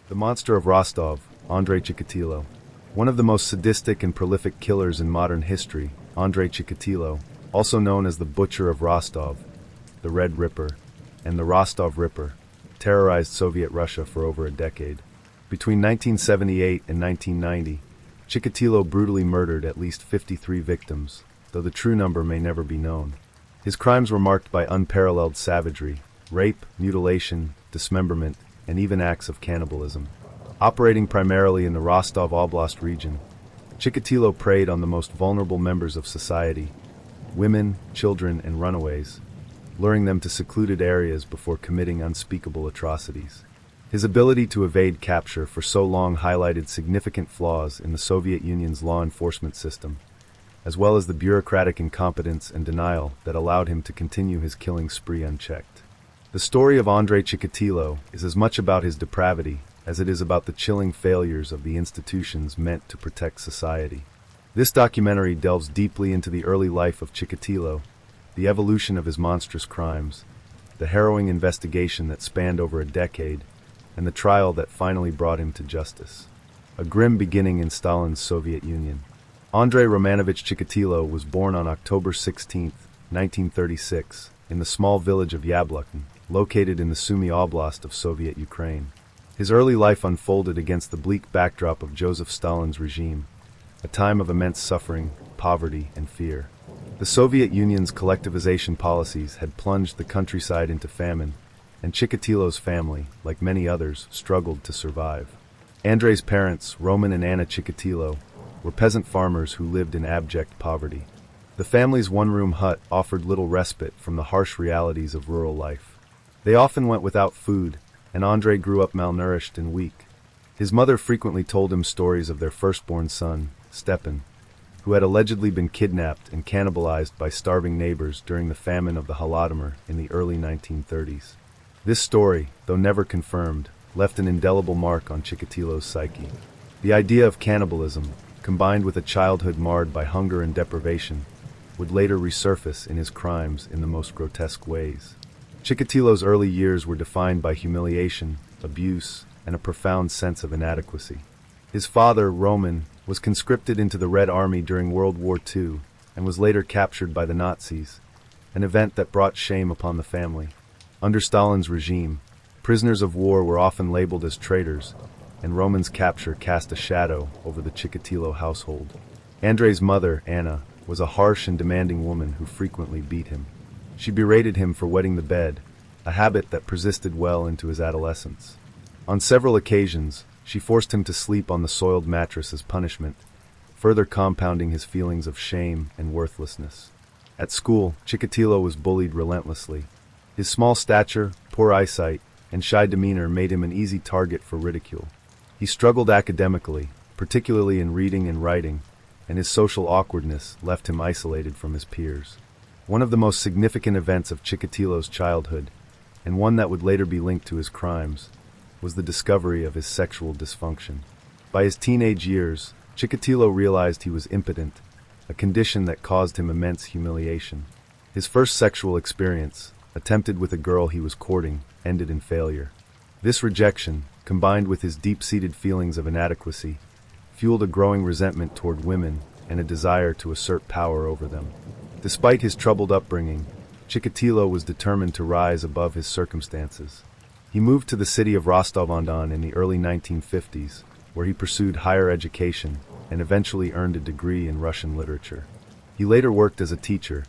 The monster of Rostov, Andrei Chikatilo. One of the most sadistic and prolific killers in modern history, Andrei Chikatilo, also known as the Butcher of Rostov, the Red Ripper, and the Rostov Ripper, terrorized Soviet Russia for over a decade. Between 1978 and 1990, Chikatilo brutally murdered at least 53 victims, though the true number may never be known. His crimes were marked by unparalleled savagery, rape, mutilation, dismemberment, and even acts of cannibalism. Operating primarily in the Rostov Oblast region, Chikatilo preyed on the most vulnerable members of society, women, children, and runaways, luring them to secluded areas before committing unspeakable atrocities. His ability to evade capture for so long highlighted significant flaws in the Soviet Union's law enforcement system, as well as the bureaucratic incompetence and denial that allowed him to continue his killing spree unchecked. The story of Andrei Chikatilo is as much about his depravity as it is about the chilling failures of the institutions meant to protect society. This documentary delves deeply into the early life of Chikatilo, the evolution of his monstrous crimes, the harrowing investigation that spanned over a decade, and the trial that finally brought him to justice. A grim beginning in Stalin's Soviet Union. Andrei Romanovich Chikatilo was born on October 16, 1936, in the small village of Yablokhin, located in the Sumy Oblast of Soviet Ukraine. His early life unfolded against the bleak backdrop of Joseph Stalin's regime, a time of immense suffering, poverty, and fear. The Soviet Union's collectivization policies had plunged the countryside into famine, and Chikatilo's family, like many others, struggled to survive. Andrei's parents, Roman and Anna Chikatilo, were peasant farmers who lived in abject poverty. The family's one-room hut offered little respite from the harsh realities of rural life. They often went without food, and Andrei grew up malnourished and weak. His mother frequently told him stories of their firstborn son, Stepan, who had allegedly been kidnapped and cannibalized by starving neighbors during the famine of the Holodomor in the early 1930s. This story, though never confirmed, left an indelible mark on Chikatilo's psyche. The idea of cannibalism, combined with a childhood marred by hunger and deprivation, would later resurface in his crimes in the most grotesque ways. Chikatilo's early years were defined by humiliation, abuse, and a profound sense of inadequacy. His father, Roman, was conscripted into the Red Army during World War II and was later captured by the Nazis, an event that brought shame upon the family. Under Stalin's regime, prisoners of war were often labeled as traitors, and Roman's capture cast a shadow over the Chikatilo household. Andrei's mother, Anna, was a harsh and demanding woman who frequently beat him. She berated him for wetting the bed, a habit that persisted well into his adolescence. On several occasions, she forced him to sleep on the soiled mattress as punishment, further compounding his feelings of shame and worthlessness. At school, Chikatilo was bullied relentlessly. His small stature, poor eyesight, and shy demeanor made him an easy target for ridicule. He struggled academically, particularly in reading and writing, and his social awkwardness left him isolated from his peers. One of the most significant events of Chikatilo's childhood, and one that would later be linked to his crimes, was the discovery of his sexual dysfunction. By his teenage years, Chikatilo realized he was impotent, a condition that caused him immense humiliation. His first sexual experience, attempted with a girl he was courting, ended in failure. This rejection, combined with his deep-seated feelings of inadequacy, fueled a growing resentment toward women and a desire to assert power over them. Despite his troubled upbringing, Chikatilo was determined to rise above his circumstances. He moved to the city of Rostov-on-Don in the early 1950s, where he pursued higher education and eventually earned a degree in Russian literature. He later worked as a teacher,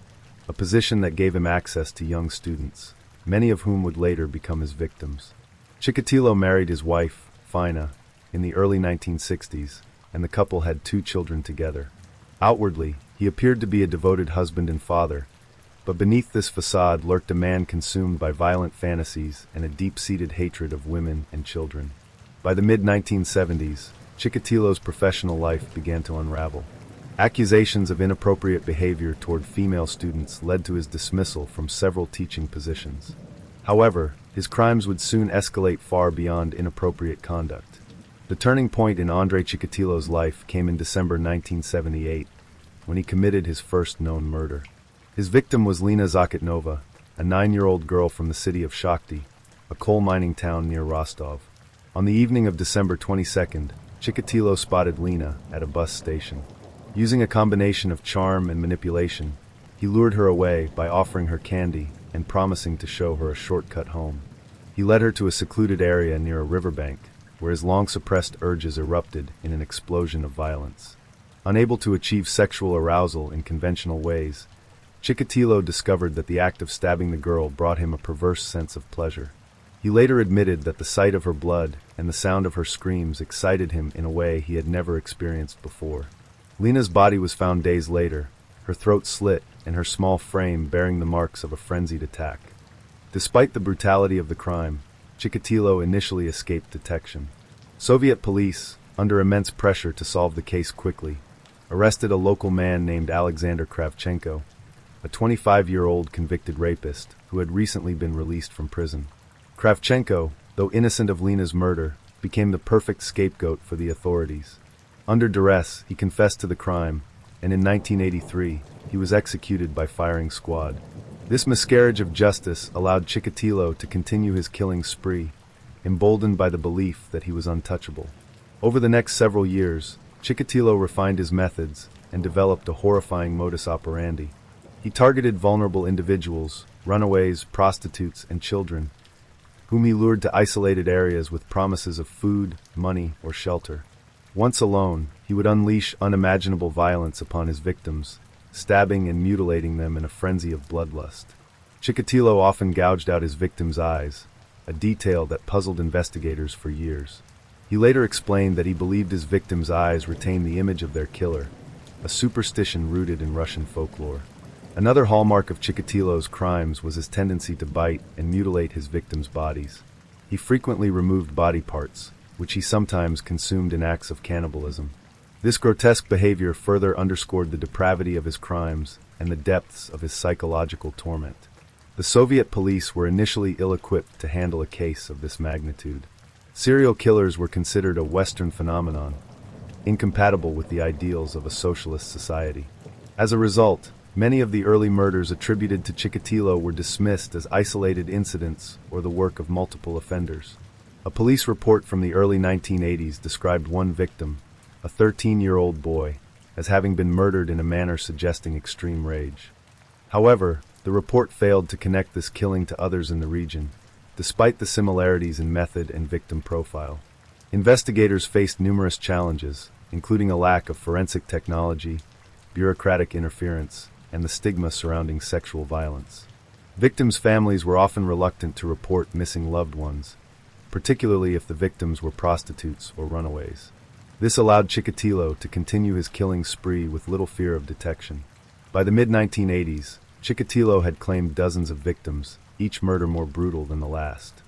a position that gave him access to young students, many of whom would later become his victims. Chikatilo married his wife, Fina, in the early 1960s, and the couple had 2 children together. Outwardly, he appeared to be a devoted husband and father, but beneath this facade lurked a man consumed by violent fantasies and a deep-seated hatred of women and children. By the mid-1970s, Chikatilo's professional life began to unravel. Accusations of inappropriate behavior toward female students led to his dismissal from several teaching positions. However, his crimes would soon escalate far beyond inappropriate conduct. The turning point in Andrei Chikatilo's life came in December 1978, when he committed his first known murder. His victim was Lena Zakotnova, a 9-year-old girl from the city of Shakhty, a coal mining town near Rostov. On the evening of December 22nd, Chikatilo spotted Lena at a bus station. Using a combination of charm and manipulation, he lured her away by offering her candy and promising to show her a shortcut home. He led her to a secluded area near a riverbank, where his long-suppressed urges erupted in an explosion of violence. Unable to achieve sexual arousal in conventional ways, Chikatilo discovered that the act of stabbing the girl brought him a perverse sense of pleasure. He later admitted that the sight of her blood and the sound of her screams excited him in a way he had never experienced before. Lena's body was found days later, her throat slit and her small frame bearing the marks of a frenzied attack. Despite the brutality of the crime, Chikatilo initially escaped detection. Soviet police, under immense pressure to solve the case quickly, arrested a local man named Alexander Kravchenko, a 25-year-old convicted rapist who had recently been released from prison. Kravchenko, though innocent of Lena's murder, became the perfect scapegoat for the authorities. Under duress, he confessed to the crime, and in 1983, he was executed by firing squad. This miscarriage of justice allowed Chikatilo to continue his killing spree, emboldened by the belief that he was untouchable. Over the next several years, Chikatilo refined his methods and developed a horrifying modus operandi. He targeted vulnerable individuals, runaways, prostitutes, and children, whom he lured to isolated areas with promises of food, money, or shelter. Once alone, he would unleash unimaginable violence upon his victims, stabbing and mutilating them in a frenzy of bloodlust. Chikatilo often gouged out his victims' eyes, a detail that puzzled investigators for years. He later explained that he believed his victims' eyes retained the image of their killer, a superstition rooted in Russian folklore. Another hallmark of Chikatilo's crimes was his tendency to bite and mutilate his victims' bodies. He frequently removed body parts, which he sometimes consumed in acts of cannibalism. This grotesque behavior further underscored the depravity of his crimes and the depths of his psychological torment. The Soviet police were initially ill-equipped to handle a case of this magnitude. Serial killers were considered a Western phenomenon, incompatible with the ideals of a socialist society. As a result, many of the early murders attributed to Chikatilo were dismissed as isolated incidents or the work of multiple offenders. A police report from the early 1980s described one victim, a 13-year-old boy, as having been murdered in a manner suggesting extreme rage. However, the report failed to connect this killing to others in the region, despite the similarities in method and victim profile. Investigators faced numerous challenges, including a lack of forensic technology, bureaucratic interference, and the stigma surrounding sexual violence. Victims' families were often reluctant to report missing loved ones, particularly if the victims were prostitutes or runaways. This allowed Chikatilo to continue his killing spree with little fear of detection. By the mid-1980s, Chikatilo had claimed dozens of victims, each murder more brutal than the last.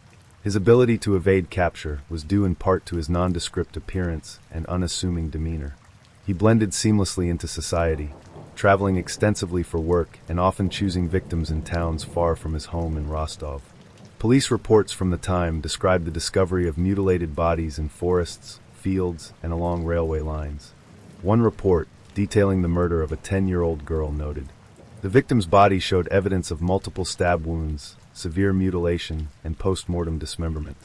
His ability to evade capture was due in part to his nondescript appearance and unassuming demeanor. He blended seamlessly into society, traveling extensively for work and often choosing victims in towns far from his home in Rostov. Police reports from the time described the discovery of mutilated bodies in forests, fields, and along railway lines. One report, detailing the murder of a 10-year-old girl, noted, "The victim's body showed evidence of multiple stab wounds, severe mutilation, and post-mortem dismemberment.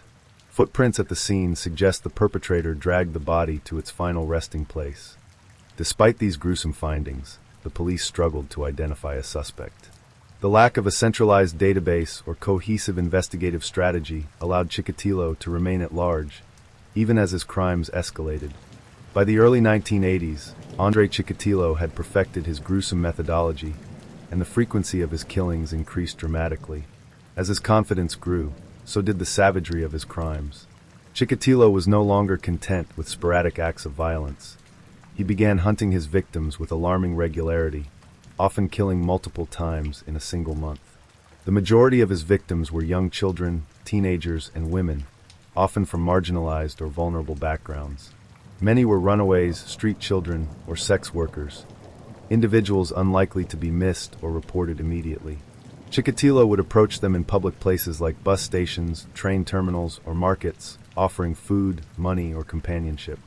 Footprints at the scene suggest the perpetrator dragged the body to its final resting place." Despite these gruesome findings, the police struggled to identify a suspect. The lack of a centralized database or cohesive investigative strategy allowed Chikatilo to remain at large, even as his crimes escalated. By the early 1980s, Andrei Chikatilo had perfected his gruesome methodology, and the frequency of his killings increased dramatically. As his confidence grew, so did the savagery of his crimes. Chikatilo was no longer content with sporadic acts of violence. He began hunting his victims with alarming regularity, often killing multiple times in a single month. The majority of his victims were young children, teenagers, and women, often from marginalized or vulnerable backgrounds. Many were runaways, street children, or sex workers, individuals unlikely to be missed or reported immediately. Chikatilo would approach them in public places like bus stations, train terminals, or markets, offering food, money, or companionship.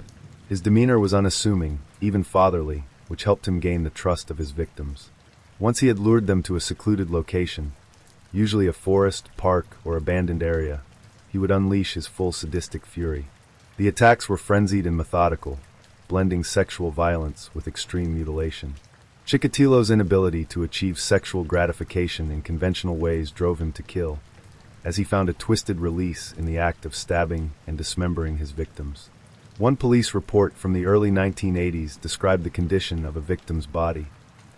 His demeanor was unassuming, even fatherly, which helped him gain the trust of his victims. Once he had lured them to a secluded location, usually a forest, park, or abandoned area, he would unleash his full sadistic fury. The attacks were frenzied and methodical, blending sexual violence with extreme mutilation. Chikatilo's inability to achieve sexual gratification in conventional ways drove him to kill, as he found a twisted release in the act of stabbing and dismembering his victims. One police report from the early 1980s described the condition of a victim's body.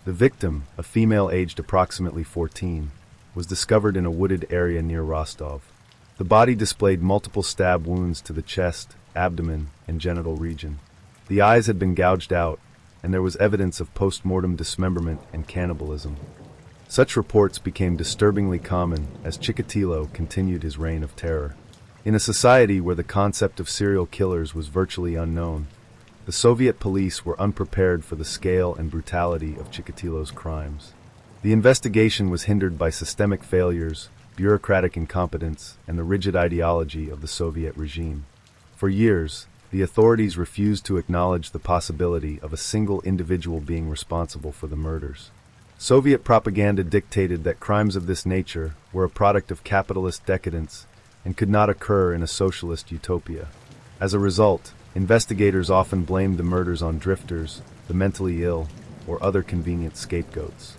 The victim, a female aged approximately 14, was discovered in a wooded area near Rostov. The body displayed multiple stab wounds to the chest, abdomen, and genital region. The eyes had been gouged out, and there was evidence of post-mortem dismemberment and cannibalism. Such reports became disturbingly common as Chikatilo continued his reign of terror. In a society where the concept of serial killers was virtually unknown, the Soviet police were unprepared for the scale and brutality of Chikatilo's crimes. The investigation was hindered by systemic failures, bureaucratic incompetence, and the rigid ideology of the Soviet regime. For years, the authorities refused to acknowledge the possibility of a single individual being responsible for the murders. Soviet propaganda dictated that crimes of this nature were a product of capitalist decadence and could not occur in a socialist utopia. As a result, investigators often blamed the murders on drifters, the mentally ill, or other convenient scapegoats.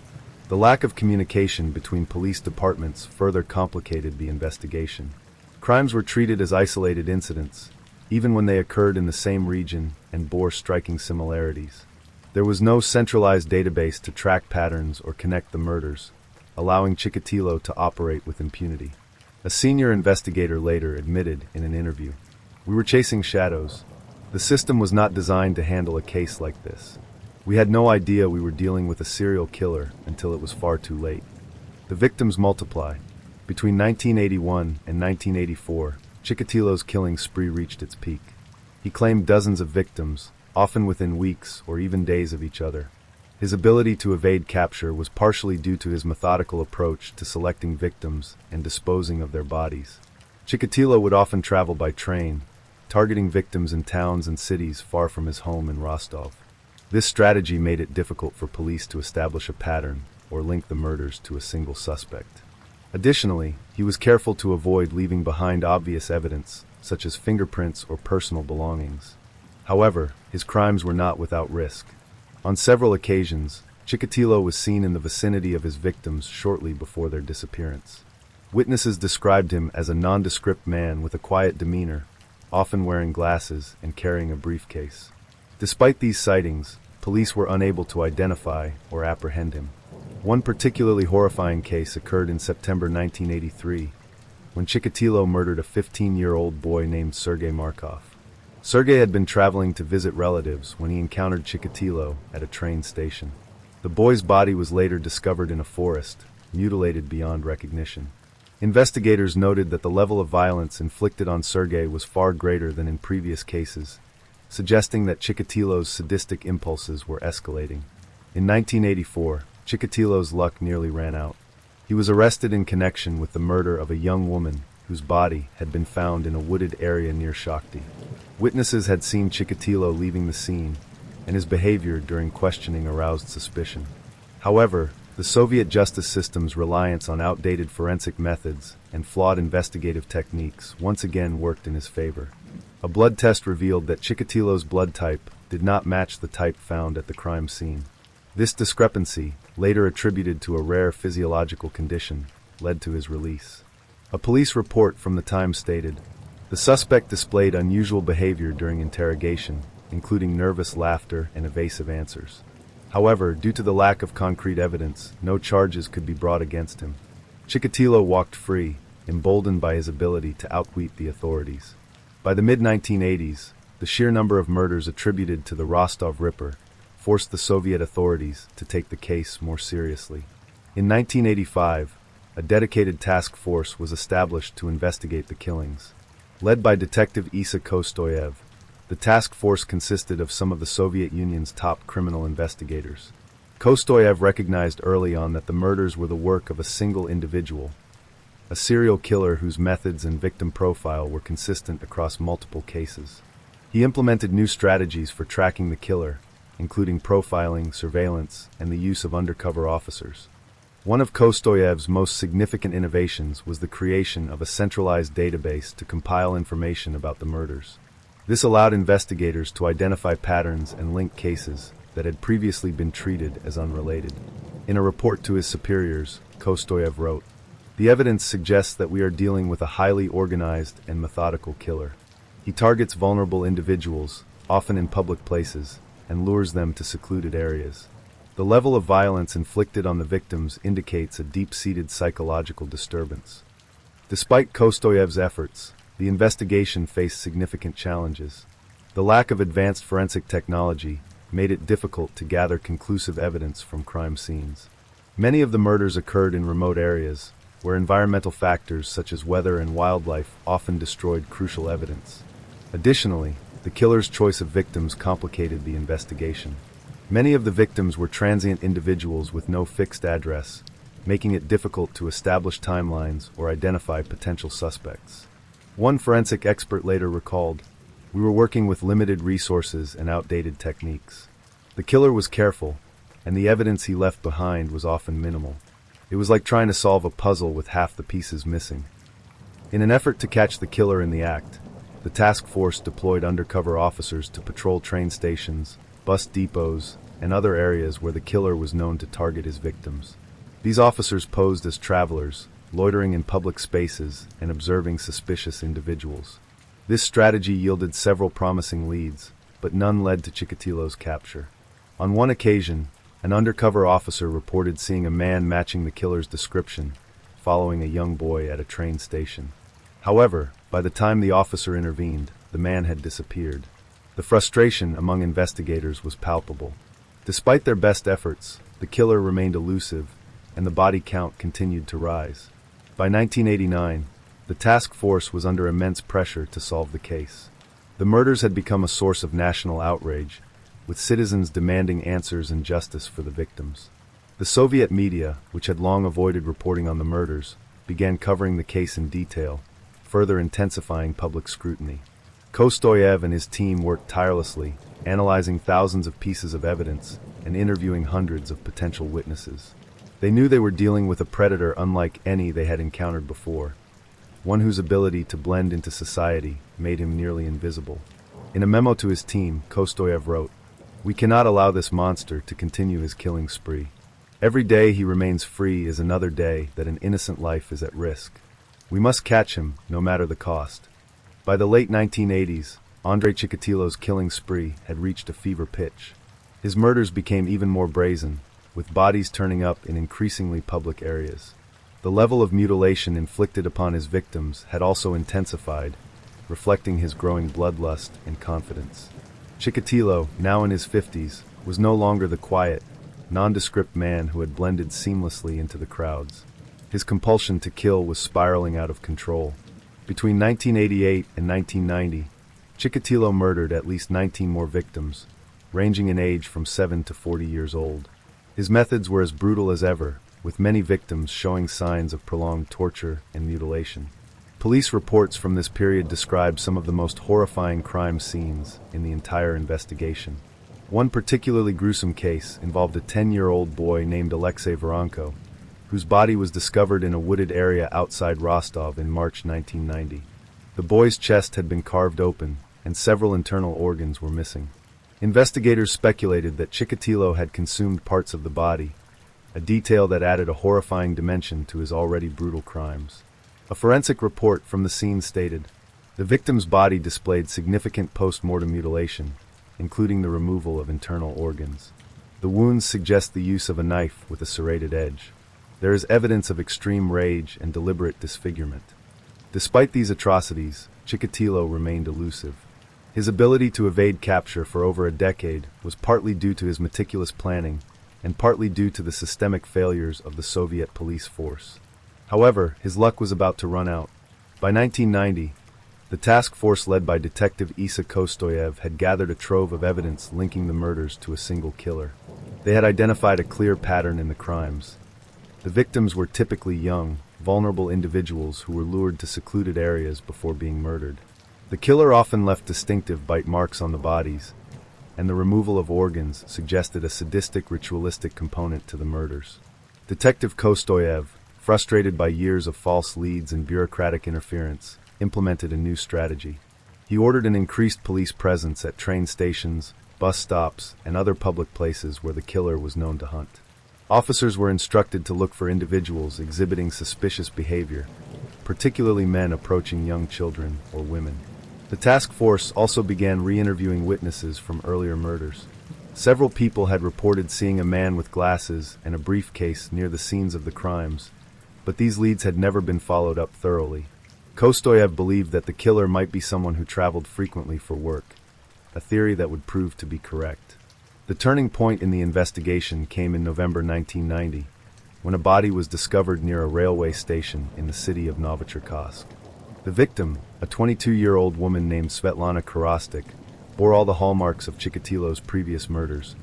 The lack of communication between police departments further complicated the investigation. Crimes were treated as isolated incidents, even when they occurred in the same region and bore striking similarities. There was no centralized database to track patterns or connect the murders, allowing Chikatilo to operate with impunity. A senior investigator later admitted in an interview, "We were chasing shadows. The system was not designed to handle a case like this. We had no idea we were dealing with a serial killer until it was far too late." The victims multiply. Between 1981 and 1984, Chikatilo's killing spree reached its peak. He claimed dozens of victims, often within weeks or even days of each other. His ability to evade capture was partially due to his methodical approach to selecting victims and disposing of their bodies. Chikatilo would often travel by train, targeting victims in towns and cities far from his home in Rostov. This strategy made it difficult for police to establish a pattern or link the murders to a single suspect. Additionally, he was careful to avoid leaving behind obvious evidence, such as fingerprints or personal belongings. However, his crimes were not without risk. On several occasions, Chikatilo was seen in the vicinity of his victims shortly before their disappearance. Witnesses described him as a nondescript man with a quiet demeanor, often wearing glasses and carrying a briefcase. Despite these sightings, police were unable to identify or apprehend him. One particularly horrifying case occurred in September 1983, when Chikatilo murdered a 15-year-old boy named Sergei Markov. Sergei had been traveling to visit relatives when he encountered Chikatilo at a train station. The boy's body was later discovered in a forest, mutilated beyond recognition. Investigators noted that the level of violence inflicted on Sergei was far greater than in previous cases, suggesting that Chikatilo's sadistic impulses were escalating. In 1984, Chikatilo's luck nearly ran out. He was arrested in connection with the murder of a young woman whose body had been found in a wooded area near Shakhty. Witnesses had seen Chikatilo leaving the scene, and his behavior during questioning aroused suspicion. However, the Soviet justice system's reliance on outdated forensic methods and flawed investigative techniques once again worked in his favor. A blood test revealed that Chikatilo's blood type did not match the type found at the crime scene. This discrepancy, later attributed to a rare physiological condition, led to his release. A police report from the time stated, "The suspect displayed unusual behavior during interrogation, including nervous laughter and evasive answers. However, due to the lack of concrete evidence, no charges could be brought against him." Chikatilo walked free, emboldened by his ability to outwit the authorities. By the mid-1980s, the sheer number of murders attributed to the Rostov Ripper forced the Soviet authorities to take the case more seriously. In 1985, a dedicated task force was established to investigate the killings. Led by Detective Isa Kostoyev, the task force consisted of some of the Soviet Union's top criminal investigators. Kostoyev recognized early on that the murders were the work of a single individual, a serial killer whose methods and victim profile were consistent across multiple cases. He implemented new strategies for tracking the killer, including profiling, surveillance, and the use of undercover officers. One of Kostoyev's most significant innovations was the creation of a centralized database to compile information about the murders. This allowed investigators to identify patterns and link cases that had previously been treated as unrelated. In a report to his superiors, Kostoyev wrote, "The evidence suggests that we are dealing with a highly organized and methodical killer. He targets vulnerable individuals, often in public places, and lures them to secluded areas. The level of violence inflicted on the victims indicates a deep-seated psychological disturbance." Despite Kostoyev's efforts, the investigation faced significant challenges. The lack of advanced forensic technology made it difficult to gather conclusive evidence from crime scenes. Many of the murders occurred in remote areas, where environmental factors such as weather and wildlife often destroyed crucial evidence. Additionally, the killer's choice of victims complicated the investigation. Many of the victims were transient individuals with no fixed address, making it difficult to establish timelines or identify potential suspects. One forensic expert later recalled, "We were working with limited resources and outdated techniques. The killer was careful, and the evidence he left behind was often minimal. It was like trying to solve a puzzle with half the pieces missing." In an effort to catch the killer in the act, the task force deployed undercover officers to patrol train stations, bus depots, and other areas where the killer was known to target his victims. These officers posed as travelers, loitering in public spaces and observing suspicious individuals. This strategy yielded several promising leads, but none led to Chikatilo's capture. On one occasion, an undercover officer reported seeing a man matching the killer's description, following a young boy at a train station. However, by the time the officer intervened, the man had disappeared. The frustration among investigators was palpable. Despite their best efforts, the killer remained elusive, and the body count continued to rise. By 1989, the task force was under immense pressure to solve the case. The murders had become a source of national outrage, with citizens demanding answers and justice for the victims. The Soviet media, which had long avoided reporting on the murders, began covering the case in detail, further intensifying public scrutiny. Kostoyev and his team worked tirelessly, analyzing thousands of pieces of evidence and interviewing hundreds of potential witnesses. They knew they were dealing with a predator unlike any they had encountered before, one whose ability to blend into society made him nearly invisible. In a memo to his team, Kostoyev wrote, "We cannot allow this monster to continue his killing spree. Every day he remains free is another day that an innocent life is at risk. We must catch him, no matter the cost." By the late 1980s, Andrei Chikatilo's killing spree had reached a fever pitch. His murders became even more brazen, with bodies turning up in increasingly public areas. The level of mutilation inflicted upon his victims had also intensified, reflecting his growing bloodlust and confidence. Chikatilo, now in his 50s, was no longer the quiet, nondescript man who had blended seamlessly into the crowds. His compulsion to kill was spiraling out of control. Between 1988 and 1990, Chikatilo murdered at least 19 more victims, ranging in age from 7 to 40 years old. His methods were as brutal as ever, with many victims showing signs of prolonged torture and mutilation. Police reports from this period describe some of the most horrifying crime scenes in the entire investigation. One particularly gruesome case involved a 10-year-old boy named Alexei Voronko, whose body was discovered in a wooded area outside Rostov in March 1990. The boy's chest had been carved open, and several internal organs were missing. Investigators speculated that Chikatilo had consumed parts of the body, a detail that added a horrifying dimension to his already brutal crimes. A forensic report from the scene stated, "The victim's body displayed significant post-mortem mutilation, including the removal of internal organs. The wounds suggest the use of a knife with a serrated edge. There is evidence of extreme rage and deliberate disfigurement." Despite these atrocities, Chikatilo remained elusive. His ability to evade capture for over a decade was partly due to his meticulous planning and partly due to the systemic failures of the Soviet police force. However, his luck was about to run out. By 1990, the task force led by Detective Isa Kostoyev had gathered a trove of evidence linking the murders to a single killer. They had identified a clear pattern in the crimes. The victims were typically young, vulnerable individuals who were lured to secluded areas before being murdered. The killer often left distinctive bite marks on the bodies, and the removal of organs suggested a sadistic ritualistic component to the murders. Detective Kostoyev, frustrated by years of false leads and bureaucratic interference, implemented a new strategy. He ordered an increased police presence at train stations, bus stops, and other public places where the killer was known to hunt. Officers were instructed to look for individuals exhibiting suspicious behavior, particularly men approaching young children or women. The task force also began re-interviewing witnesses from earlier murders. Several people had reported seeing a man with glasses and a briefcase near the scenes of the crimes, but these leads had never been followed up thoroughly. Kostoyev believed that the killer might be someone who traveled frequently for work, a theory that would prove to be correct. The turning point in the investigation came in November 1990, when a body was discovered near a railway station in the city of Novocherkassk. The victim, a 22-year-old woman named Svetlana Karostik, bore all the hallmarks of Chikatilo's previous murders: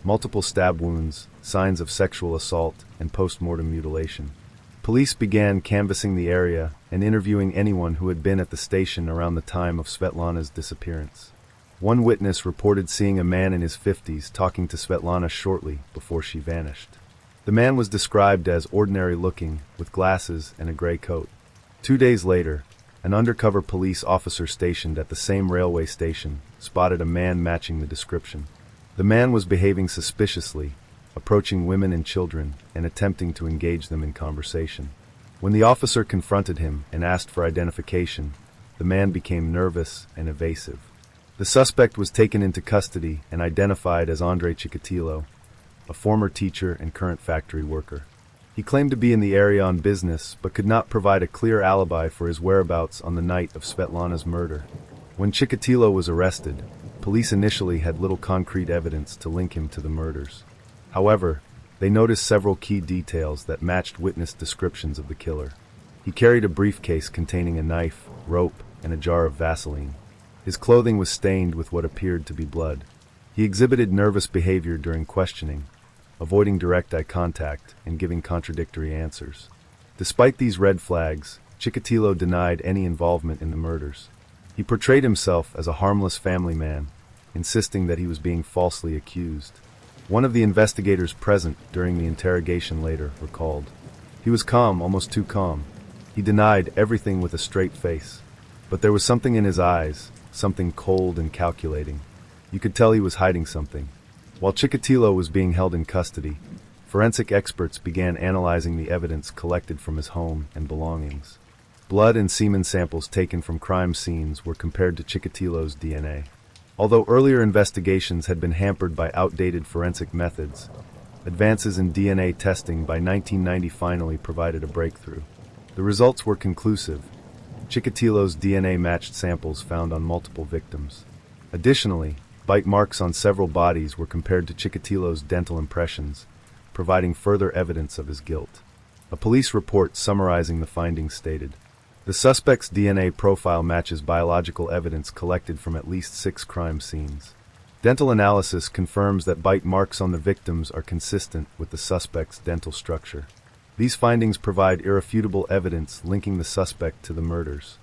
multiple stab wounds, signs of sexual assault, and post-mortem mutilation. Police began canvassing the area and interviewing anyone who had been at the station around the time of Svetlana's disappearance. One witness reported seeing a man in his 50s talking to Svetlana shortly before she vanished. The man was described as ordinary-looking, with glasses and a gray coat. 2 days later, an undercover police officer stationed at the same railway station spotted a man matching the description. The man was behaving suspiciously, approaching women and children and attempting to engage them in conversation. When the officer confronted him and asked for identification, the man became nervous and evasive. The suspect was taken into custody and identified as Andrei Chikatilo, a former teacher and current factory worker. He claimed to be in the area on business, but could not provide a clear alibi for his whereabouts on the night of Svetlana's murder. When Chikatilo was arrested, police initially had little concrete evidence to link him to the murders. However, they noticed several key details that matched witness descriptions of the killer. He carried a briefcase containing a knife, rope, and a jar of Vaseline. His clothing was stained with what appeared to be blood. He exhibited nervous behavior during questioning, avoiding direct eye contact and giving contradictory answers. Despite these red flags, Chikatilo denied any involvement in the murders. He portrayed himself as a harmless family man, insisting that he was being falsely accused. One of the investigators present during the interrogation later recalled, "He was calm, almost too calm. He denied everything with a straight face. But there was something in his eyes, something cold and calculating. You could tell he was hiding something." While Chikatilo was being held in custody, forensic experts began analyzing the evidence collected from his home and belongings. Blood and semen samples taken from crime scenes were compared to Chikatilo's DNA. Although earlier investigations had been hampered by outdated forensic methods, advances in DNA testing by 1990 finally provided a breakthrough. The results were conclusive. Chikatilo's DNA matched samples found on multiple victims. Additionally, bite marks on several bodies were compared to Chikatilo's dental impressions, providing further evidence of his guilt. A police report summarizing the findings stated, "The suspect's DNA profile matches biological evidence collected from at least 6 crime scenes. Dental analysis confirms that bite marks on the victims are consistent with the suspect's dental structure. These findings provide irrefutable evidence linking the suspect to the murders."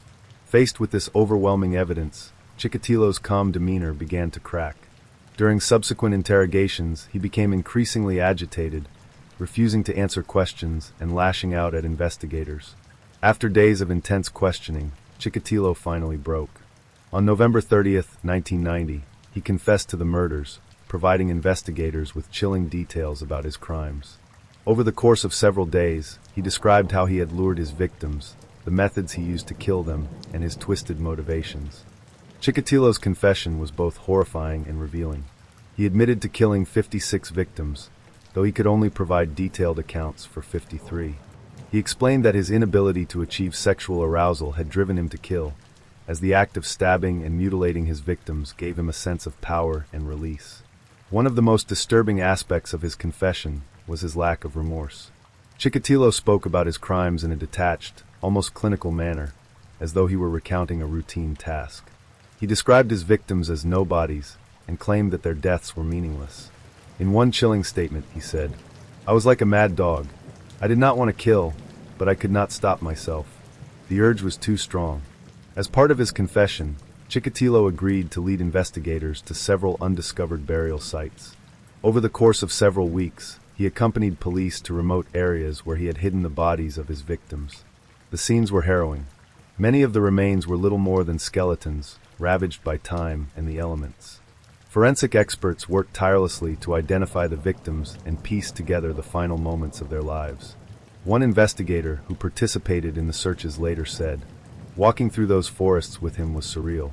Faced with this overwhelming evidence, Chikatilo's calm demeanor began to crack. During subsequent interrogations, he became increasingly agitated, refusing to answer questions and lashing out at investigators. After days of intense questioning, Chikatilo finally broke. On November 30th, 1990, he confessed to the murders, providing investigators with chilling details about his crimes. Over the course of several days, he described how he had lured his victims, the methods he used to kill them, and his twisted motivations. Chikatilo's confession was both horrifying and revealing. He admitted to killing 56 victims, though he could only provide detailed accounts for 53. He explained that his inability to achieve sexual arousal had driven him to kill, as the act of stabbing and mutilating his victims gave him a sense of power and release. One of the most disturbing aspects of his confession was his lack of remorse. Chikatilo spoke about his crimes in a detached, almost clinical manner, as though he were recounting a routine task. He described his victims as nobodies and claimed that their deaths were meaningless. In one chilling statement, he said, "I was like a mad dog. I did not want to kill, but I could not stop myself. The urge was too strong." As part of his confession, Chikatilo agreed to lead investigators to several undiscovered burial sites. Over the course of several weeks, He accompanied police to remote areas where he had hidden the bodies of his victims. The scenes were harrowing. Many of the remains were little more than skeletons, ravaged by time and the elements. Forensic experts worked tirelessly to identify the victims and piece together the final moments of their lives. One investigator who participated in the searches later said, "Walking through those forests with him was surreal.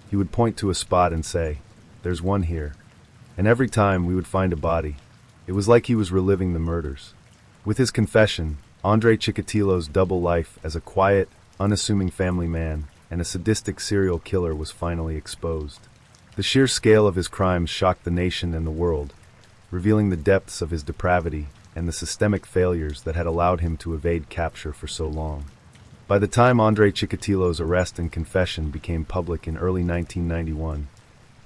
He would point to a spot and say, 'There's one here.' And every time we would find a body. It was like he was reliving the murders." With his confession, Andrei Chikatilo's double life as a quiet, unassuming family man and a sadistic serial killer was finally exposed. The sheer scale of his crimes shocked the nation and the world, revealing the depths of his depravity and the systemic failures that had allowed him to evade capture for so long. By the time Andrei Chikatilo's arrest and confession became public in early 1991,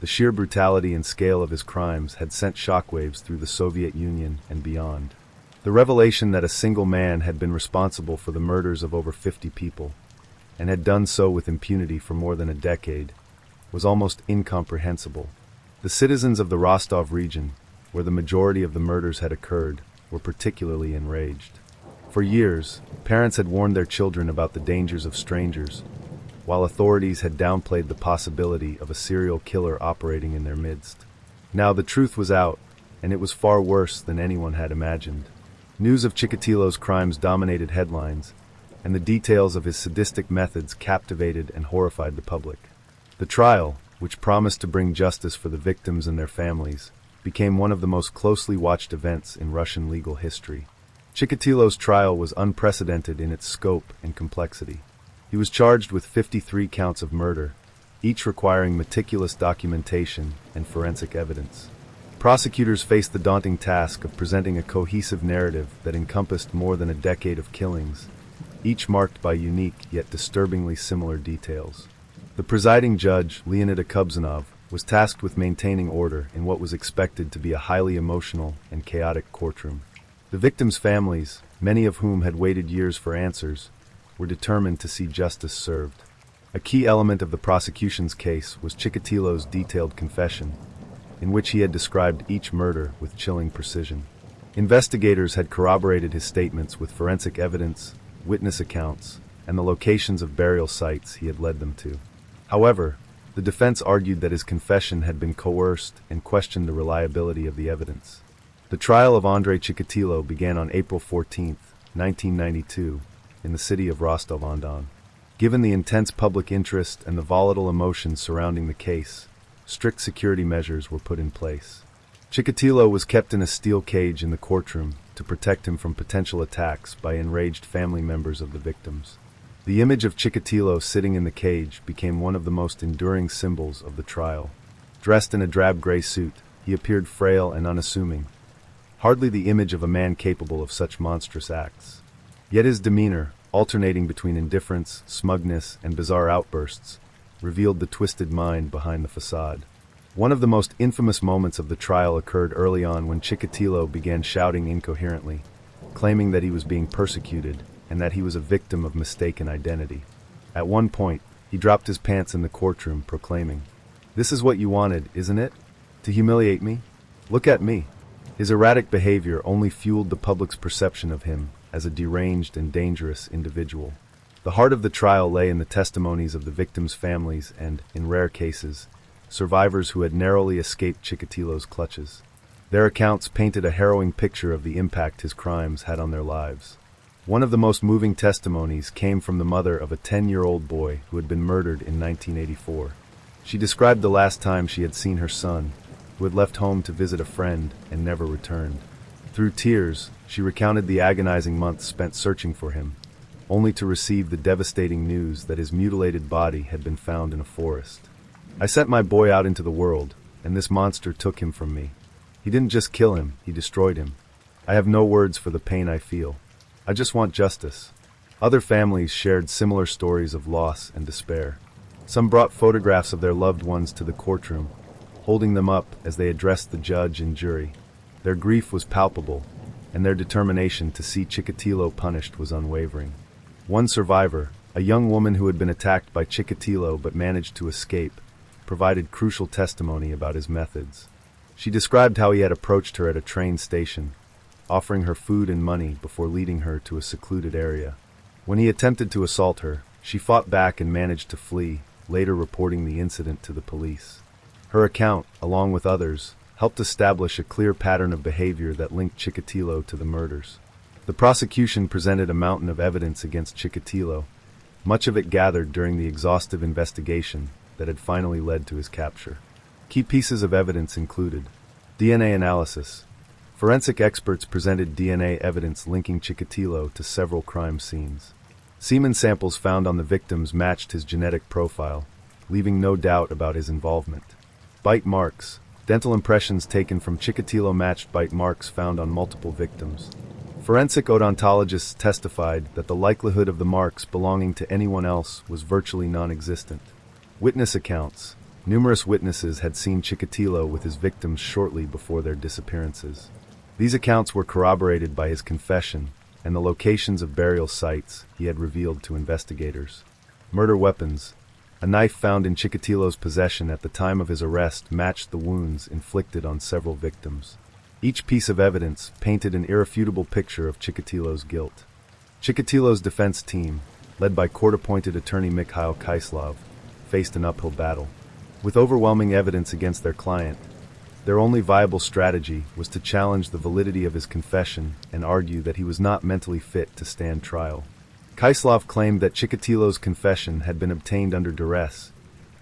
the sheer brutality and scale of his crimes had sent shockwaves through the Soviet Union and beyond. The revelation that a single man had been responsible for the murders of over 50 people, and had done so with impunity for more than a decade, was almost incomprehensible. The citizens of the Rostov region, where the majority of the murders had occurred, were particularly enraged. For years, parents had warned their children about the dangers of strangers, while authorities had downplayed the possibility of a serial killer operating in their midst. Now the truth was out, and it was far worse than anyone had imagined. News of Chikatilo's crimes dominated headlines, and the details of his sadistic methods captivated and horrified the public. The trial, which promised to bring justice for the victims and their families, became one of the most closely watched events in Russian legal history. Chikatilo's trial was unprecedented in its scope and complexity. He was charged with 53 counts of murder, each requiring meticulous documentation and forensic evidence. Prosecutors faced the daunting task of presenting a cohesive narrative that encompassed more than a decade of killings, each marked by unique yet disturbingly similar details. The presiding judge, Leonid Akubzanov, was tasked with maintaining order in what was expected to be a highly emotional and chaotic courtroom. The victims' families, many of whom had waited years for answers, were determined to see justice served. A key element of the prosecution's case was Chikatilo's detailed confession, in which he had described each murder with chilling precision. Investigators had corroborated his statements with forensic evidence, witness accounts, and the locations of burial sites he had led them to. However, the defense argued that his confession had been coerced and questioned the reliability of the evidence. The trial of Andrei Chikatilo began on April 14, 1992, in the city of Rostov-on-Don. Given the intense public interest and the volatile emotions surrounding the case, strict security measures were put in place. Chikatilo was kept in a steel cage in the courtroom to protect him from potential attacks by enraged family members of the victims. The image of Chikatilo sitting in the cage became one of the most enduring symbols of the trial. Dressed in a drab gray suit, he appeared frail and unassuming, hardly the image of a man capable of such monstrous acts. Yet his demeanor, alternating between indifference, smugness, and bizarre outbursts, revealed the twisted mind behind the facade. One of the most infamous moments of the trial occurred early on when Chikatilo began shouting incoherently, claiming that he was being persecuted and that he was a victim of mistaken identity. At one point, he dropped his pants in the courtroom, proclaiming, "This is what you wanted, isn't it? To humiliate me? Look at me." His erratic behavior only fueled the public's perception of him as a deranged and dangerous individual. The heart of the trial lay in the testimonies of the victims' families and, in rare cases, survivors who had narrowly escaped Chikatilo's clutches. Their accounts painted a harrowing picture of the impact his crimes had on their lives. One of the most moving testimonies came from the mother of a 10-year-old boy who had been murdered in 1984. She described the last time she had seen her son, who had left home to visit a friend and never returned. Through tears, she recounted the agonizing months spent searching for him, only to receive the devastating news that his mutilated body had been found in a forest. "I sent my boy out into the world, and this monster took him from me. He didn't just kill him, he destroyed him. I have no words for the pain I feel. I just want justice." Other families shared similar stories of loss and despair. Some brought photographs of their loved ones to the courtroom, holding them up as they addressed the judge and jury. Their grief was palpable, and their determination to see Chikatilo punished was unwavering. One survivor, a young woman who had been attacked by Chikatilo but managed to escape, provided crucial testimony about his methods. She described how he had approached her at a train station, offering her food and money before leading her to a secluded area. When he attempted to assault her, she fought back and managed to flee, later reporting the incident to the police. Her account, along with others, helped establish a clear pattern of behavior that linked Chikatilo to the murders. The prosecution presented a mountain of evidence against Chikatilo, much of it gathered during the exhaustive investigation that had finally led to his capture. Key pieces of evidence included DNA analysis. Forensic experts presented DNA evidence linking Chikatilo to several crime scenes. Semen samples found on the victims matched his genetic profile, leaving no doubt about his involvement. Bite marks. Dental impressions taken from Chikatilo matched bite marks found on multiple victims. Forensic odontologists testified that the likelihood of the marks belonging to anyone else was virtually non-existent. Witness accounts. Numerous witnesses had seen Chikatilo with his victims shortly before their disappearances. These accounts were corroborated by his confession and the locations of burial sites he had revealed to investigators. Murder weapons. A knife found in Chikatilo's possession at the time of his arrest matched the wounds inflicted on several victims. Each piece of evidence painted an irrefutable picture of Chikatilo's guilt. Chikatilo's defense team, led by court-appointed attorney Mikhail Kaislov, faced an uphill battle. With overwhelming evidence against their client, their only viable strategy was to challenge the validity of his confession and argue that he was not mentally fit to stand trial. Kaislov claimed that Chikatilo's confession had been obtained under duress,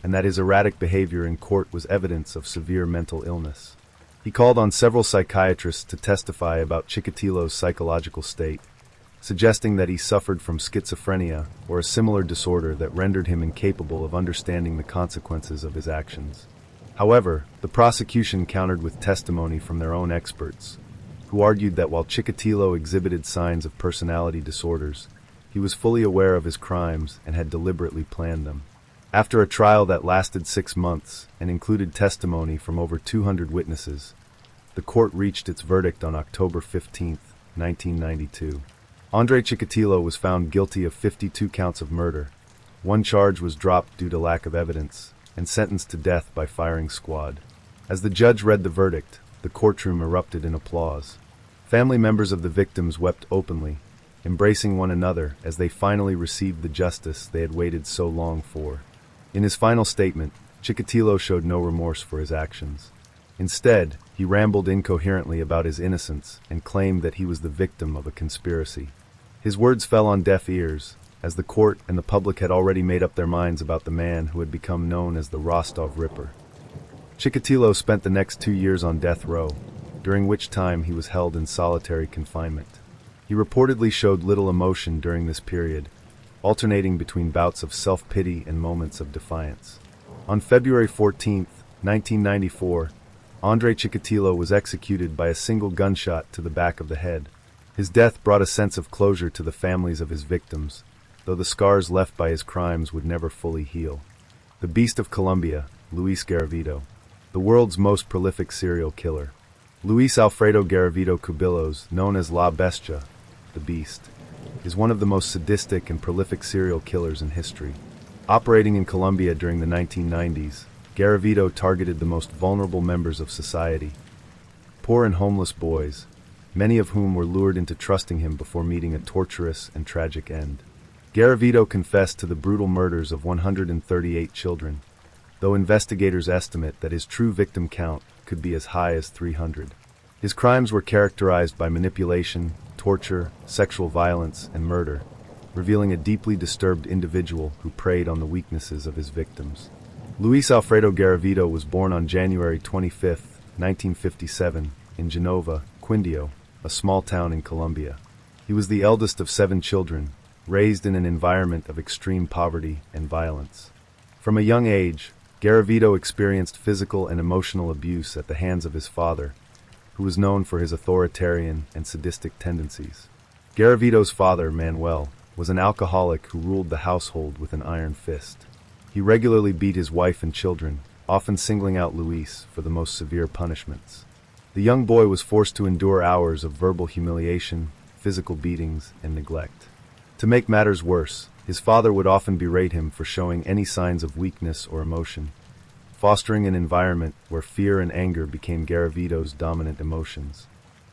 and that his erratic behavior in court was evidence of severe mental illness. He called on several psychiatrists to testify about Chikatilo's psychological state, suggesting that he suffered from schizophrenia or a similar disorder that rendered him incapable of understanding the consequences of his actions. However, the prosecution countered with testimony from their own experts, who argued that while Chikatilo exhibited signs of personality disorders, he was fully aware of his crimes and had deliberately planned them. After a trial that lasted 6 months and included testimony from over 200 witnesses, the court reached its verdict on October 15, 1992. Andrei Chikatilo was found guilty of 52 counts of murder. One charge was dropped due to lack of evidence, and sentenced to death by firing squad. As the judge read the verdict, the courtroom erupted in applause. Family members of the victims wept openly, embracing one another as they finally received the justice they had waited so long for. In his final statement, Chikatilo showed no remorse for his actions. Instead, he rambled incoherently about his innocence and claimed that he was the victim of a conspiracy. His words fell on deaf ears, as the court and the public had already made up their minds about the man who had become known as the Rostov Ripper. Chikatilo spent the next 2 years on death row, during which time he was held in solitary confinement. He reportedly showed little emotion during this period, alternating between bouts of self-pity and moments of defiance. On February 14, 1994, Andrei Chikatilo was executed by a single gunshot to the back of the head. His death brought a sense of closure to the families of his victims, though the scars left by his crimes would never fully heal. The Beast of Colombia, Luis Garavito, the world's most prolific serial killer. Luis Alfredo Garavito Cubillos, known as La Bestia, the Beast, is one of the most sadistic and prolific serial killers in history. Operating in Colombia during the 1990s, Garavito targeted the most vulnerable members of society, poor and homeless boys, many of whom were lured into trusting him before meeting a torturous and tragic end. Garavito confessed to the brutal murders of 138 children, though investigators estimate that his true victim count could be as high as 300. His crimes were characterized by manipulation, torture, sexual violence, and murder, revealing a deeply disturbed individual who preyed on the weaknesses of his victims. Luis Alfredo Garavito was born on January 25, 1957, in Genova, Quindio, a small town in Colombia. He was the eldest of 7 children, raised in an environment of extreme poverty and violence. From a young age, Garavito experienced physical and emotional abuse at the hands of his father, who was known for his authoritarian and sadistic tendencies. Garavito's father, Manuel, was an alcoholic who ruled the household with an iron fist. He regularly beat his wife and children, often singling out Luis for the most severe punishments. The young boy was forced to endure hours of verbal humiliation, physical beatings, and neglect. To make matters worse, his father would often berate him for showing any signs of weakness or emotion, fostering an environment where fear and anger became Garavito's dominant emotions.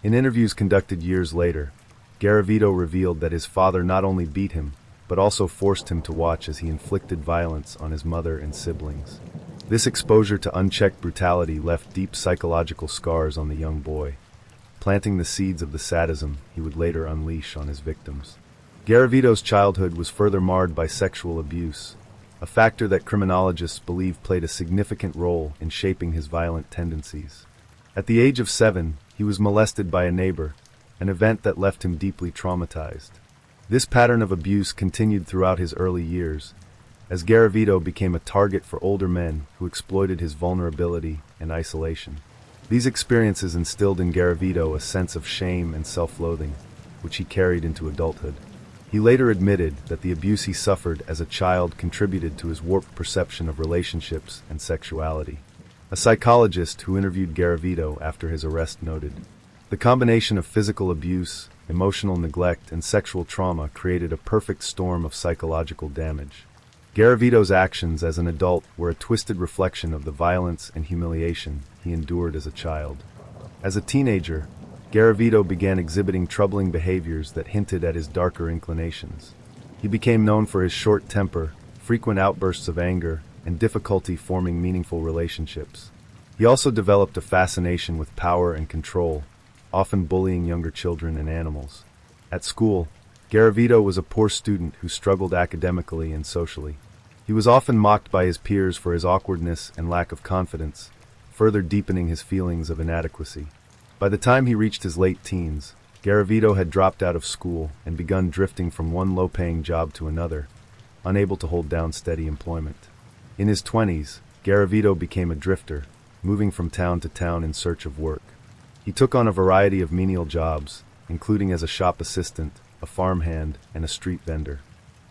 In interviews conducted years later, Garavito revealed that his father not only beat him, but also forced him to watch as he inflicted violence on his mother and siblings. This exposure to unchecked brutality left deep psychological scars on the young boy, planting the seeds of the sadism he would later unleash on his victims. Garavito's childhood was further marred by sexual abuse, a factor that criminologists believe played a significant role in shaping his violent tendencies. At the age of 7, he was molested by a neighbor, an event that left him deeply traumatized. This pattern of abuse continued throughout his early years, as Garavito became a target for older men who exploited his vulnerability and isolation. These experiences instilled in Garavito a sense of shame and self-loathing, which he carried into adulthood. He later admitted that the abuse he suffered as a child contributed to his warped perception of relationships and sexuality. A psychologist who interviewed Garavito after his arrest noted, "The combination of physical abuse, emotional neglect, and sexual trauma created a perfect storm of psychological damage." Garavito's actions as an adult were a twisted reflection of the violence and humiliation he endured as a child. As a teenager, Garavito began exhibiting troubling behaviors that hinted at his darker inclinations. He became known for his short temper, frequent outbursts of anger, and difficulty forming meaningful relationships. He also developed a fascination with power and control, often bullying younger children and animals. At school, Garavito was a poor student who struggled academically and socially. He was often mocked by his peers for his awkwardness and lack of confidence, further deepening his feelings of inadequacy. By the time he reached his late teens, Garavito had dropped out of school and begun drifting from one low-paying job to another, unable to hold down steady employment. In his 20s, Garavito became a drifter, moving from town to town in search of work. He took on a variety of menial jobs, including as a shop assistant, a farmhand, and a street vendor.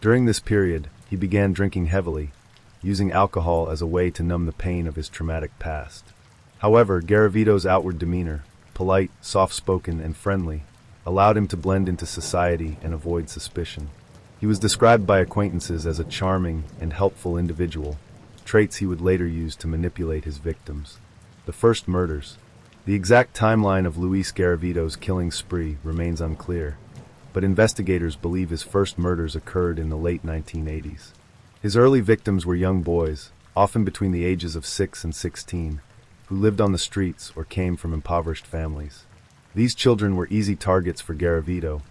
During this period, he began drinking heavily, using alcohol as a way to numb the pain of his traumatic past. However, Garavito's outward demeanor, polite, soft-spoken, and friendly, allowed him to blend into society and avoid suspicion. He was described by acquaintances as a charming and helpful individual, traits he would later use to manipulate his victims. The first murders. The exact timeline of Luis Garavito's killing spree remains unclear, but investigators believe his first murders occurred in the late 1980s. His early victims were young boys, often between the ages of 6 and 16, who lived on the streets or came from impoverished families. These children were easy targets for Garavito,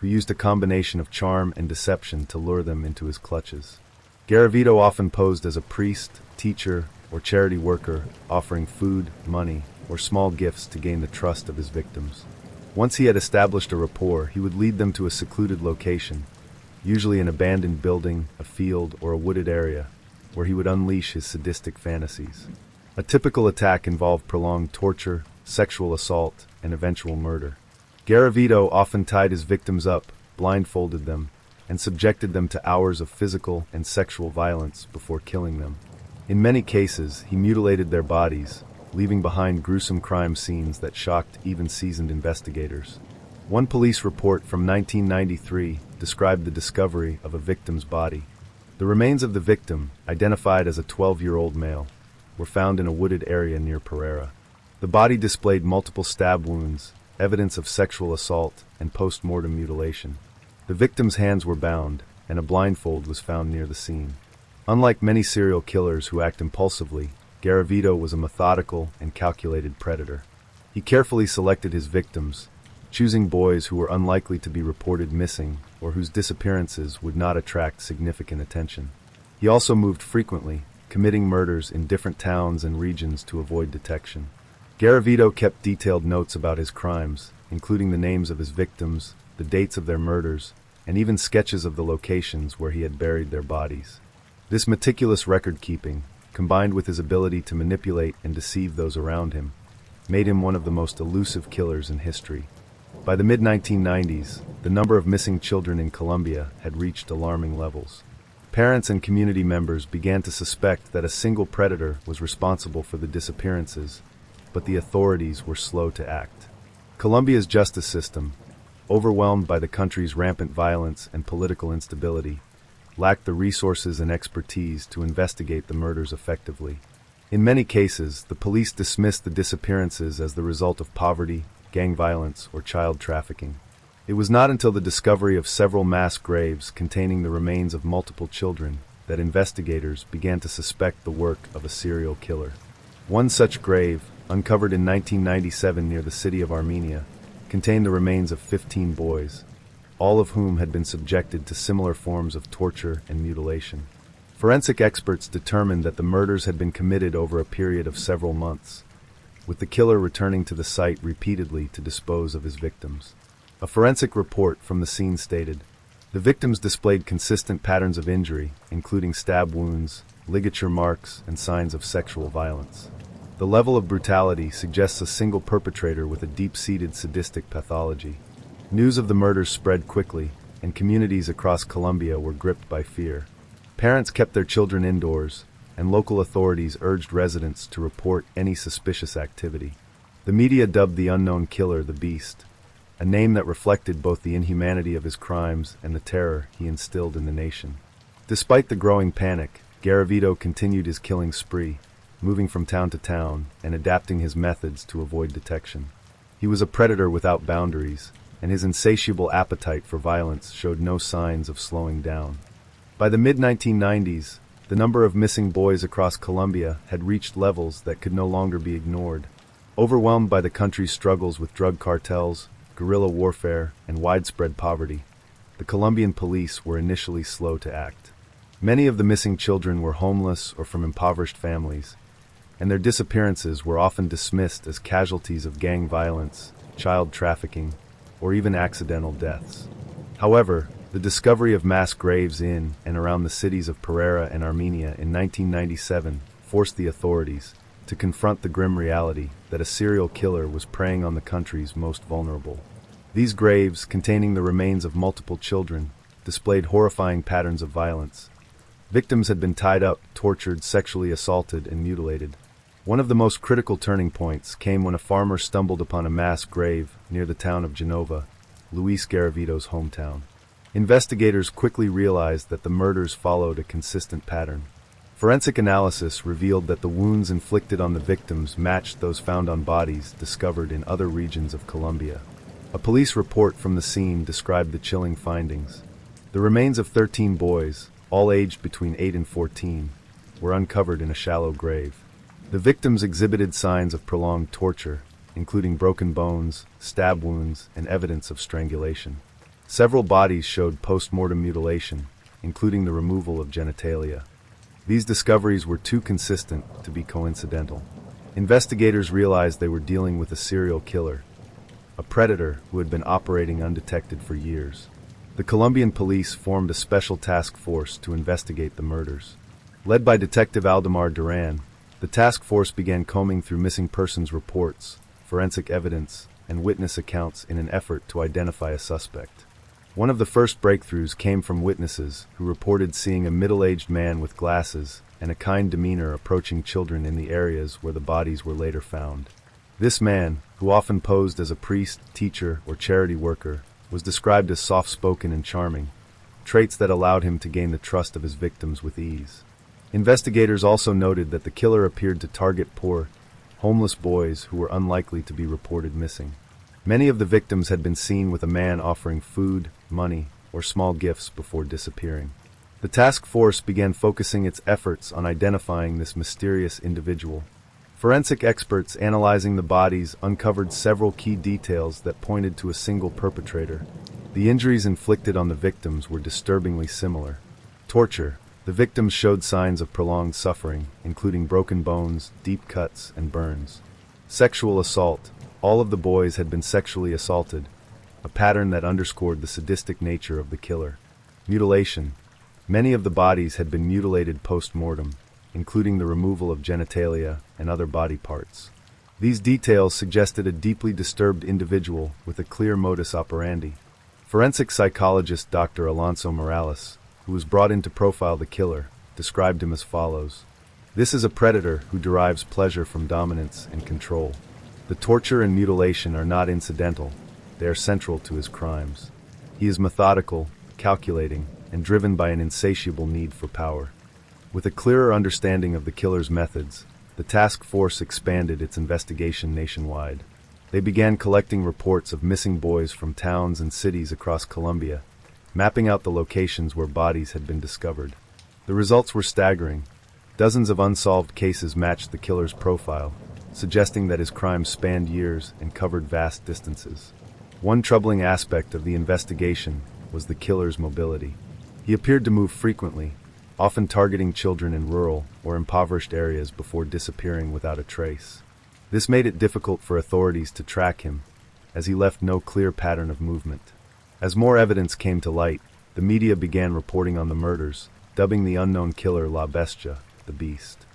who used a combination of charm and deception to lure them into his clutches. Garavito often posed as a priest, teacher, or charity worker, offering food, money, or small gifts to gain the trust of his victims. Once he had established a rapport, he would lead them to a secluded location, usually an abandoned building, a field, or a wooded area, where he would unleash his sadistic fantasies. A typical attack involved prolonged torture, sexual assault, and eventual murder. Garavito often tied his victims up, blindfolded them, and subjected them to hours of physical and sexual violence before killing them. In many cases, he mutilated their bodies, leaving behind gruesome crime scenes that shocked even seasoned investigators. One police report from 1993 described the discovery of a victim's body. The remains of the victim, identified as a 12-year-old male, were found in a wooded area near Pereira. The body displayed multiple stab wounds, evidence of sexual assault, and post-mortem mutilation. The victim's hands were bound, and a blindfold was found near the scene. Unlike many serial killers who act impulsively, Garavito was a methodical and calculated predator. He carefully selected his victims, choosing boys who were unlikely to be reported missing or whose disappearances would not attract significant attention. He also moved frequently, committing murders in different towns and regions to avoid detection. Garavito kept detailed notes about his crimes, including the names of his victims, the dates of their murders, and even sketches of the locations where he had buried their bodies. This meticulous record-keeping, combined with his ability to manipulate and deceive those around him, made him one of the most elusive killers in history. By the mid-1990s, the number of missing children in Colombia had reached alarming levels. Parents and community members began to suspect that a single predator was responsible for the disappearances, but the authorities were slow to act. Colombia's justice system, overwhelmed by the country's rampant violence and political instability, lacked the resources and expertise to investigate the murders effectively. In many cases, the police dismissed the disappearances as the result of poverty, gang violence, or child trafficking. It was not until the discovery of several mass graves containing the remains of multiple children that investigators began to suspect the work of a serial killer. One such grave, uncovered in 1997 near the city of Armenia, contained the remains of 15 boys, all of whom had been subjected to similar forms of torture and mutilation. Forensic experts determined that the murders had been committed over a period of several months, with the killer returning to the site repeatedly to dispose of his victims. A forensic report from the scene stated, "The victims displayed consistent patterns of injury, including stab wounds, ligature marks, and signs of sexual violence. The level of brutality suggests a single perpetrator with a deep-seated sadistic pathology." News of the murders spread quickly, and communities across Colombia were gripped by fear. Parents kept their children indoors, and local authorities urged residents to report any suspicious activity. The media dubbed the unknown killer the Beast, a name that reflected both the inhumanity of his crimes and the terror he instilled in the nation. Despite the growing panic, Garavito continued his killing spree, moving from town to town and adapting his methods to avoid detection. He was a predator without boundaries, and his insatiable appetite for violence showed no signs of slowing down. By the mid-1990s, the number of missing boys across Colombia had reached levels that could no longer be ignored. Overwhelmed by the country's struggles with drug cartels, guerrilla warfare, and widespread poverty, the Colombian police were initially slow to act. Many of the missing children were homeless or from impoverished families, and their disappearances were often dismissed as casualties of gang violence, child trafficking, or even accidental deaths. However, the discovery of mass graves in and around the cities of Pereira and Armenia in 1997 forced the authorities to confront the grim reality that a serial killer was preying on the country's most vulnerable. These graves, containing the remains of multiple children, displayed horrifying patterns of violence. Victims had been tied up, tortured, sexually assaulted, and mutilated. One of the most critical turning points came when a farmer stumbled upon a mass grave near the town of Genova, Luis Garavito's hometown. Investigators quickly realized that the murders followed a consistent pattern. Forensic analysis revealed that the wounds inflicted on the victims matched those found on bodies discovered in other regions of Colombia. A police report from the scene described the chilling findings. The remains of 13 boys, all aged between 8 and 14, were uncovered in a shallow grave. The victims exhibited signs of prolonged torture, including broken bones, stab wounds, and evidence of strangulation. Several bodies showed post-mortem mutilation, including the removal of genitalia. These discoveries were too consistent to be coincidental. Investigators realized they were dealing with a serial killer, a predator who had been operating undetected for years. The Colombian police formed a special task force to investigate the murders. Led by Detective Aldemar Duran, the task force began combing through missing persons reports, forensic evidence, and witness accounts in an effort to identify a suspect. One of the first breakthroughs came from witnesses who reported seeing a middle-aged man with glasses and a kind demeanor approaching children in the areas where the bodies were later found. This man, who often posed as a priest, teacher, or charity worker, was described as soft-spoken and charming, traits that allowed him to gain the trust of his victims with ease. Investigators also noted that the killer appeared to target poor, homeless boys who were unlikely to be reported missing. Many of the victims had been seen with a man offering food, money, or small gifts before disappearing. The task force began focusing its efforts on identifying this mysterious individual. Forensic experts analyzing the bodies uncovered several key details that pointed to a single perpetrator. The injuries inflicted on the victims were disturbingly similar. Torture. The victims showed signs of prolonged suffering, including broken bones, deep cuts, and burns. Sexual assault. All of the boys had been sexually assaulted, a pattern that underscored the sadistic nature of the killer. Mutilation. Many of the bodies had been mutilated post-mortem, including the removal of genitalia and other body parts. These details suggested a deeply disturbed individual with a clear modus operandi. Forensic psychologist Dr. Alonso Morales, who was brought in to profile the killer, described him as follows. This is a predator who derives pleasure from dominance and control. The torture and mutilation are not incidental, they are central to his crimes. He is methodical, calculating, and driven by an insatiable need for power. With a clearer understanding of the killer's methods, the task force expanded its investigation nationwide. They began collecting reports of missing boys from towns and cities across Colombia, mapping out the locations where bodies had been discovered. The results were staggering. Dozens of unsolved cases matched the killer's profile, suggesting that his crimes spanned years and covered vast distances. One troubling aspect of the investigation was the killer's mobility. He appeared to move frequently, often targeting children in rural or impoverished areas before disappearing without a trace. This made it difficult for authorities to track him, as he left no clear pattern of movement. As more evidence came to light, the media began reporting on the murders, dubbing the unknown killer La Bestia, the Beast.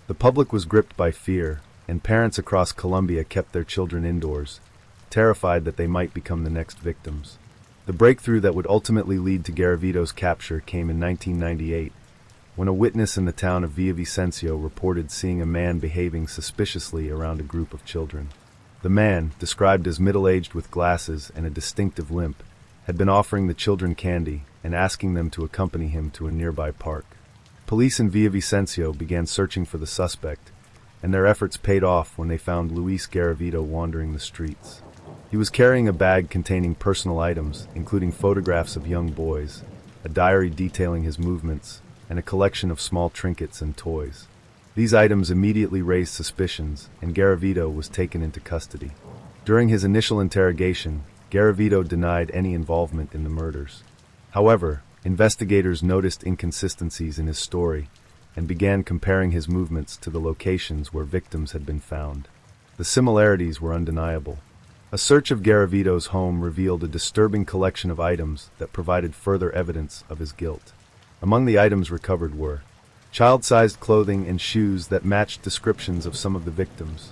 The public was gripped by fear, and parents across Colombia kept their children indoors, terrified that they might become the next victims. The breakthrough that would ultimately lead to Garavito's capture came in 1998, when a witness in the town of Villavicencio reported seeing a man behaving suspiciously around a group of children. The man, described as middle-aged with glasses and a distinctive limp, had been offering the children candy and asking them to accompany him to a nearby park. Police in Villavicencio began searching for the suspect, and their efforts paid off when they found Luis Garavito wandering the streets. He was carrying a bag containing personal items, including photographs of young boys, a diary detailing his movements, and a collection of small trinkets and toys. These items immediately raised suspicions, and Garavito was taken into custody. During his initial interrogation, Garavito denied any involvement in the murders. However, investigators noticed inconsistencies in his story and began comparing his movements to the locations where victims had been found. The similarities were undeniable. A search of Garavito's home revealed a disturbing collection of items that provided further evidence of his guilt. Among the items recovered were child-sized clothing and shoes that matched descriptions of some of the victims,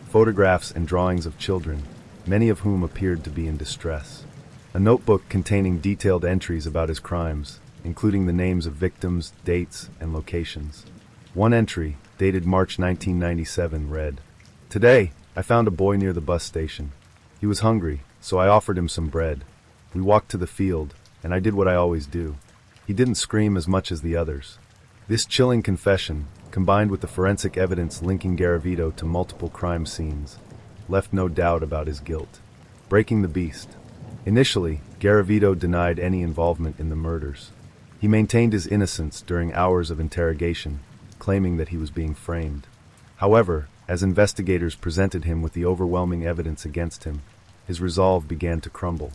photographs and drawings of children, many of whom appeared to be in distress, a notebook containing detailed entries about his crimes, including the names of victims, dates, and locations. One entry, dated March 1997, read, "Today, I found a boy near the bus station. He was hungry, so I offered him some bread. We walked to the field, and I did what I always do. He didn't scream as much as the others." This chilling confession, combined with the forensic evidence linking Garavito to multiple crime scenes, left no doubt about his guilt. Breaking the beast. Initially, Garavito denied any involvement in the murders. He maintained his innocence during hours of interrogation, claiming that he was being framed. However, as investigators presented him with the overwhelming evidence against him, his resolve began to crumble.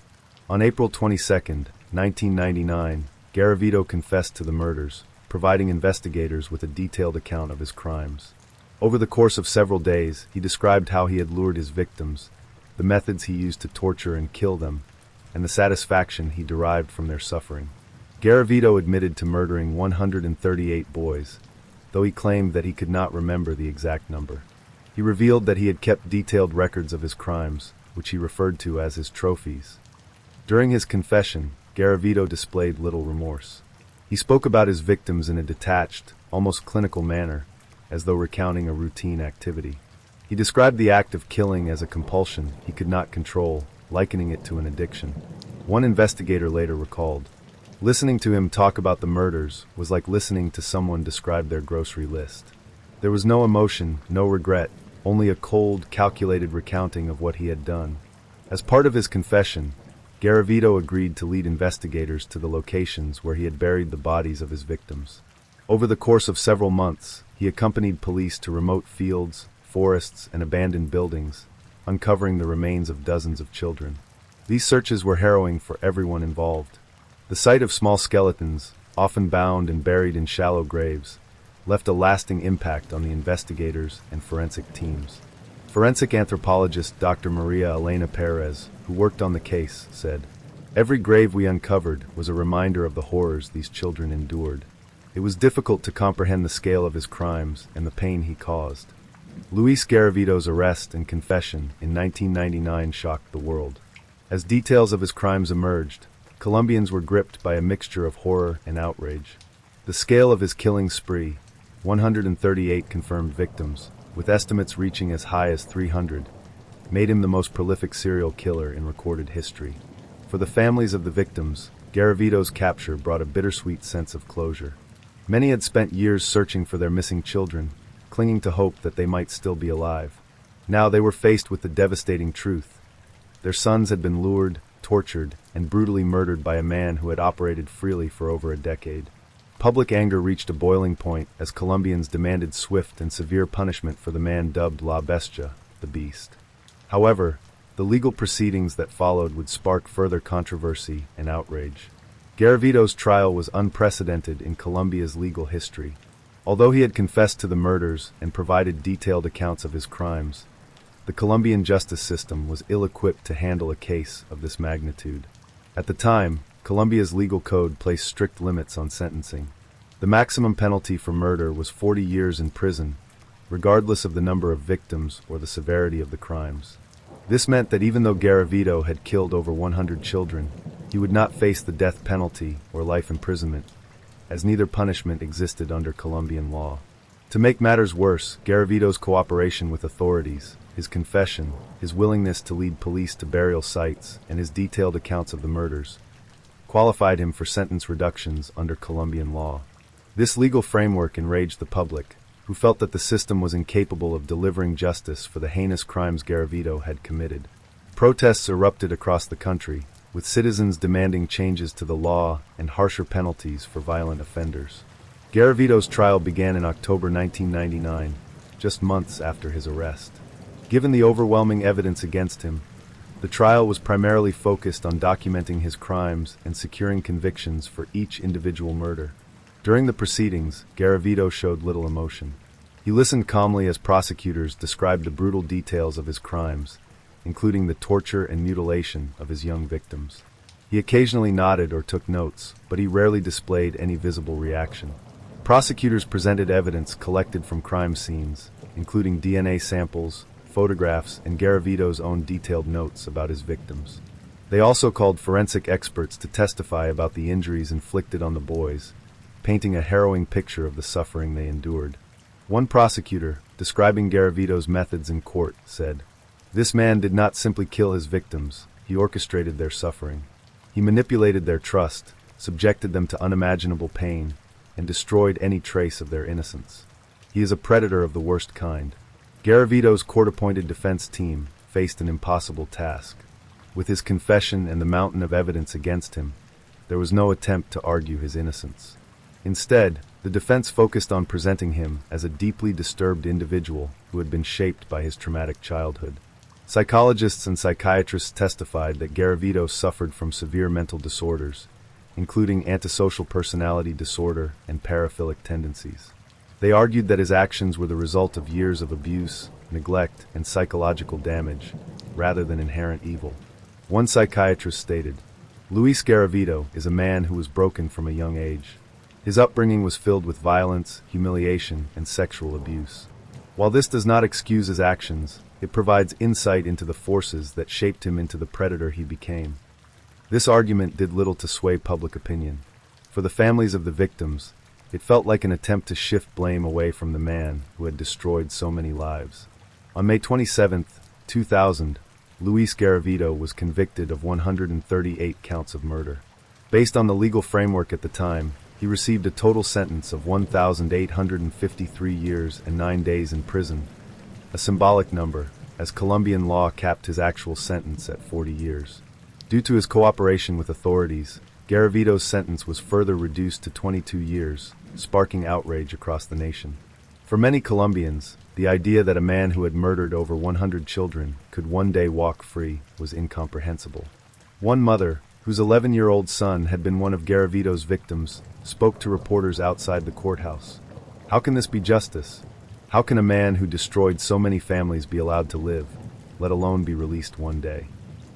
On April 22, 1999, Garavito confessed to the murders, providing investigators with a detailed account of his crimes. Over the course of several days, he described how he had lured his victims, the methods he used to torture and kill them, and the satisfaction he derived from their suffering. Garavito admitted to murdering 138 boys, though he claimed that he could not remember the exact number. He revealed that he had kept detailed records of his crimes, which he referred to as his trophies. During his confession, Garavito displayed little remorse. He spoke about his victims in a detached, almost clinical manner, as though recounting a routine activity. He described the act of killing as a compulsion he could not control, likening it to an addiction. One investigator later recalled, "Listening to him talk about the murders was like listening to someone describe their grocery list. There was no emotion, no regret, only a cold, calculated recounting of what he had done." As part of his confession, Garavito agreed to lead investigators to the locations where he had buried the bodies of his victims. Over the course of several months, he accompanied police to remote fields, forests, and abandoned buildings, uncovering the remains of dozens of children. These searches were harrowing for everyone involved. The sight of small skeletons, often bound and buried in shallow graves, left a lasting impact on the investigators and forensic teams. Forensic anthropologist Dr. Maria Elena Perez, who worked on the case, said, "Every grave we uncovered was a reminder of the horrors these children endured. It was difficult to comprehend the scale of his crimes and the pain he caused." Luis Garavito's arrest and confession in 1999 shocked the world. As details of his crimes emerged, Colombians were gripped by a mixture of horror and outrage. The scale of his killing spree, 138 confirmed victims, with estimates reaching as high as 300, made him the most prolific serial killer in recorded history. For the families of the victims, Garavito's capture brought a bittersweet sense of closure. Many had spent years searching for their missing children, clinging to hope that they might still be alive. Now they were faced with the devastating truth. Their sons had been lured, tortured, and brutally murdered by a man who had operated freely for over a decade. Public anger reached a boiling point as Colombians demanded swift and severe punishment for the man dubbed La Bestia, the Beast. However, the legal proceedings that followed would spark further controversy and outrage. Garavito's trial was unprecedented in Colombia's legal history. Although he had confessed to the murders and provided detailed accounts of his crimes, the Colombian justice system was ill-equipped to handle a case of this magnitude. At the time, Colombia's legal code placed strict limits on sentencing. The maximum penalty for murder was 40 years in prison, regardless of the number of victims or the severity of the crimes. This meant that even though Garavito had killed over 100 children, he would not face the death penalty or life imprisonment, as neither punishment existed under Colombian law. To make matters worse, Garavito's cooperation with authorities, his confession, his willingness to lead police to burial sites, and his detailed accounts of the murders qualified him for sentence reductions under Colombian law. This legal framework enraged the public, who felt that the system was incapable of delivering justice for the heinous crimes Garavito had committed. Protests erupted across the country, with citizens demanding changes to the law and harsher penalties for violent offenders. Garavito's trial began in October 1999, just months after his arrest. Given the overwhelming evidence against him, the trial was primarily focused on documenting his crimes and securing convictions for each individual murder. During the proceedings, Garavito showed little emotion. He listened calmly as prosecutors described the brutal details of his crimes, including the torture and mutilation of his young victims. He occasionally nodded or took notes, but he rarely displayed any visible reaction. Prosecutors presented evidence collected from crime scenes, including DNA samples, photographs, and Garavito's own detailed notes about his victims. They also called forensic experts to testify about the injuries inflicted on the boys, painting a harrowing picture of the suffering they endured. One prosecutor, describing Garavito's methods in court, said, "This man did not simply kill his victims, he orchestrated their suffering. He manipulated their trust, subjected them to unimaginable pain, and destroyed any trace of their innocence. He is a predator of the worst kind." Garavito's court-appointed defense team faced an impossible task. With his confession and the mountain of evidence against him, there was no attempt to argue his innocence. Instead, the defense focused on presenting him as a deeply disturbed individual who had been shaped by his traumatic childhood. Psychologists and psychiatrists testified that Garavito suffered from severe mental disorders, including antisocial personality disorder and paraphilic tendencies. They argued that his actions were the result of years of abuse, neglect, and psychological damage, rather than inherent evil. One psychiatrist stated, "Luis Garavito is a man who was broken from a young age. His upbringing was filled with violence, humiliation, and sexual abuse. While this does not excuse his actions, it provides insight into the forces that shaped him into the predator he became." This argument did little to sway public opinion. For the families of the victims, it felt like an attempt to shift blame away from the man who had destroyed so many lives. On May 27, 2000, Luis Garavito was convicted of 138 counts of murder. Based on the legal framework at the time, he received a total sentence of 1,853 years and 9 days in prison, a symbolic number, as Colombian law capped his actual sentence at 40 years. Due to his cooperation with authorities, Garavito's sentence was further reduced to 22 years, sparking outrage across the nation. For many Colombians, the idea that a man who had murdered over 100 children could one day walk free was incomprehensible. One mother, whose 11-year-old son had been one of Garavito's victims, spoke to reporters outside the courthouse. "How can this be justice? How can a man who destroyed so many families be allowed to live, let alone be released one day?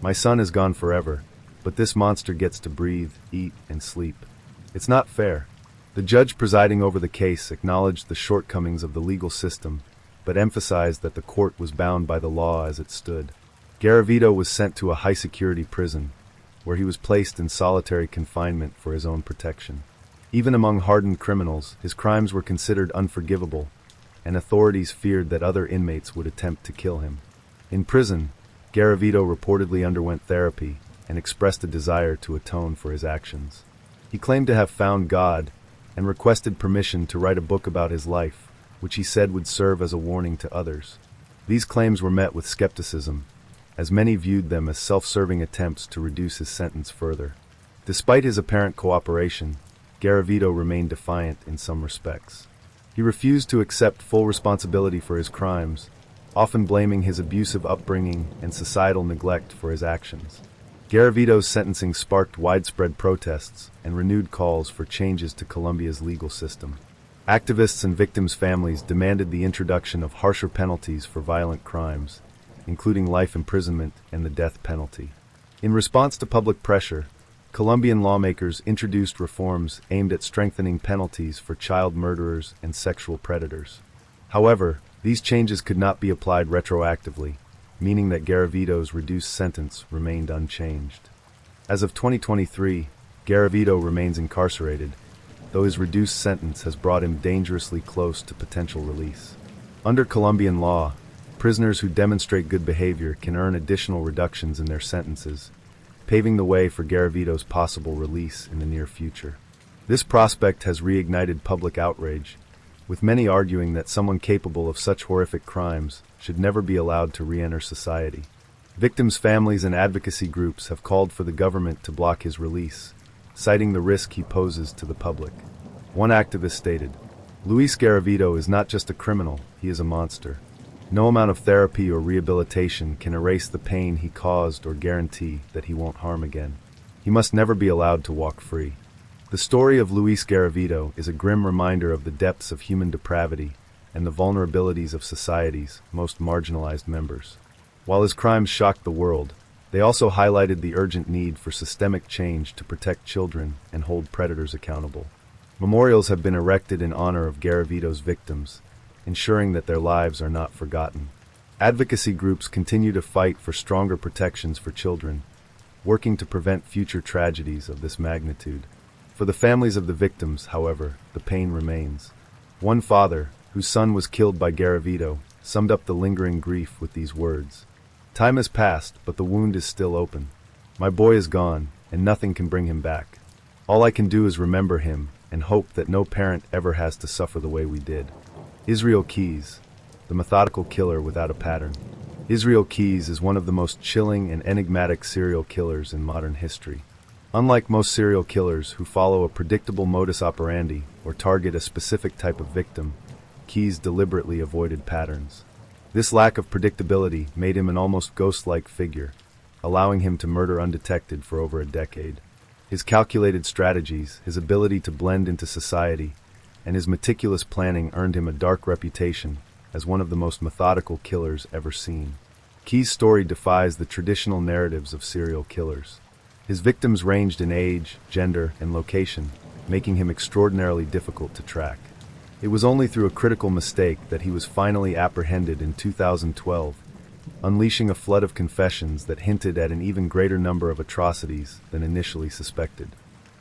My son is gone forever, but this monster gets to breathe, eat, and sleep. It's not fair." The judge presiding over the case acknowledged the shortcomings of the legal system, but emphasized that the court was bound by the law as it stood. Garavito was sent to a high-security prison, where he was placed in solitary confinement for his own protection. Even among hardened criminals, his crimes were considered unforgivable, and authorities feared that other inmates would attempt to kill him. In prison, Garavito reportedly underwent therapy and expressed a desire to atone for his actions. He claimed to have found God and requested permission to write a book about his life, which he said would serve as a warning to others. These claims were met with skepticism, as many viewed them as self-serving attempts to reduce his sentence further. Despite his apparent cooperation, Garavito remained defiant in some respects. He refused to accept full responsibility for his crimes, often blaming his abusive upbringing and societal neglect for his actions. Garavito's sentencing sparked widespread protests and renewed calls for changes to Colombia's legal system. Activists and victims' families demanded the introduction of harsher penalties for violent crimes, including life imprisonment and the death penalty. In response to public pressure, Colombian lawmakers introduced reforms aimed at strengthening penalties for child murderers and sexual predators. However, these changes could not be applied retroactively, meaning that Garavito's reduced sentence remained unchanged. As of 2023, Garavito remains incarcerated, though his reduced sentence has brought him dangerously close to potential release. Under Colombian law, prisoners who demonstrate good behavior can earn additional reductions in their sentences, paving the way for Garavito's possible release in the near future. This prospect has reignited public outrage, with many arguing that someone capable of such horrific crimes should never be allowed to re-enter society. Victims' families and advocacy groups have called for the government to block his release, citing the risk he poses to the public. One activist stated, "Luis Garavito is not just a criminal, he is a monster. No amount of therapy or rehabilitation can erase the pain he caused or guarantee that he won't harm again. He must never be allowed to walk free." The story of Luis Garavito is a grim reminder of the depths of human depravity and the vulnerabilities of society's most marginalized members. While his crimes shocked the world, they also highlighted the urgent need for systemic change to protect children and hold predators accountable. Memorials have been erected in honor of Garavito's victims, ensuring that their lives are not forgotten. Advocacy groups continue to fight for stronger protections for children, working to prevent future tragedies of this magnitude. For the families of the victims, however, the pain remains. One father, whose son was killed by Garavito, summed up the lingering grief with these words: "Time has passed, but the wound is still open. My boy is gone, and nothing can bring him back. All I can do is remember him and hope that no parent ever has to suffer the way we did." Israel Keyes, the methodical killer without a pattern. Israel Keyes is one of the most chilling and enigmatic serial killers in modern history. Unlike most serial killers who follow a predictable modus operandi or target a specific type of victim, Keyes deliberately avoided patterns. This lack of predictability made him an almost ghost-like figure, allowing him to murder undetected for over a decade. His calculated strategies, his ability to blend into society, and his meticulous planning earned him a dark reputation as one of the most methodical killers ever seen. Keyes' story defies the traditional narratives of serial killers. His victims ranged in age, gender, and location, making him extraordinarily difficult to track. It was only through a critical mistake that he was finally apprehended in 2012, unleashing a flood of confessions that hinted at an even greater number of atrocities than initially suspected.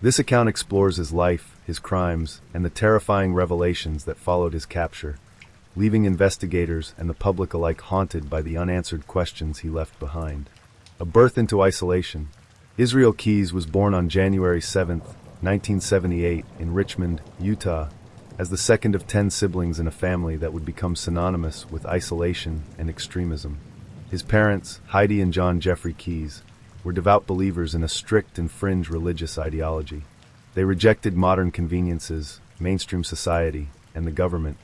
This account explores his life, his crimes, and the terrifying revelations that followed his capture, leaving investigators and the public alike haunted by the unanswered questions he left behind. A birth into isolation. Israel Keyes was born on January 7, 1978, in Richmond, Utah, as the second of 10 siblings in a family that would become synonymous with isolation and extremism. His parents, Heidi and John Jeffrey Keyes, were devout believers in a strict and fringe religious ideology. They rejected modern conveniences, mainstream society, and the government,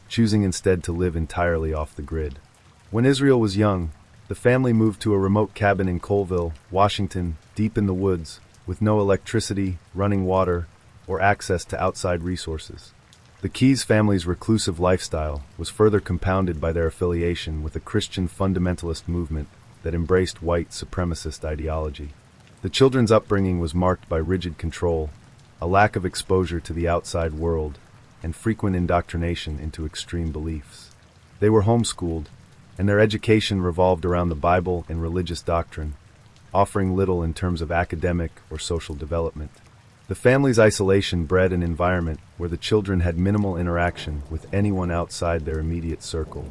choosing instead to live entirely off the grid. When Israel was young, the family moved to a remote cabin in Colville, Washington, deep in the woods, with no electricity, running water, or access to outside resources. The Keyes family's reclusive lifestyle was further compounded by their affiliation with a Christian fundamentalist movement that embraced white supremacist ideology. The children's upbringing was marked by rigid control, a lack of exposure to the outside world, and frequent indoctrination into extreme beliefs. They were homeschooled, and their education revolved around the Bible and religious doctrine, offering little in terms of academic or social development. The family's isolation bred an environment where the children had minimal interaction with anyone outside their immediate circle.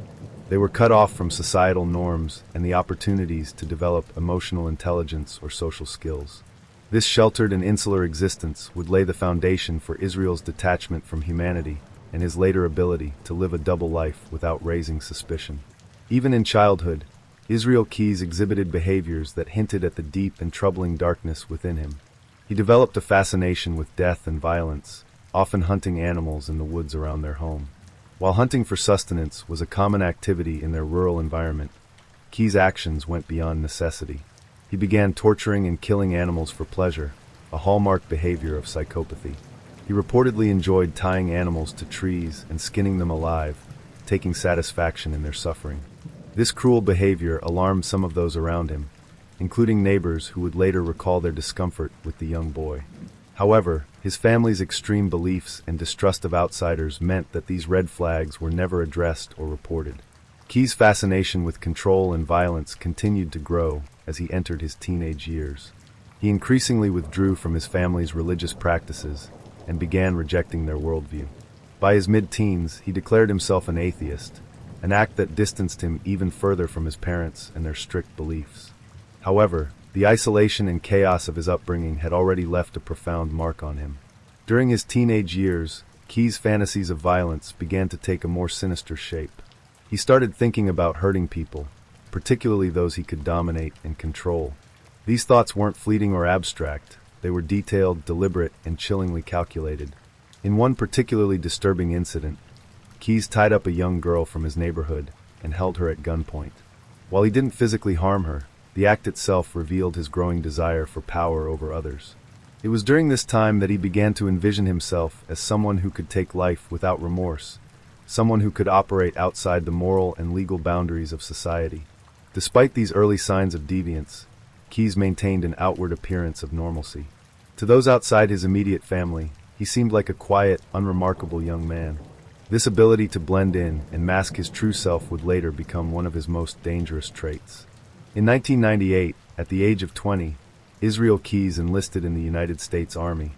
They were cut off from societal norms and the opportunities to develop emotional intelligence or social skills. This sheltered and insular existence would lay the foundation for Israel's detachment from humanity and his later ability to live a double life without raising suspicion. Even in childhood, Israel Keyes exhibited behaviors that hinted at the deep and troubling darkness within him. He developed a fascination with death and violence, often hunting animals in the woods around their home. While hunting for sustenance was a common activity in their rural environment, Keyes' actions went beyond necessity. He began torturing and killing animals for pleasure, a hallmark behavior of psychopathy. He reportedly enjoyed tying animals to trees and skinning them alive, taking satisfaction in their suffering. This cruel behavior alarmed some of those around him, including neighbors who would later recall their discomfort with the young boy. However, his family's extreme beliefs and distrust of outsiders meant that these red flags were never addressed or reported. Keyes' fascination with control and violence continued to grow as he entered his teenage years. He increasingly withdrew from his family's religious practices and began rejecting their worldview. By his mid-teens, he declared himself an atheist, an act that distanced him even further from his parents and their strict beliefs. However, the isolation and chaos of his upbringing had already left a profound mark on him. During his teenage years, Keyes' fantasies of violence began to take a more sinister shape. He started thinking about hurting people, particularly those he could dominate and control. These thoughts weren't fleeting or abstract. They were detailed, deliberate, and chillingly calculated. In one particularly disturbing incident, Keyes tied up a young girl from his neighborhood and held her at gunpoint. While he didn't physically harm her, the act itself revealed his growing desire for power over others. It was during this time that he began to envision himself as someone who could take life without remorse, someone who could operate outside the moral and legal boundaries of society. Despite these early signs of deviance, Keyes maintained an outward appearance of normalcy. To those outside his immediate family, he seemed like a quiet, unremarkable young man. This ability to blend in and mask his true self would later become one of his most dangerous traits. In 1998, at the age of 20, Israel Keyes enlisted in the United States Army,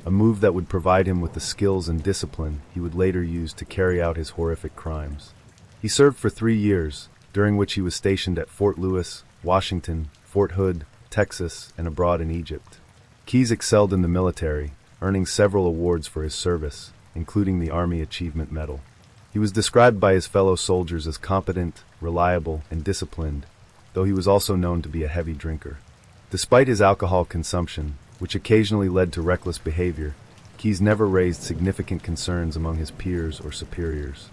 a move that would provide him with the skills and discipline he would later use to carry out his horrific crimes. He served for 3 years, during which he was stationed at Fort Lewis, Washington, Fort Hood, Texas, and abroad in Egypt. Keyes excelled in the military, earning several awards for his service, including the Army Achievement Medal. He was described by his fellow soldiers as competent, reliable, and disciplined, though he was also known to be a heavy drinker. Despite his alcohol consumption, which occasionally led to reckless behavior, Keyes never raised significant concerns among his peers or superiors.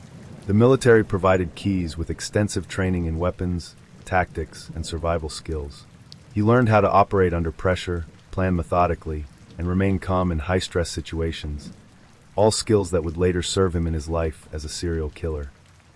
The military provided Keyes with extensive training in weapons, tactics, and survival skills. He learned how to operate under pressure, plan methodically, and remain calm in high-stress situations, all skills that would later serve him in his life as a serial killer.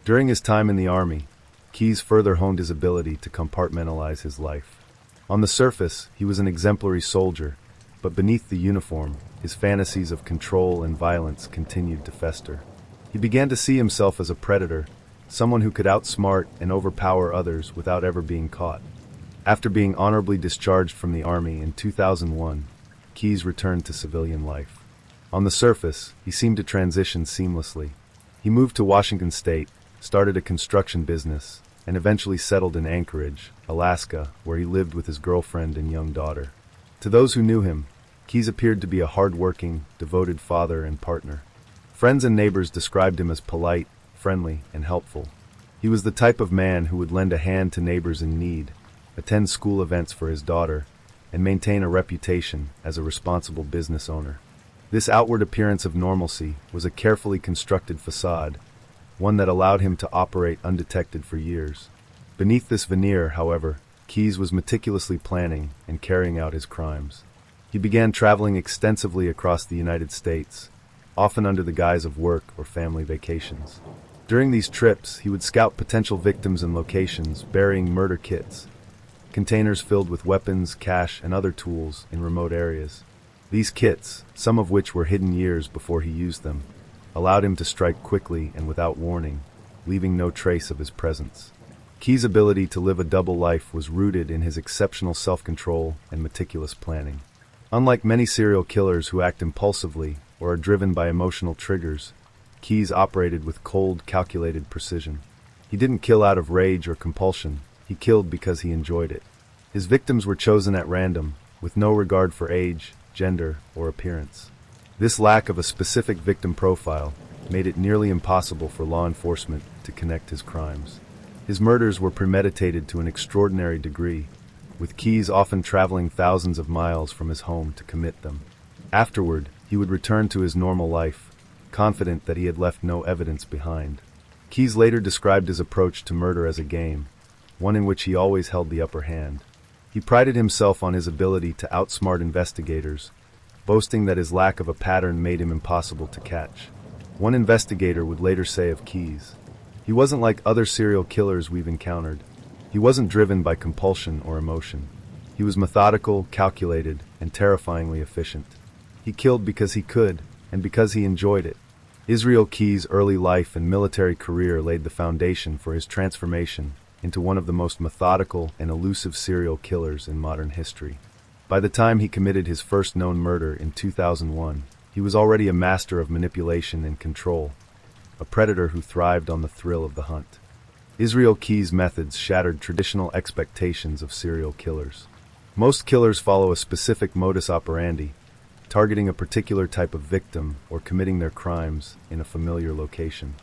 During his time in the Army, Keyes further honed his ability to compartmentalize his life. On the surface, he was an exemplary soldier, but beneath the uniform, his fantasies of control and violence continued to fester. He began to see himself as a predator, someone who could outsmart and overpower others without ever being caught. After being honorably discharged from the Army in 2001, Keyes returned to civilian life. On the surface, he seemed to transition seamlessly. He moved to Washington State, started a construction business, and eventually settled in Anchorage, Alaska, where he lived with his girlfriend and young daughter. To those who knew him, Keyes appeared to be a hard-working, devoted father and partner. Friends and neighbors described him as polite, friendly, and helpful. He was the type of man who would lend a hand to neighbors in need, attend school events for his daughter, and maintain a reputation as a responsible business owner. This outward appearance of normalcy was a carefully constructed facade, one that allowed him to operate undetected for years. Beneath this veneer, however, Keyes was meticulously planning and carrying out his crimes. He began traveling extensively across the United States, often under the guise of work or family vacations. During these trips, he would scout potential victims and locations, burying murder kits, containers filled with weapons, cash, and other tools in remote areas. These kits, some of which were hidden years before he used them, allowed him to strike quickly and without warning, leaving no trace of his presence. Keyes' ability to live a double life was rooted in his exceptional self-control and meticulous planning. Unlike many serial killers who act impulsively or are driven by emotional triggers, Keyes operated with cold, calculated precision. He didn't kill out of rage or compulsion. He killed because he enjoyed it. His victims were chosen at random, with no regard for age, gender, or appearance. This lack of a specific victim profile made it nearly impossible for law enforcement to connect his crimes. His murders were premeditated to an extraordinary degree, with Keyes often traveling thousands of miles from his home to commit them. Afterward, he would return to his normal life, confident that he had left no evidence behind. Keyes later described his approach to murder as a game, one in which he always held the upper hand. He prided himself on his ability to outsmart investigators, boasting that his lack of a pattern made him impossible to catch. One investigator would later say of Keyes, "He wasn't like other serial killers we've encountered. He wasn't driven by compulsion or emotion. He was methodical, calculated, and terrifyingly efficient. He killed because he could, and because he enjoyed it." Israel Keyes' early life and military career laid the foundation for his transformation into one of the most methodical and elusive serial killers in modern history. By the time he committed his first known murder in 2001, he was already a master of manipulation and control, a predator who thrived on the thrill of the hunt. Israel Keyes' methods shattered traditional expectations of serial killers. Most killers follow a specific modus operandi, targeting a particular type of victim or committing their crimes in a familiar location.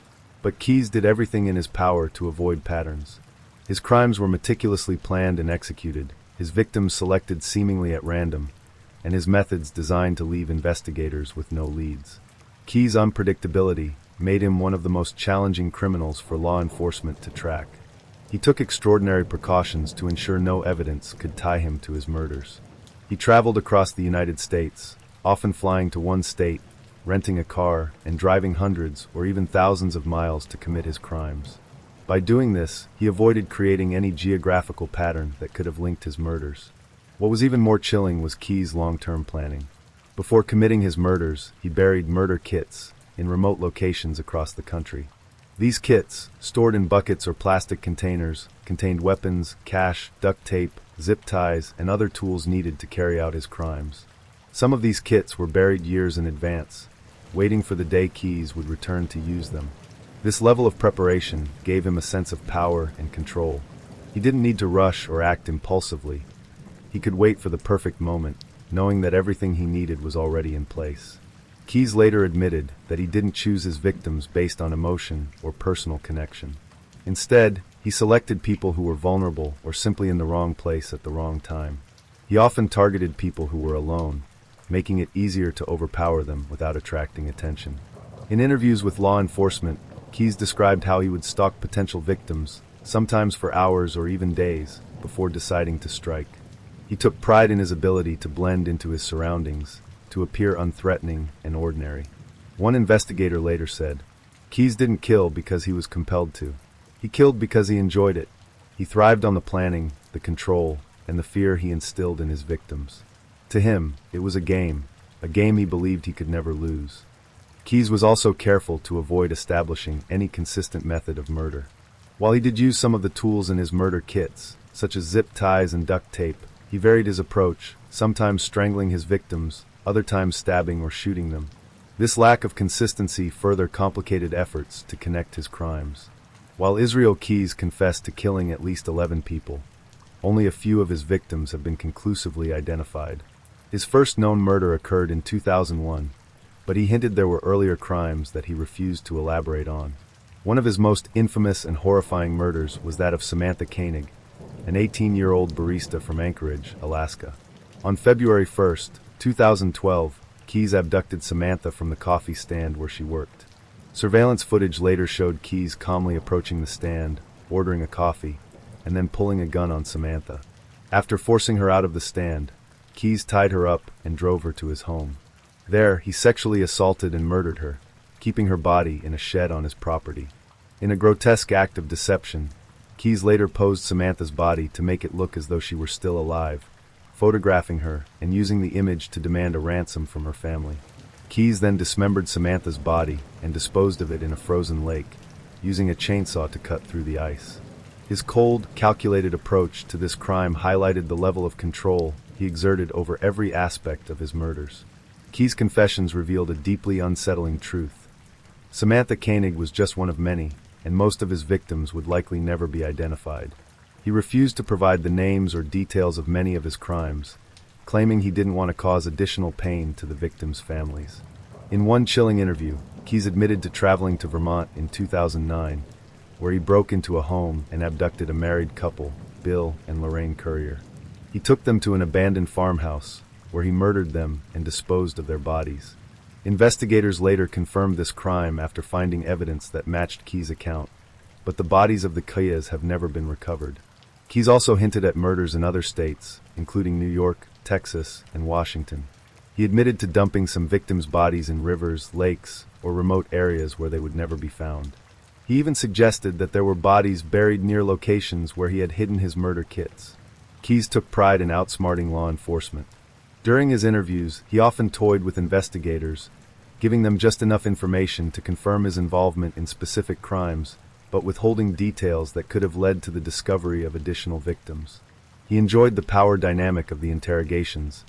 But Keyes did everything in his power to avoid patterns. His crimes were meticulously planned and executed, his victims selected seemingly at random, and his methods designed to leave investigators with no leads. Keyes' unpredictability made him one of the most challenging criminals for law enforcement to track. He took extraordinary precautions to ensure no evidence could tie him to his murders. He traveled across the United States, often flying to one state, renting a car, and driving hundreds or even thousands of miles to commit his crimes. By doing this, he avoided creating any geographical pattern that could have linked his murders. What was even more chilling was Keyes' long-term planning. Before committing his murders, he buried murder kits in remote locations across the country. These kits, stored in buckets or plastic containers, contained weapons, cash, duct tape, zip ties, and other tools needed to carry out his crimes. Some of these kits were buried years in advance, waiting for the day Keyes would return to use them. This level of preparation gave him a sense of power and control. He didn't need to rush or act impulsively. He could wait for the perfect moment, knowing that everything he needed was already in place. Keyes later admitted that he didn't choose his victims based on emotion or personal connection. Instead, he selected people who were vulnerable or simply in the wrong place at the wrong time. He often targeted people who were alone, making it easier to overpower them without attracting attention. In interviews with law enforcement, Keyes described how he would stalk potential victims, sometimes for hours or even days, before deciding to strike. He took pride in his ability to blend into his surroundings, to appear unthreatening and ordinary. One investigator later said, "Keyes didn't kill because he was compelled to. He killed because he enjoyed it. He thrived on the planning, the control, and the fear he instilled in his victims. To him, it was a game he believed he could never lose." Keyes was also careful to avoid establishing any consistent method of murder. While he did use some of the tools in his murder kits, such as zip ties and duct tape, he varied his approach, sometimes strangling his victims, other times stabbing or shooting them. This lack of consistency further complicated efforts to connect his crimes. While Israel Keyes confessed to killing at least 11 people, only a few of his victims have been conclusively identified. His first known murder occurred in 2001, but he hinted there were earlier crimes that he refused to elaborate on. One of his most infamous and horrifying murders was that of Samantha Koenig, an 18-year-old barista from Anchorage, Alaska. On February 1, 2012, Keyes abducted Samantha from the coffee stand where she worked. Surveillance footage later showed Keyes calmly approaching the stand, ordering a coffee, and then pulling a gun on Samantha. After forcing her out of the stand, Keyes tied her up and drove her to his home. There, he sexually assaulted and murdered her, keeping her body in a shed on his property. In a grotesque act of deception, Keyes later posed Samantha's body to make it look as though she were still alive, photographing her and using the image to demand a ransom from her family. Keyes then dismembered Samantha's body and disposed of it in a frozen lake, using a chainsaw to cut through the ice. His cold, calculated approach to this crime highlighted the level of control he exerted over every aspect of his murders. Keyes' confessions revealed a deeply unsettling truth. Samantha Koenig was just one of many, and most of his victims would likely never be identified. He refused to provide the names or details of many of his crimes, claiming he didn't want to cause additional pain to the victims' families. In one chilling interview, Keyes admitted to traveling to Vermont in 2009, where he broke into a home and abducted a married couple, Bill and Lorraine Currier. He took them to an abandoned farmhouse, where he murdered them and disposed of their bodies. Investigators later confirmed this crime after finding evidence that matched Keyes' account, but the bodies of the Curriers have never been recovered. Keyes also hinted at murders in other states, including New York, Texas, and Washington. He admitted to dumping some victims' bodies in rivers, lakes, or remote areas where they would never be found. He even suggested that there were bodies buried near locations where he had hidden his murder kits. Keyes took pride in outsmarting law enforcement. During his interviews, he often toyed with investigators, giving them just enough information to confirm his involvement in specific crimes, but withholding details that could have led to the discovery of additional victims. He enjoyed the power dynamic of the interrogations,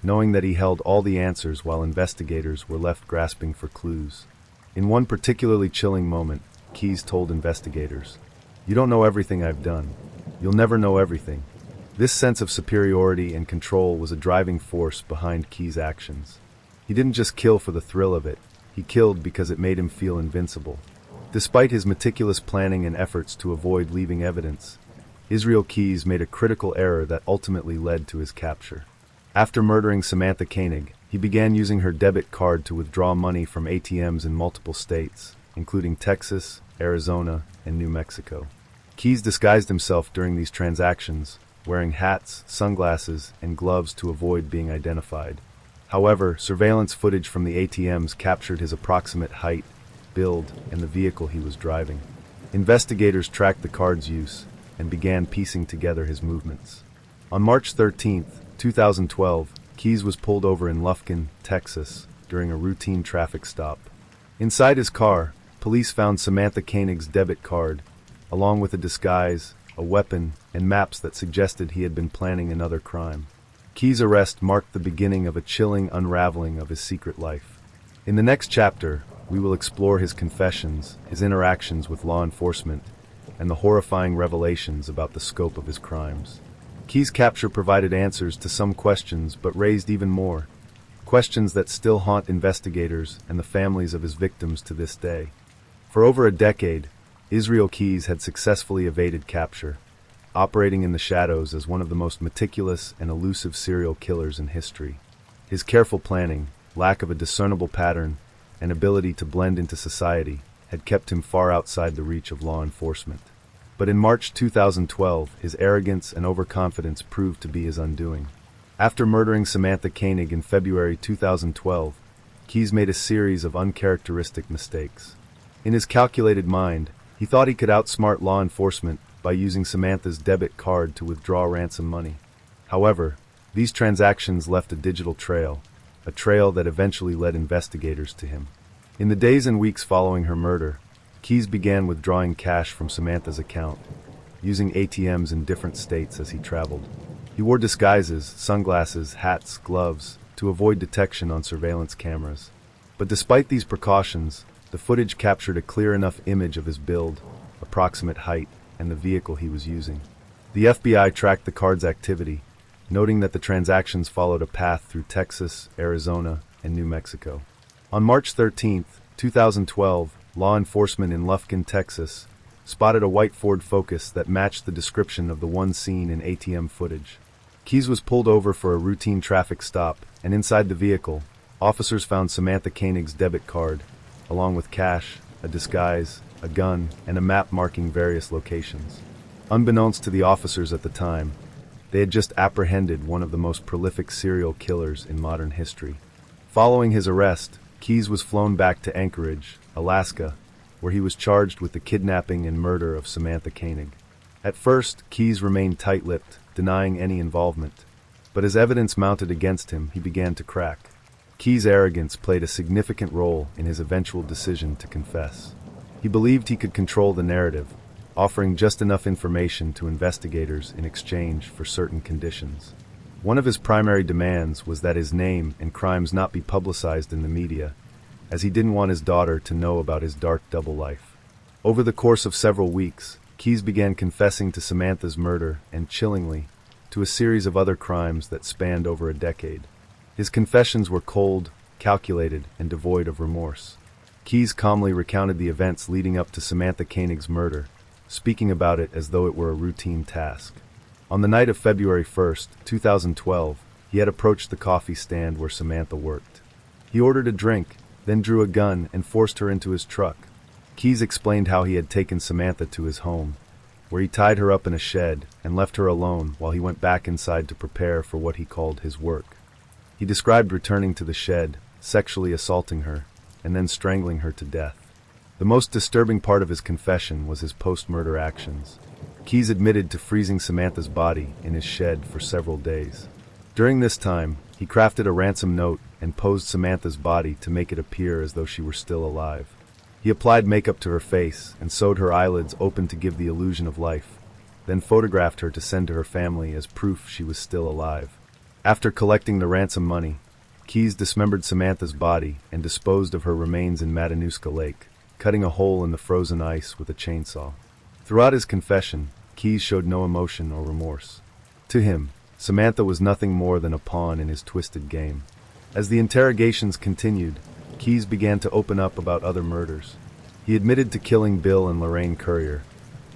knowing that he held all the answers while investigators were left grasping for clues. In one particularly chilling moment, Keyes told investigators, "You don't know everything I've done. You'll never know everything." This sense of superiority and control was a driving force behind Keyes' actions. He didn't just kill for the thrill of it, he killed because it made him feel invincible. Despite his meticulous planning and efforts to avoid leaving evidence, Israel Keyes made a critical error that ultimately led to his capture. After murdering Samantha Koenig, he began using her debit card to withdraw money from ATMs in multiple states, including Texas, Arizona, and New Mexico. Keyes disguised himself during these transactions, wearing hats, sunglasses, and gloves to avoid being identified. However, surveillance footage from the ATMs captured his approximate height, build, and the vehicle he was driving. Investigators tracked the card's use and began piecing together his movements. On March 13, 2012, Keyes was pulled over in Lufkin, Texas, during a routine traffic stop. Inside his car, police found Samantha Koenig's debit card, along with a disguise, a weapon, and maps that suggested he had been planning another crime. Keyes' arrest marked the beginning of a chilling unraveling of his secret life. In the next chapter, we will explore his confessions, his interactions with law enforcement, and the horrifying revelations about the scope of his crimes. Keyes' capture provided answers to some questions but raised even more, questions that still haunt investigators and the families of his victims to this day. For over a decade, Israel Keyes had successfully evaded capture, operating in the shadows as one of the most meticulous and elusive serial killers in history. His careful planning, lack of a discernible pattern, and ability to blend into society had kept him far outside the reach of law enforcement. But in March 2012, his arrogance and overconfidence proved to be his undoing. After murdering Samantha Koenig in February 2012, Keyes made a series of uncharacteristic mistakes. In his calculated mind, he thought he could outsmart law enforcement by using Samantha's debit card to withdraw ransom money. However, these transactions left a digital trail, a trail that eventually led investigators to him. In the days and weeks following her murder, Keyes began withdrawing cash from Samantha's account, using ATMs in different states as he traveled. He wore disguises, sunglasses, hats, gloves, to avoid detection on surveillance cameras. But despite these precautions, the footage captured a clear enough image of his build, approximate height, and the vehicle he was using. The FBI tracked the card's activity, noting that the transactions followed a path through Texas, Arizona, and New Mexico. On March 13, 2012, law enforcement in Lufkin, Texas, spotted a white Ford Focus that matched the description of the one seen in ATM footage. Keyes was pulled over for a routine traffic stop, and inside the vehicle, officers found Samantha Koenig's debit card, along with cash, a disguise, a gun, and a map marking various locations. Unbeknownst to the officers at the time, they had just apprehended one of the most prolific serial killers in modern history. Following his arrest, Keyes was flown back to Anchorage, Alaska, where he was charged with the kidnapping and murder of Samantha Koenig. At first, Keyes remained tight-lipped, denying any involvement. But as evidence mounted against him, he began to crack. Keyes' arrogance played a significant role in his eventual decision to confess. He believed he could control the narrative, offering just enough information to investigators in exchange for certain conditions. One of his primary demands was that his name and crimes not be publicized in the media, as he didn't want his daughter to know about his dark double life. Over the course of several weeks, Keyes began confessing to Samantha's murder and, chillingly, to a series of other crimes that spanned over a decade. His confessions were cold, calculated, and devoid of remorse. Keyes calmly recounted the events leading up to Samantha Koenig's murder, speaking about it as though it were a routine task. On the night of February 1st, 2012, he had approached the coffee stand where Samantha worked. He ordered a drink, then drew a gun and forced her into his truck. Keyes explained how he had taken Samantha to his home, where he tied her up in a shed and left her alone while he went back inside to prepare for what he called his work. He described returning to the shed, sexually assaulting her, and then strangling her to death. The most disturbing part of his confession was his post-murder actions. Keyes admitted to freezing Samantha's body in his shed for several days. During this time, he crafted a ransom note and posed Samantha's body to make it appear as though she were still alive. He applied makeup to her face and sewed her eyelids open to give the illusion of life, then photographed her to send to her family as proof she was still alive. After collecting the ransom money, Keyes dismembered Samantha's body and disposed of her remains in Matanuska Lake, cutting a hole in the frozen ice with a chainsaw. Throughout his confession, Keyes showed no emotion or remorse. To him, Samantha was nothing more than a pawn in his twisted game. As the interrogations continued, Keyes began to open up about other murders. He admitted to killing Bill and Lorraine Currier,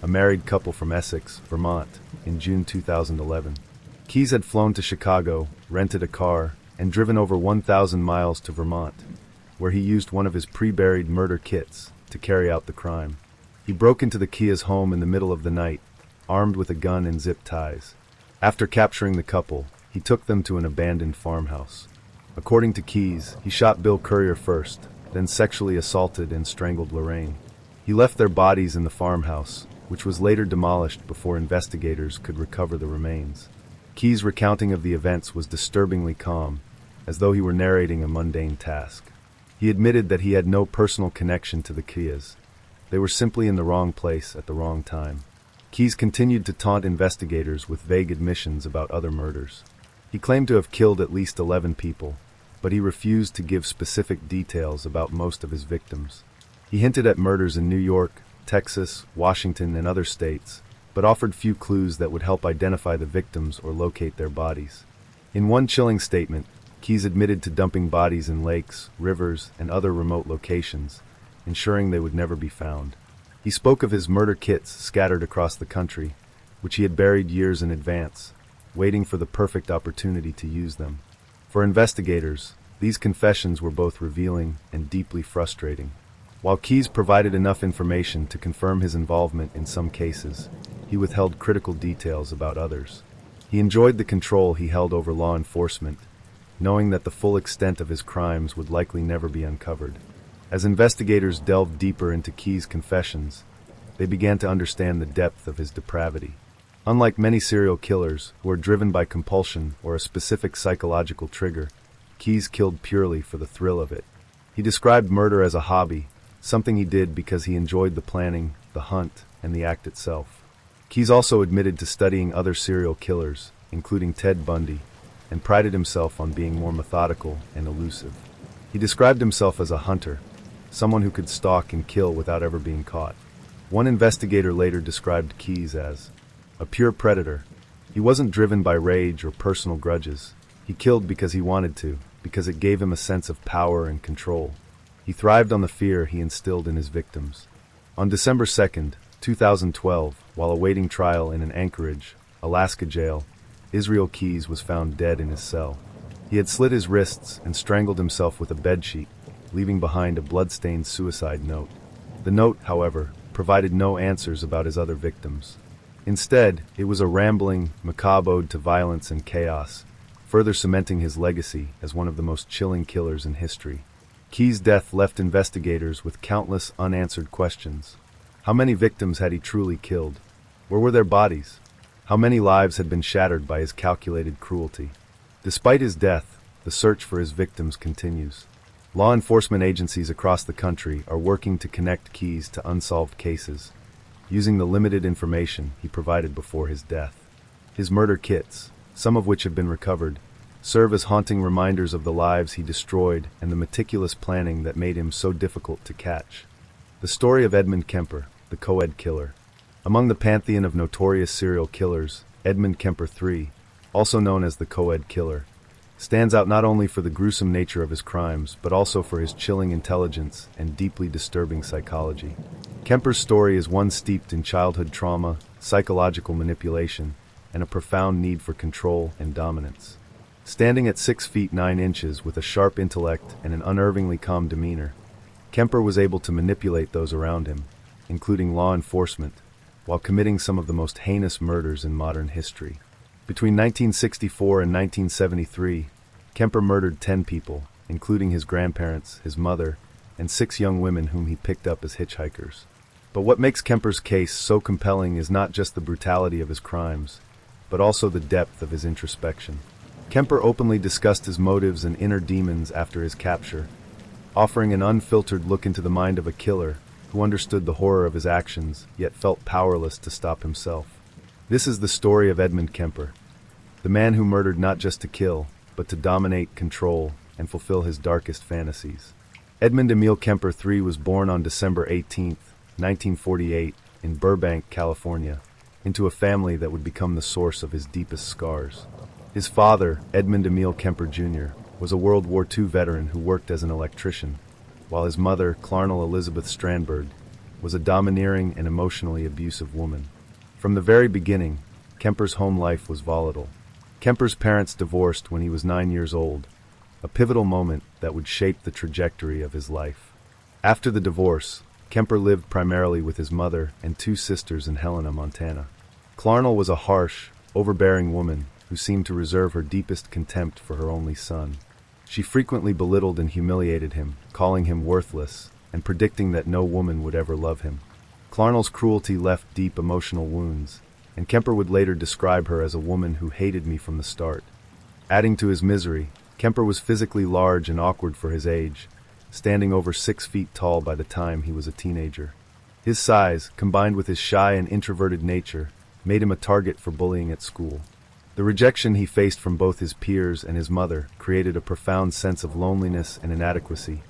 a married couple from Essex, Vermont, in June 2011. Keyes had flown to Chicago, rented a car, and driven over 1,000 miles to Vermont, where he used one of his pre-buried murder kits to carry out the crime. He broke into the Kia's home in the middle of the night, armed with a gun and zip ties. After capturing the couple, he took them to an abandoned farmhouse. According to Keyes, he shot Bill Currier first, then sexually assaulted and strangled Lorraine. He left their bodies in the farmhouse, which was later demolished before investigators could recover the remains. Keyes' recounting of the events was disturbingly calm, as though he were narrating a mundane task. He admitted that he had no personal connection to the Kias. They were simply in the wrong place at the wrong time. Keyes continued to taunt investigators with vague admissions about other murders. He claimed to have killed at least 11 people, but he refused to give specific details about most of his victims. He hinted at murders in New York, Texas, Washington, and other states, but offered few clues that would help identify the victims or locate their bodies. In one chilling statement, Keyes admitted to dumping bodies in lakes, rivers, and other remote locations, ensuring they would never be found. He spoke of his murder kits scattered across the country, which he had buried years in advance, waiting for the perfect opportunity to use them. For investigators, these confessions were both revealing and deeply frustrating. While Keyes provided enough information to confirm his involvement in some cases, he withheld critical details about others. He enjoyed the control he held over law enforcement, knowing that the full extent of his crimes would likely never be uncovered. As investigators delved deeper into Keyes' confessions, they began to understand the depth of his depravity. Unlike many serial killers who are driven by compulsion or a specific psychological trigger, Keyes killed purely for the thrill of it. He described murder as a hobby, something he did because he enjoyed the planning, the hunt, and the act itself. Keyes also admitted to studying other serial killers, including Ted Bundy, and prided himself on being more methodical and elusive. He described himself as a hunter, someone who could stalk and kill without ever being caught. One investigator later described Keyes as a pure predator. He wasn't driven by rage or personal grudges. He killed because he wanted to, because it gave him a sense of power and control. He thrived on the fear he instilled in his victims. On December 2nd, 2012, while awaiting trial in an Anchorage, Alaska jail, Israel Keyes was found dead in his cell. He had slit his wrists and strangled himself with a bedsheet, leaving behind a blood-stained suicide note. The note, however, provided no answers about his other victims. Instead, it was a rambling, macabre ode to violence and chaos, further cementing his legacy as one of the most chilling killers in history. Keyes' death left investigators with countless unanswered questions. How many victims had he truly killed? Where were their bodies? How many lives had been shattered by his calculated cruelty? Despite his death, the search for his victims continues. Law enforcement agencies across the country are working to connect Keyes to unsolved cases, using the limited information he provided before his death. His murder kits, some of which have been recovered, serve as haunting reminders of the lives he destroyed and the meticulous planning that made him so difficult to catch. The story of Edmund Kemper, the co-ed killer. Among the pantheon of notorious serial killers, Edmund Kemper III, also known as the co-ed killer, stands out not only for the gruesome nature of his crimes, but also for his chilling intelligence and deeply disturbing psychology. Kemper's story is one steeped in childhood trauma, psychological manipulation, and a profound need for control and dominance. Standing at 6 feet 9 inches with a sharp intellect and an unnervingly calm demeanor, Kemper was able to manipulate those around him, including law enforcement, while committing some of the most heinous murders in modern history. Between 1964 and 1973, Kemper murdered 10 people, including his grandparents, his mother, and 6 young women whom he picked up as hitchhikers. But what makes Kemper's case so compelling is not just the brutality of his crimes, but also the depth of his introspection. Kemper openly discussed his motives and inner demons after his capture, offering an unfiltered look into the mind of a killer who understood the horror of his actions, yet felt powerless to stop himself. This is the story of Edmund Kemper, the man who murdered not just to kill, but to dominate, control, and fulfill his darkest fantasies. Edmund Emil Kemper III was born on December 18, 1948, in Burbank, California, into a family that would become the source of his deepest scars. His father, Edmund Emil Kemper Jr., was a World War II veteran who worked as an electrician, while his mother, Clarnell Elizabeth Strandberg, was a domineering and emotionally abusive woman. From the very beginning, Kemper's home life was volatile. Kemper's parents divorced when he was 9 years old, a pivotal moment that would shape the trajectory of his life. After the divorce, Kemper lived primarily with his mother and 2 sisters in Helena, Montana. Clarnell was a harsh, overbearing woman who seemed to reserve her deepest contempt for her only son. She frequently belittled and humiliated him, calling him worthless, and predicting that no woman would ever love him. Clarnell's cruelty left deep emotional wounds, and Kemper would later describe her as a woman who hated me from the start. Adding to his misery, Kemper was physically large and awkward for his age, standing over 6 feet tall by the time he was a teenager. His size, combined with his shy and introverted nature, made him a target for bullying at school. The rejection he faced from both his peers and his mother created a profound sense of loneliness and inadequacy,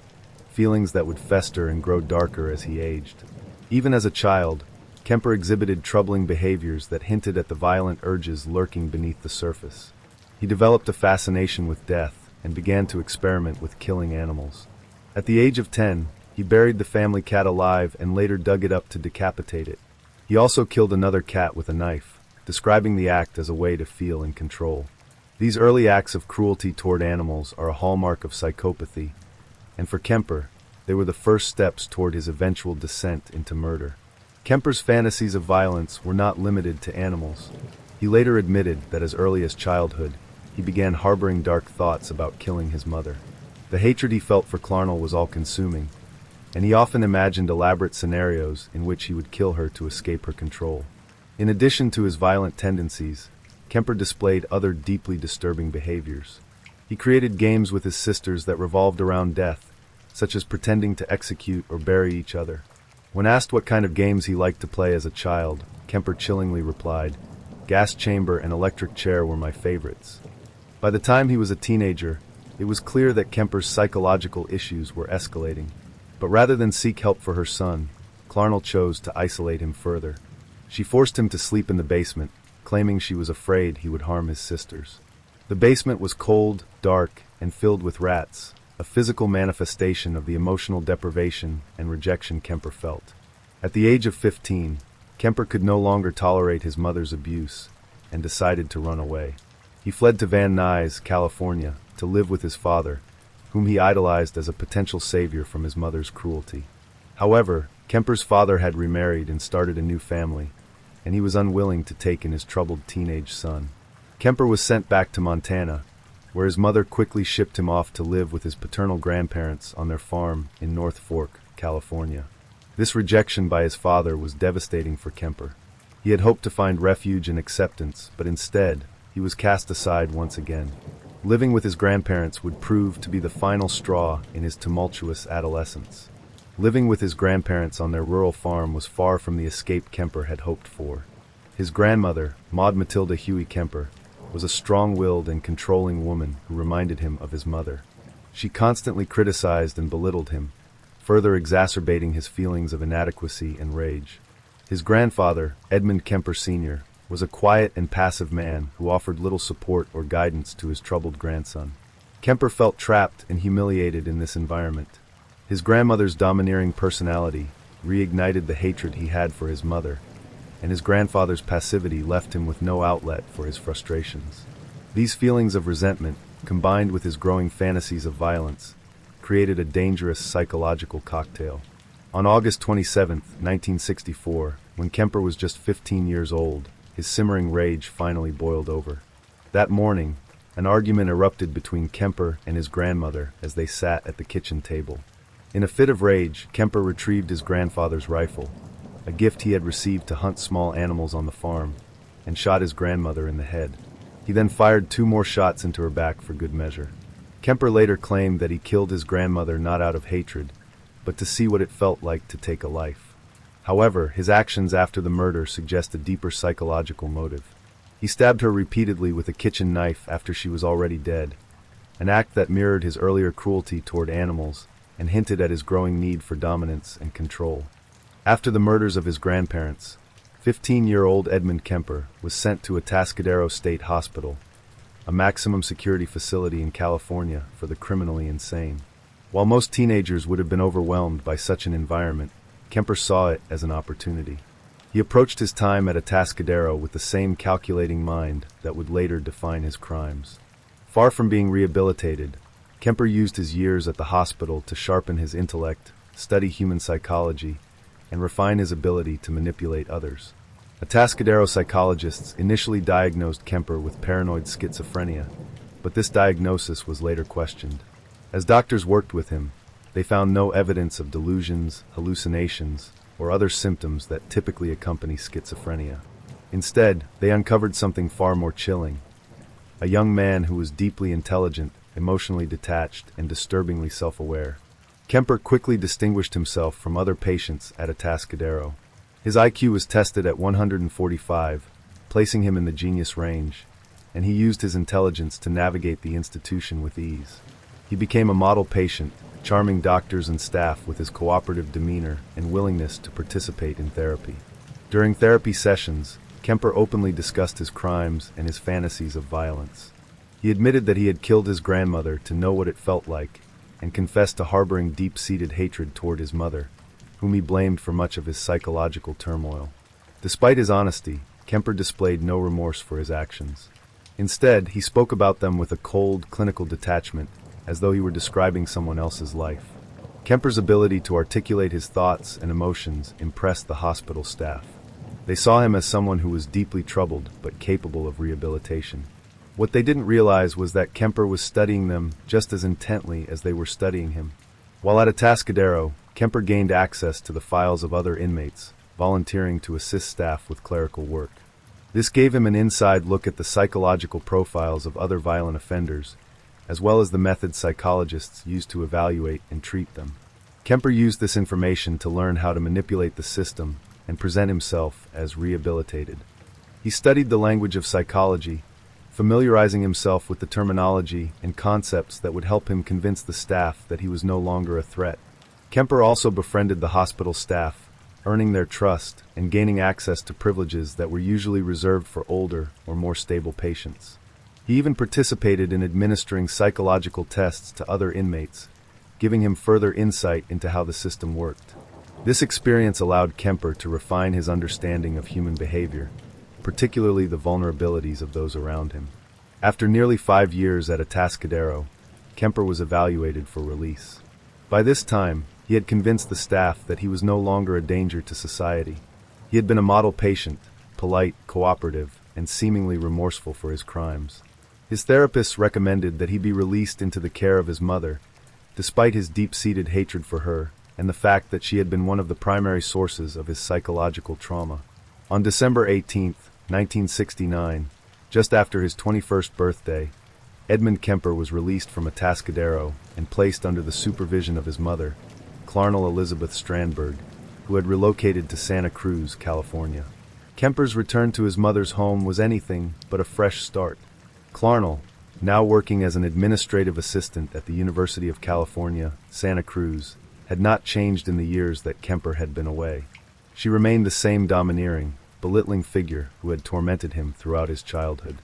feelings that would fester and grow darker as he aged. Even as a child, Kemper exhibited troubling behaviors that hinted at the violent urges lurking beneath the surface. He developed a fascination with death and began to experiment with killing animals. At the age of 10, he buried the family cat alive and later dug it up to decapitate it. He also killed another cat with a knife, describing the act as a way to feel in control. These early acts of cruelty toward animals are a hallmark of psychopathy, and for Kemper, they were the first steps toward his eventual descent into murder. Kemper's fantasies of violence were not limited to animals. He later admitted that as early as childhood, he began harboring dark thoughts about killing his mother. The hatred he felt for Clarnell was all-consuming, and he often imagined elaborate scenarios in which he would kill her to escape her control. In addition to his violent tendencies, Kemper displayed other deeply disturbing behaviors. He created games with his sisters that revolved around death, such as pretending to execute or bury each other. When asked what kind of games he liked to play as a child, Kemper chillingly replied, "Gas chamber and electric chair were my favorites." By the time he was a teenager, it was clear that Kemper's psychological issues were escalating. But rather than seek help for her son, Clarnell chose to isolate him further. She forced him to sleep in the basement, claiming she was afraid he would harm his sisters. The basement was cold, dark, and filled with rats, a physical manifestation of the emotional deprivation and rejection Kemper felt. At the age of 15, Kemper could no longer tolerate his mother's abuse and decided to run away. He fled to Van Nuys, California, to live with his father, whom he idolized as a potential savior from his mother's cruelty. However, Kemper's father had remarried and started a new family, and he was unwilling to take in his troubled teenage son. Kemper was sent back to Montana, where his mother quickly shipped him off to live with his paternal grandparents on their farm in North Fork, California. This rejection by his father was devastating for Kemper. He had hoped to find refuge and acceptance, but instead, he was cast aside once again. Living with his grandparents would prove to be the final straw in his tumultuous adolescence. Living with his grandparents on their rural farm was far from the escape Kemper had hoped for. His grandmother, Maud Matilda Huey Kemper, was a strong-willed and controlling woman who reminded him of his mother. She constantly criticized and belittled him, further exacerbating his feelings of inadequacy and rage. His grandfather, Edmund Kemper Sr., was a quiet and passive man who offered little support or guidance to his troubled grandson. Kemper felt trapped and humiliated in this environment. His grandmother's domineering personality reignited the hatred he had for his mother, and his grandfather's passivity left him with no outlet for his frustrations. These feelings of resentment, combined with his growing fantasies of violence, created a dangerous psychological cocktail. On August 27, 1964, when Kemper was just 15 years old, his simmering rage finally boiled over. That morning, an argument erupted between Kemper and his grandmother as they sat at the kitchen table. In a fit of rage, Kemper retrieved his grandfather's rifle, a gift he had received to hunt small animals on the farm, and shot his grandmother in the head. He then fired 2 more shots into her back for good measure. Kemper later claimed that he killed his grandmother not out of hatred, but to see what it felt like to take a life. However, his actions after the murder suggest a deeper psychological motive. He stabbed her repeatedly with a kitchen knife after she was already dead, an act that mirrored his earlier cruelty toward animals and hinted at his growing need for dominance and control. After the murders of his grandparents, 15-year-old Edmund Kemper was sent to Atascadero State Hospital, a maximum security facility in California for the criminally insane. While most teenagers would have been overwhelmed by such an environment, Kemper saw it as an opportunity. He approached his time at Atascadero with the same calculating mind that would later define his crimes. Far from being rehabilitated, Kemper used his years at the hospital to sharpen his intellect, study human psychology, and refine his ability to manipulate others. Atascadero psychologists initially diagnosed Kemper with paranoid schizophrenia, but this diagnosis was later questioned. As doctors worked with him, they found no evidence of delusions, hallucinations, or other symptoms that typically accompany schizophrenia. Instead, they uncovered something far more chilling: a young man who was deeply intelligent, emotionally detached, and disturbingly self-aware. Kemper quickly distinguished himself from other patients at Atascadero. His IQ was tested at 145, placing him in the genius range, and he used his intelligence to navigate the institution with ease. He became a model patient, charming doctors and staff with his cooperative demeanor and willingness to participate in therapy. During therapy sessions, Kemper openly discussed his crimes and his fantasies of violence. He admitted that he had killed his grandmother to know what it felt like, and confessed to harboring deep-seated hatred toward his mother, whom he blamed for much of his psychological turmoil. Despite his honesty, Kemper displayed no remorse for his actions. Instead, he spoke about them with a cold, clinical detachment, as though he were describing someone else's life. Kemper's ability to articulate his thoughts and emotions impressed the hospital staff. They saw him as someone who was deeply troubled but capable of rehabilitation. What they didn't realize was that Kemper was studying them just as intently as they were studying him. While at Atascadero, Kemper gained access to the files of other inmates, volunteering to assist staff with clerical work. This gave him an inside look at the psychological profiles of other violent offenders, as well as the methods psychologists used to evaluate and treat them. Kemper used this information to learn how to manipulate the system and present himself as rehabilitated. He studied the language of psychology, familiarizing himself with the terminology and concepts that would help him convince the staff that he was no longer a threat. Kemper also befriended the hospital staff, earning their trust and gaining access to privileges that were usually reserved for older or more stable patients. He even participated in administering psychological tests to other inmates, giving him further insight into how the system worked. This experience allowed Kemper to refine his understanding of human behavior, particularly the vulnerabilities of those around him. After nearly 5 years at Atascadero, Kemper was evaluated for release. By this time, he had convinced the staff that he was no longer a danger to society. He had been a model patient, polite, cooperative, and seemingly remorseful for his crimes. His therapists recommended that he be released into the care of his mother, despite his deep-seated hatred for her and the fact that she had been one of the primary sources of his psychological trauma. On December 18, 1969, just after his 21st birthday, Edmund Kemper was released from Atascadero and placed under the supervision of his mother, Clarnell Elizabeth Strandberg, who had relocated to Santa Cruz, California. Kemper's return to his mother's home was anything but a fresh start. Clarnell, now working as an administrative assistant at the University of California, Santa Cruz, had not changed in the years that Kemper had been away. She remained the same domineering, belittling figure who had tormented him throughout his childhood.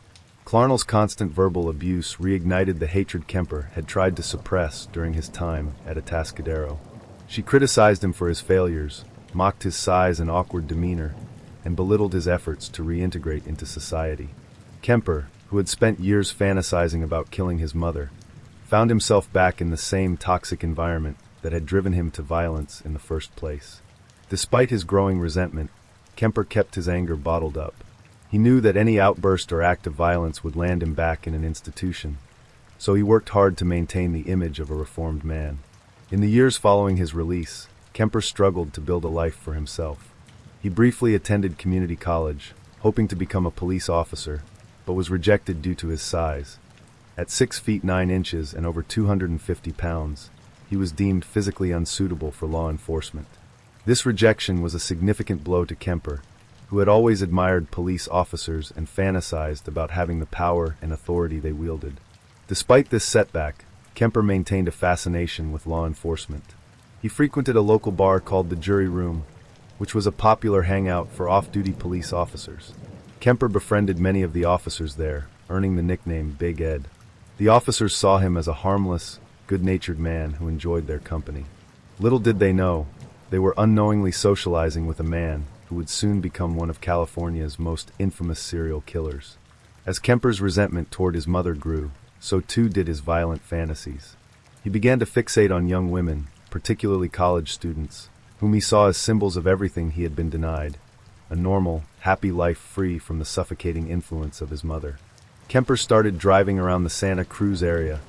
Clarnell's constant verbal abuse reignited the hatred Kemper had tried to suppress during his time at Atascadero. She criticized him for his failures, mocked his size and awkward demeanor, and belittled his efforts to reintegrate into society. Kemper, who had spent years fantasizing about killing his mother, found himself back in the same toxic environment that had driven him to violence in the first place. Despite his growing resentment, Kemper kept his anger bottled up. He knew that any outburst or act of violence would land him back in an institution, so he worked hard to maintain the image of a reformed man. In the years following his release, Kemper struggled to build a life for himself. He briefly attended community college, hoping to become a police officer, but was rejected due to his size. At 6 feet 9 inches and over 250 pounds, he was deemed physically unsuitable for law enforcement. This rejection was a significant blow to Kemper, who had always admired police officers and fantasized about having the power and authority they wielded. Despite this setback, Kemper maintained a fascination with law enforcement. He frequented a local bar called the Jury Room, which was a popular hangout for off-duty police officers. Kemper befriended many of the officers there, earning the nickname Big Ed. The officers saw him as a harmless, good-natured man who enjoyed their company. Little did they know, they were unknowingly socializing with a man who would soon become one of California's most infamous serial killers. As Kemper's resentment toward his mother grew, so too did his violent fantasies. He began to fixate on young women, particularly college students, whom he saw as symbols of everything he had been denied, a normal, happy life free from the suffocating influence of his mother. Kemper started driving around the Santa Cruz area,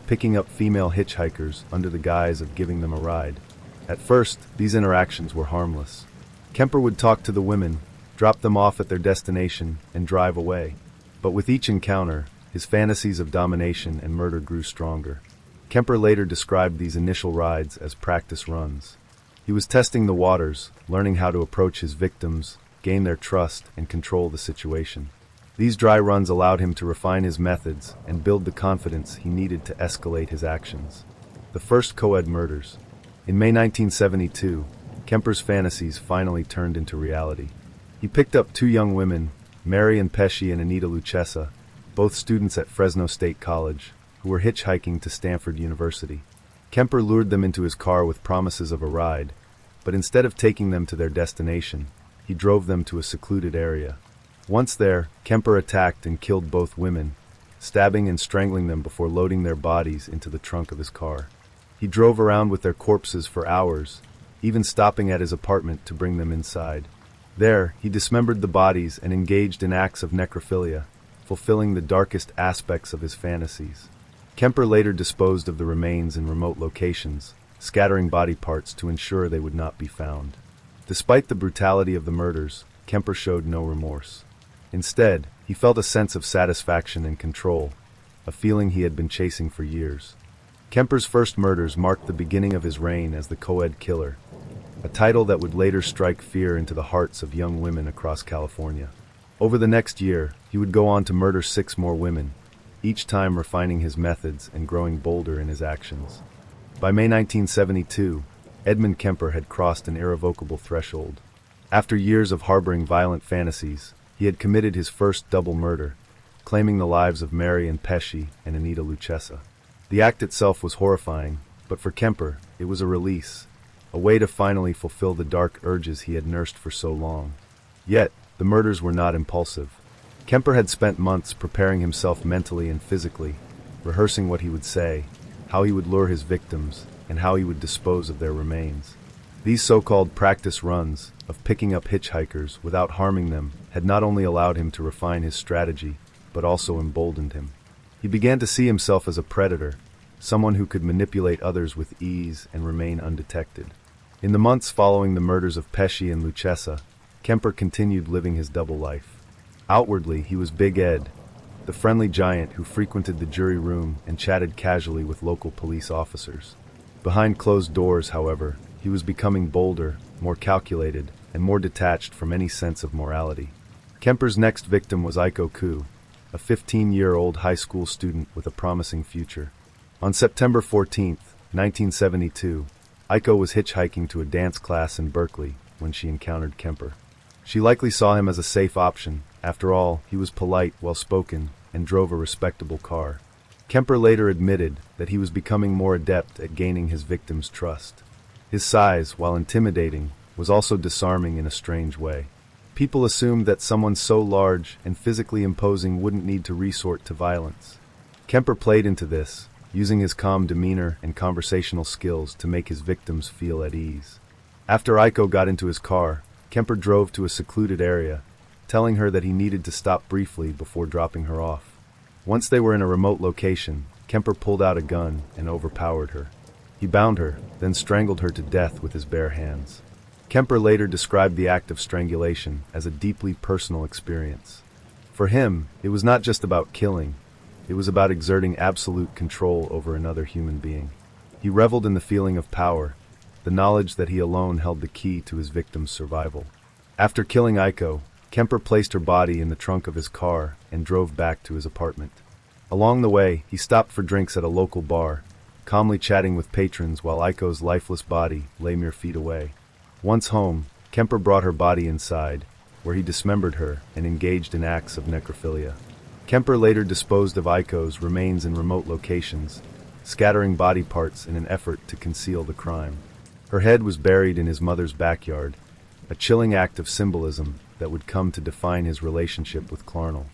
picking up female hitchhikers under the guise of giving them a ride. At first, these interactions were harmless. Kemper would talk to the women, drop them off at their destination, and drive away. But with each encounter, his fantasies of domination and murder grew stronger. Kemper later described these initial rides as practice runs. He was testing the waters, learning how to approach his victims, gain their trust, and control the situation. These dry runs allowed him to refine his methods and build the confidence he needed to escalate his actions. The first co-ed murders. In May 1972, Kemper's fantasies finally turned into reality. He picked up 2 young women, Mary and Pesci and Anita Lucchesa, both students at Fresno State College, who were hitchhiking to Stanford University. Kemper lured them into his car with promises of a ride, but instead of taking them to their destination, he drove them to a secluded area. Once there, Kemper attacked and killed both women, stabbing and strangling them before loading their bodies into the trunk of his car. He drove around with their corpses for hours, even stopping at his apartment to bring them inside. There, he dismembered the bodies and engaged in acts of necrophilia, fulfilling the darkest aspects of his fantasies. Kemper later disposed of the remains in remote locations, scattering body parts to ensure they would not be found. Despite the brutality of the murders, Kemper showed no remorse. Instead, he felt a sense of satisfaction and control, a feeling he had been chasing for years. Kemper's first murders marked the beginning of his reign as the co-ed killer, a title that would later strike fear into the hearts of young women across California. Over the next year, he would go on to murder 6 more women, each time refining his methods and growing bolder in his actions. By May 1972, Edmund Kemper had crossed an irrevocable threshold. After years of harboring violent fantasies, he had committed his first double murder, claiming the lives of Mary and Pesci and Anita Lucchesa. The act itself was horrifying, but for Kemper, it was a release, a way to finally fulfill the dark urges he had nursed for so long. Yet, the murders were not impulsive. Kemper had spent months preparing himself mentally and physically, rehearsing what he would say, how he would lure his victims, and how he would dispose of their remains. These so-called practice runs, of picking up hitchhikers without harming them, had not only allowed him to refine his strategy, but also emboldened him. He began to see himself as a predator, someone who could manipulate others with ease and remain undetected. In the months following the murders of Pesci and Lucchesa, Kemper continued living his double life. Outwardly, he was Big Ed, the friendly giant who frequented the jury room and chatted casually with local police officers. Behind closed doors, however, he was becoming bolder, more calculated, and more detached from any sense of morality. Kemper's next victim was Aiko Koo, a 15-year-old high school student with a promising future. On September 14, 1972, Aiko was hitchhiking to a dance class in Berkeley when she encountered Kemper. She likely saw him as a safe option. After all, he was polite, well-spoken, and drove a respectable car. Kemper later admitted that he was becoming more adept at gaining his victim's trust. His size, while intimidating, was also disarming in a strange way. People assumed that someone so large and physically imposing wouldn't need to resort to violence. Kemper played into this, using his calm demeanor and conversational skills to make his victims feel at ease. After Aiko got into his car, Kemper drove to a secluded area, telling her that he needed to stop briefly before dropping her off. Once they were in a remote location, Kemper pulled out a gun and overpowered her. He bound her, then strangled her to death with his bare hands. Kemper later described the act of strangulation as a deeply personal experience. For him, it was not just about killing, it was about exerting absolute control over another human being. He reveled in the feeling of power, the knowledge that he alone held the key to his victim's survival. After killing Aiko, Kemper placed her body in the trunk of his car and drove back to his apartment. Along the way, he stopped for drinks at a local bar, calmly chatting with patrons while Aiko's lifeless body lay mere feet away. Once home, Kemper brought her body inside, where he dismembered her and engaged in acts of necrophilia. Kemper later disposed of Aiko's remains in remote locations, scattering body parts in an effort to conceal the crime. Her head was buried in his mother's backyard, a chilling act of symbolism that would come to define his relationship with Clarnell.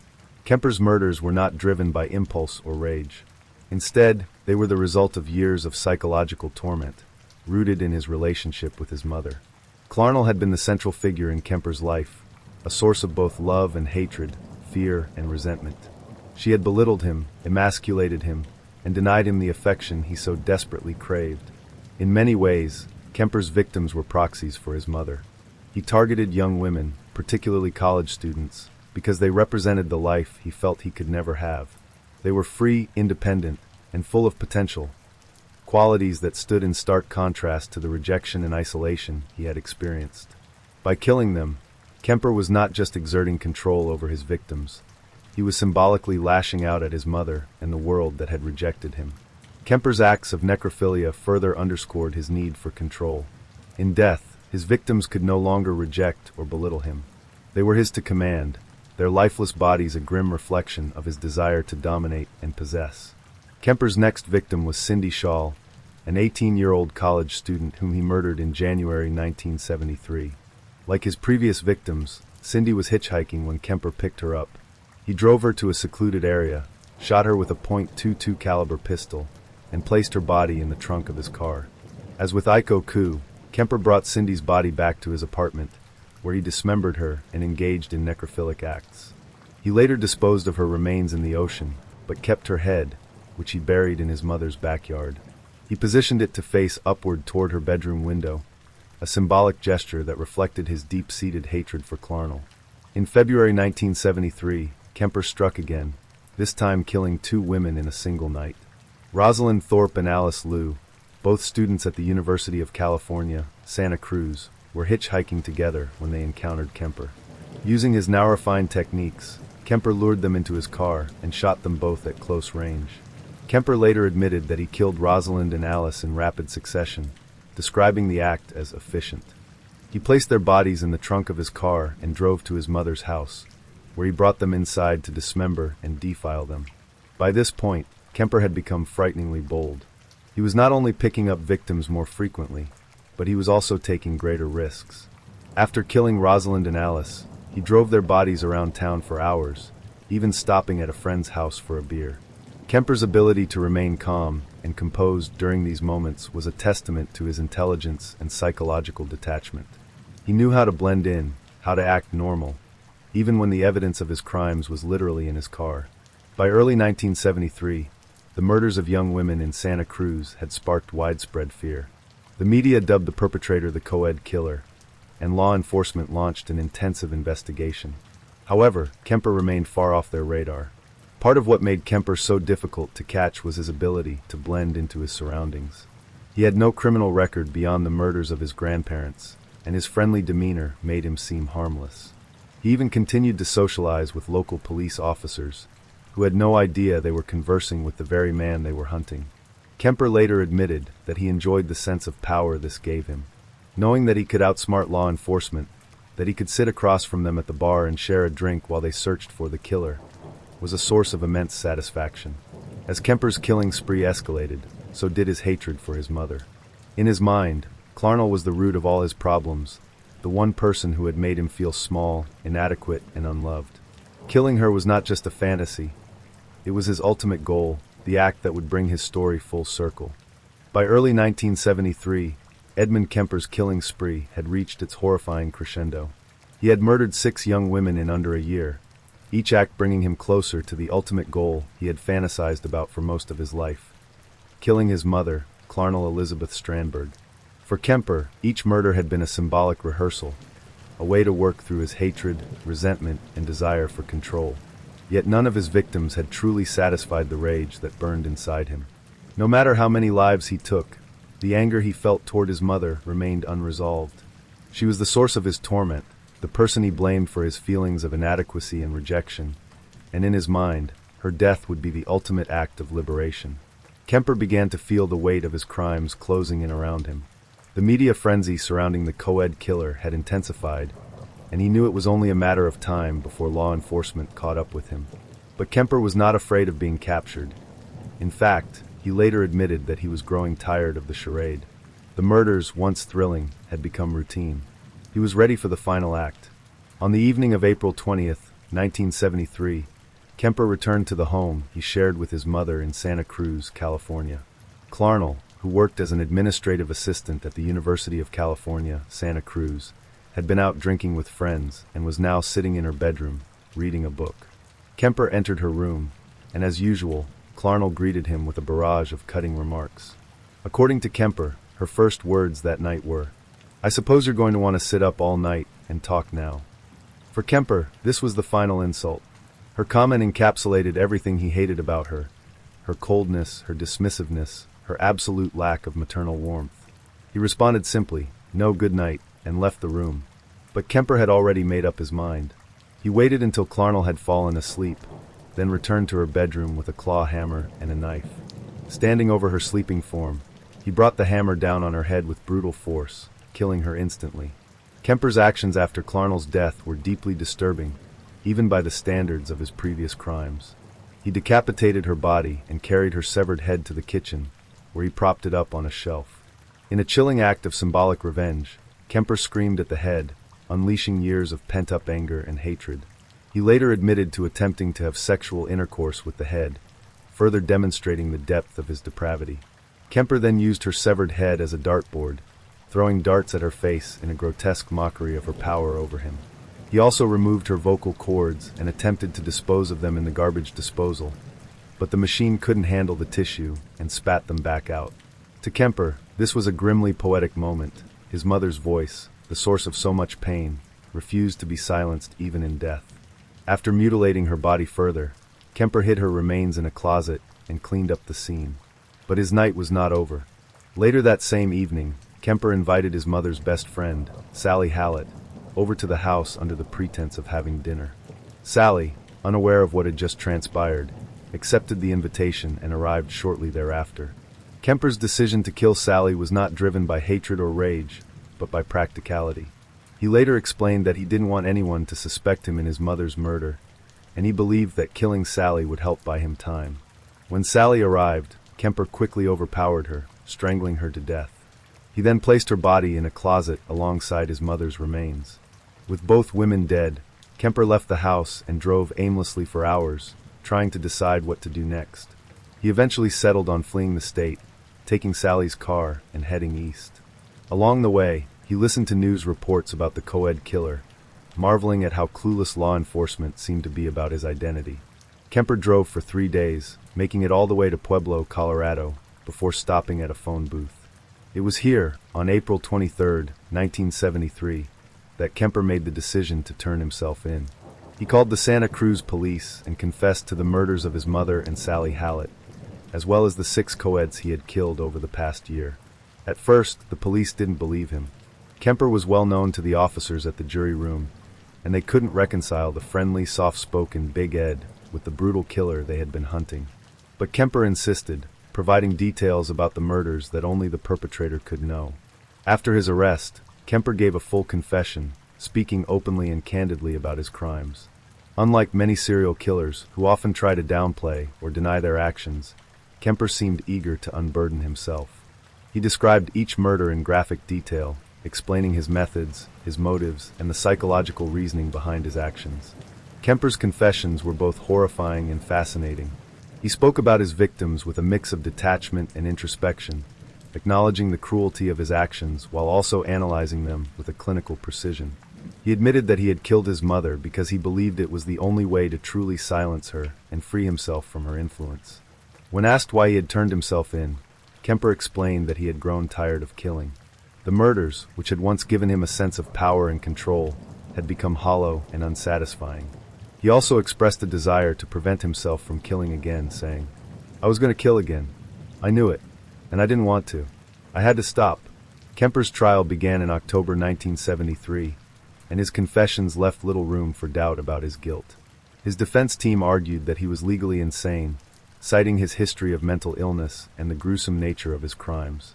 Kemper's murders were not driven by impulse or rage. Instead, they were the result of years of psychological torment, rooted in his relationship with his mother. Clarnell had been the central figure in Kemper's life, a source of both love and hatred, fear and resentment. She had belittled him, emasculated him, and denied him the affection he so desperately craved. In many ways, Kemper's victims were proxies for his mother. He targeted young women, particularly college students, because they represented the life he felt he could never have. They were free, independent, and full of potential, qualities that stood in stark contrast to the rejection and isolation he had experienced. By killing them, Kemper was not just exerting control over his victims, he was symbolically lashing out at his mother and the world that had rejected him. Kemper's acts of necrophilia further underscored his need for control. In death, his victims could no longer reject or belittle him. They were his to command, their lifeless bodies a grim reflection of his desire to dominate and possess. Kemper's next victim was Cindy Shaw, an 18-year-old college student whom he murdered in January 1973. Like his previous victims, Cindy was hitchhiking when Kemper picked her up. He drove her to a secluded area, shot her with a .22 caliber pistol, and placed her body in the trunk of his car. As with Aiko Koo, Kemper brought Cindy's body back to his apartment, where he dismembered her and engaged in necrophilic acts. He later disposed of her remains in the ocean, but kept her head, which he buried in his mother's backyard. He positioned it to face upward toward her bedroom window, a symbolic gesture that reflected his deep-seated hatred for Clarnell. In February 1973, Kemper struck again, this time killing 2 women in a single night. Rosalind Thorpe and Alice Liu, both students at the University of California, Santa Cruz, were hitchhiking together when they encountered Kemper. Using his now refined techniques, Kemper lured them into his car and shot them both at close range. Kemper later admitted that he killed Rosalind and Alice in rapid succession, describing the act as efficient. He placed their bodies in the trunk of his car and drove to his mother's house, where he brought them inside to dismember and defile them. By this point, Kemper had become frighteningly bold. He was not only picking up victims more frequently, but he was also taking greater risks. After killing Rosalind and Alice, he drove their bodies around town for hours, even stopping at a friend's house for a beer. Kemper's ability to remain calm and composed during these moments was a testament to his intelligence and psychological detachment. He knew how to blend in, how to act normal, even when the evidence of his crimes was literally in his car. By early 1973, the murders of young women in Santa Cruz had sparked widespread fear. The media dubbed the perpetrator the co-ed killer, and law enforcement launched an intensive investigation. However, Kemper remained far off their radar. Part of what made Kemper so difficult to catch was his ability to blend into his surroundings. He had no criminal record beyond the murders of his grandparents, and his friendly demeanor made him seem harmless. He even continued to socialize with local police officers, who had no idea they were conversing with the very man they were hunting. Kemper later admitted that he enjoyed the sense of power this gave him. Knowing that he could outsmart law enforcement, That he could sit across from them at the bar and share a drink while they searched for the killer was a source of immense satisfaction. As Kemper's killing spree escalated, so did his hatred for his mother. In his mind, Clarnell was the root of all his problems, the one person who had made him feel small, inadequate, and unloved. Killing her was not just a fantasy. It was his ultimate goal, the act that would bring his story full circle. By early 1973, Edmund Kemper's killing spree had reached its horrifying crescendo. He had murdered 6 young women in under a year, each act bringing him closer to the ultimate goal he had fantasized about for most of his life: killing his mother, Clarnell Elizabeth Strandberg. For Kemper, each murder had been a symbolic rehearsal, a way to work through his hatred, resentment, and desire for control. Yet none of his victims had truly satisfied the rage that burned inside him. No matter how many lives he took, the anger he felt toward his mother remained unresolved. She was the source of his torment, the person he blamed for his feelings of inadequacy and rejection, and in his mind, her death would be the ultimate act of liberation. Kemper began to feel the weight of his crimes closing in around him. The media frenzy surrounding the co-ed killer had intensified, and he knew it was only a matter of time before law enforcement caught up with him. But Kemper was not afraid of being captured. In fact, he later admitted that he was growing tired of the charade. The murders, once thrilling, had become routine. He was ready for the final act. On the evening of April 20th, 1973, Kemper returned to the home he shared with his mother in Santa Cruz, California. Clarnell, who worked as an administrative assistant at the University of California, Santa Cruz, had been out drinking with friends and was now sitting in her bedroom, reading a book. Kemper entered her room, and as usual, Clarnell greeted him with a barrage of cutting remarks. According to Kemper, her first words that night were, "I suppose you're going to want to sit up all night and talk now." For Kemper, this was the final insult. Her comment encapsulated everything he hated about her: her coldness, her dismissiveness, her absolute lack of maternal warmth. He responded simply, "No, good night," and left the room. But Kemper had already made up his mind. He waited until Clarnell had fallen asleep, then returned to her bedroom with a claw hammer and a knife. Standing over her sleeping form, he brought the hammer down on her head with brutal force, killing her instantly. Kemper's actions after Clarnell's death were deeply disturbing, even by the standards of his previous crimes. He decapitated her body and carried her severed head to the kitchen, where he propped it up on a shelf. In a chilling act of symbolic revenge, Kemper screamed at the head, unleashing years of pent-up anger and hatred. He later admitted to attempting to have sexual intercourse with the head, further demonstrating the depth of his depravity. Kemper then used her severed head as a dartboard, throwing darts at her face in a grotesque mockery of her power over him. He also removed her vocal cords and attempted to dispose of them in the garbage disposal, but the machine couldn't handle the tissue and spat them back out. To Kemper, this was a grimly poetic moment. His mother's voice, the source of so much pain, refused to be silenced even in death. After mutilating her body further, Kemper hid her remains in a closet and cleaned up the scene. But his night was not over. Later that same evening, Kemper invited his mother's best friend, Sally Hallett, over to the house under the pretense of having dinner. Sally, unaware of what had just transpired, accepted the invitation and arrived shortly thereafter. Kemper's decision to kill Sally was not driven by hatred or rage, but by practicality. He later explained that he didn't want anyone to suspect him in his mother's murder, and he believed that killing Sally would help buy him time. When Sally arrived, Kemper quickly overpowered her, strangling her to death. He then placed her body in a closet alongside his mother's remains. With both women dead, Kemper left the house and drove aimlessly for hours, trying to decide what to do next. He eventually settled on fleeing the state, taking Sally's car and heading east. Along the way, he listened to news reports about the co-ed killer, marveling at how clueless law enforcement seemed to be about his identity. Kemper drove for 3 days, making it all the way to Pueblo, Colorado, before stopping at a phone booth. It was here, on April 23, 1973, that Kemper made the decision to turn himself in. He called the Santa Cruz police and confessed to the murders of his mother and Sally Hallett, as well as the 6 co-eds he had killed over the past year. At first, the police didn't believe him. Kemper was well known to the officers at the jury room, and they couldn't reconcile the friendly, soft-spoken Big Ed with the brutal killer they had been hunting. But Kemper insisted, providing details about the murders that only the perpetrator could know. After his arrest, Kemper gave a full confession, speaking openly and candidly about his crimes. Unlike many serial killers, who often try to downplay or deny their actions, Kemper seemed eager to unburden himself. He described each murder in graphic detail, explaining his methods, his motives, and the psychological reasoning behind his actions. Kemper's confessions were both horrifying and fascinating. He spoke about his victims with a mix of detachment and introspection, acknowledging the cruelty of his actions while also analyzing them with a clinical precision. He admitted that he had killed his mother because he believed it was the only way to truly silence her and free himself from her influence. When asked why he had turned himself in, Kemper explained that he had grown tired of killing. The murders, which had once given him a sense of power and control, had become hollow and unsatisfying. He also expressed a desire to prevent himself from killing again, saying, "I was going to kill again. I knew it, and I didn't want to. I had to stop." Kemper's trial began in October 1973, and his confessions left little room for doubt about his guilt. His defense team argued that he was legally insane, citing his history of mental illness and the gruesome nature of his crimes.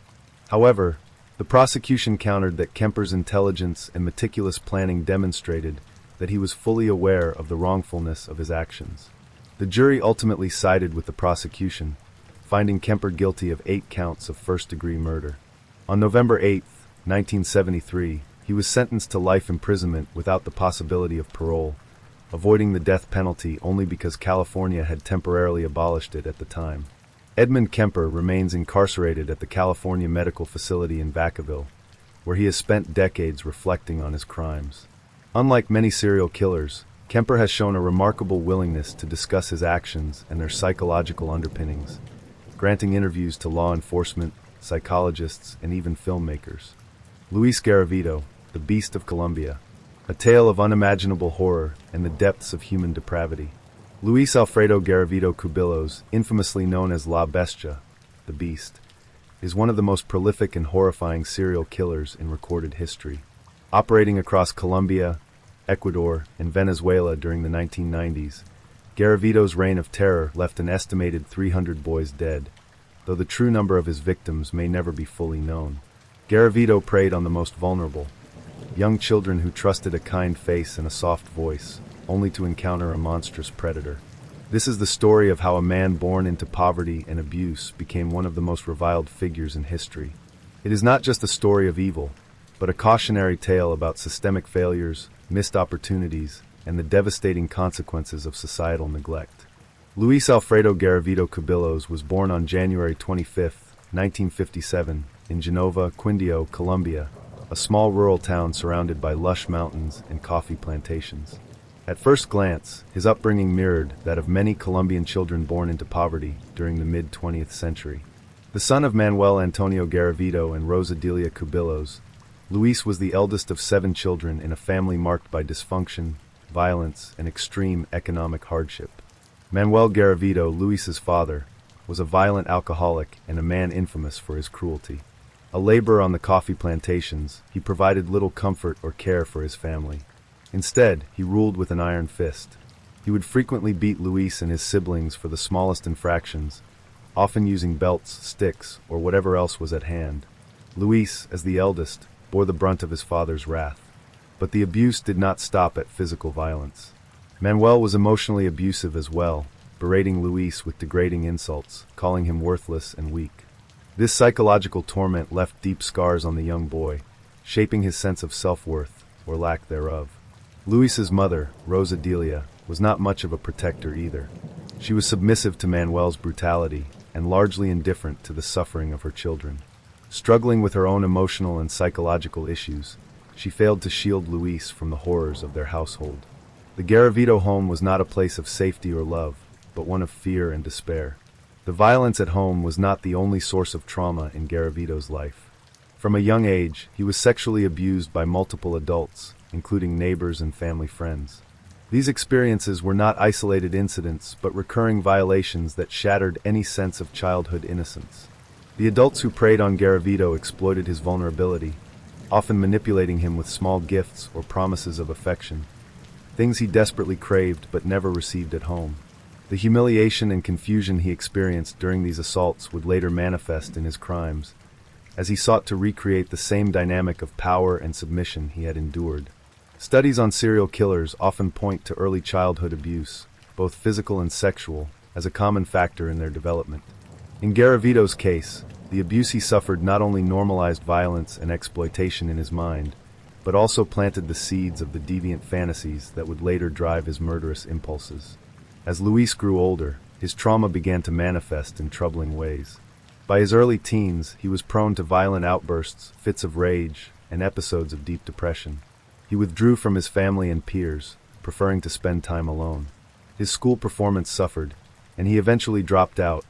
However, the prosecution countered that Kemper's intelligence and meticulous planning demonstrated that he was fully aware of the wrongfulness of his actions. The jury ultimately sided with the prosecution, finding Kemper guilty of 8 counts of first-degree murder. On November 8, 1973, he was sentenced to life imprisonment without the possibility of parole, avoiding the death penalty only because California had temporarily abolished it at the time. Edmund Kemper remains incarcerated at the California Medical Facility in Vacaville, where he has spent decades reflecting on his crimes. Unlike many serial killers, Kemper has shown a remarkable willingness to discuss his actions and their psychological underpinnings, granting interviews to law enforcement, psychologists, and even filmmakers. Luis Garavito, the Beast of Colombia, a tale of unimaginable horror and the depths of human depravity. Luis Alfredo Garavito Cubillos, infamously known as La Bestia, the Beast, is one of the most prolific and horrifying serial killers in recorded history. Operating across Colombia, Ecuador, and Venezuela during the 1990s, Garavito's reign of terror left an estimated 300 boys dead, though the true number of his victims may never be fully known. Garavito preyed on the most vulnerable, young children who trusted a kind face and a soft voice, only to encounter a monstrous predator. This is the story of how a man born into poverty and abuse became one of the most reviled figures in history. It is not just a story of evil, but a cautionary tale about systemic failures, missed opportunities, and the devastating consequences of societal neglect. Luis Alfredo Garavito Cubillos was born on January 25, 1957, in Genova, Quindio, Colombia, a small rural town surrounded by lush mountains and coffee plantations. At first glance, his upbringing mirrored that of many Colombian children born into poverty during the mid-20th century. The son of Manuel Antonio Garavito and Rosa Delia Cubillos, Luis was the eldest of 7 children in a family marked by dysfunction, violence, and extreme economic hardship. Manuel Garavito, Luis's father, was a violent alcoholic and a man infamous for his cruelty. A laborer on the coffee plantations, he provided little comfort or care for his family. Instead, he ruled with an iron fist. He would frequently beat Luis and his siblings for the smallest infractions, often using belts, sticks, or whatever else was at hand. Luis, as the eldest, bore the brunt of his father's wrath. But the abuse did not stop at physical violence. Manuel was emotionally abusive as well, berating Luis with degrading insults, calling him worthless and weak. This psychological torment left deep scars on the young boy, shaping his sense of self-worth, or lack thereof. Luis's mother, Rosa Delia, was not much of a protector either. She was submissive to Manuel's brutality and largely indifferent to the suffering of her children. Struggling with her own emotional and psychological issues, she failed to shield Luis from the horrors of their household. The Garavito home was not a place of safety or love, but one of fear and despair. The violence at home was not the only source of trauma in Garavito's life. From a young age, he was sexually abused by multiple adults, including neighbors and family friends. These experiences were not isolated incidents, but recurring violations that shattered any sense of childhood innocence. The adults who preyed on Garavito exploited his vulnerability, often manipulating him with small gifts or promises of affection, things he desperately craved but never received at home. The humiliation and confusion he experienced during these assaults would later manifest in his crimes, as he sought to recreate the same dynamic of power and submission he had endured. Studies on serial killers often point to early childhood abuse, both physical and sexual, as a common factor in their development. In Garavito's case, the abuse he suffered not only normalized violence and exploitation in his mind, but also planted the seeds of the deviant fantasies that would later drive his murderous impulses. As Luis grew older, his trauma began to manifest in troubling ways. By his early teens, he was prone to violent outbursts, fits of rage, and episodes of deep depression. He withdrew from his family and peers, preferring to spend time alone. His school performance suffered, and he eventually dropped out,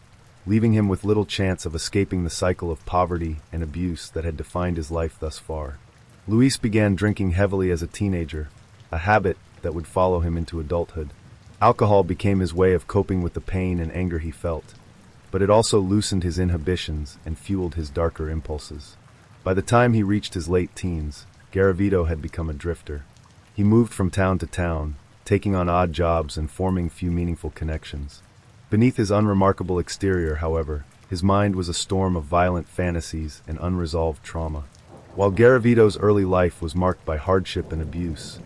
leaving him with little chance of escaping the cycle of poverty and abuse that had defined his life thus far. Luis began drinking heavily as a teenager, a habit that would follow him into adulthood. Alcohol became his way of coping with the pain and anger he felt, but it also loosened his inhibitions and fueled his darker impulses. By the time he reached his late teens, Garavito had become a drifter. He moved from town to town, taking on odd jobs and forming few meaningful connections. Beneath his unremarkable exterior, however, his mind was a storm of violent fantasies and unresolved trauma. While Garavito's early life was marked by hardship and abuse,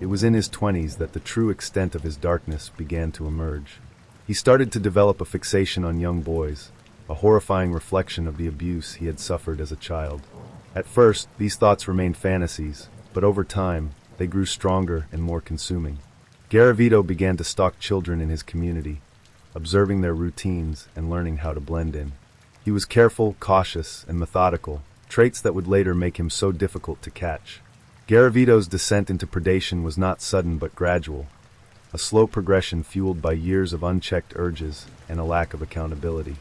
it was in his 20s that the true extent of his darkness began to emerge. He started to develop a fixation on young boys, a horrifying reflection of the abuse he had suffered as a child. At first, these thoughts remained fantasies, but over time, they grew stronger and more consuming. Garavito began to stalk children in his community, observing their routines and learning how to blend in. He was careful, cautious, and methodical, traits that would later make him so difficult to catch. Garavito's descent into predation was not sudden but gradual, a slow progression fueled by years of unchecked urges and a lack of accountability.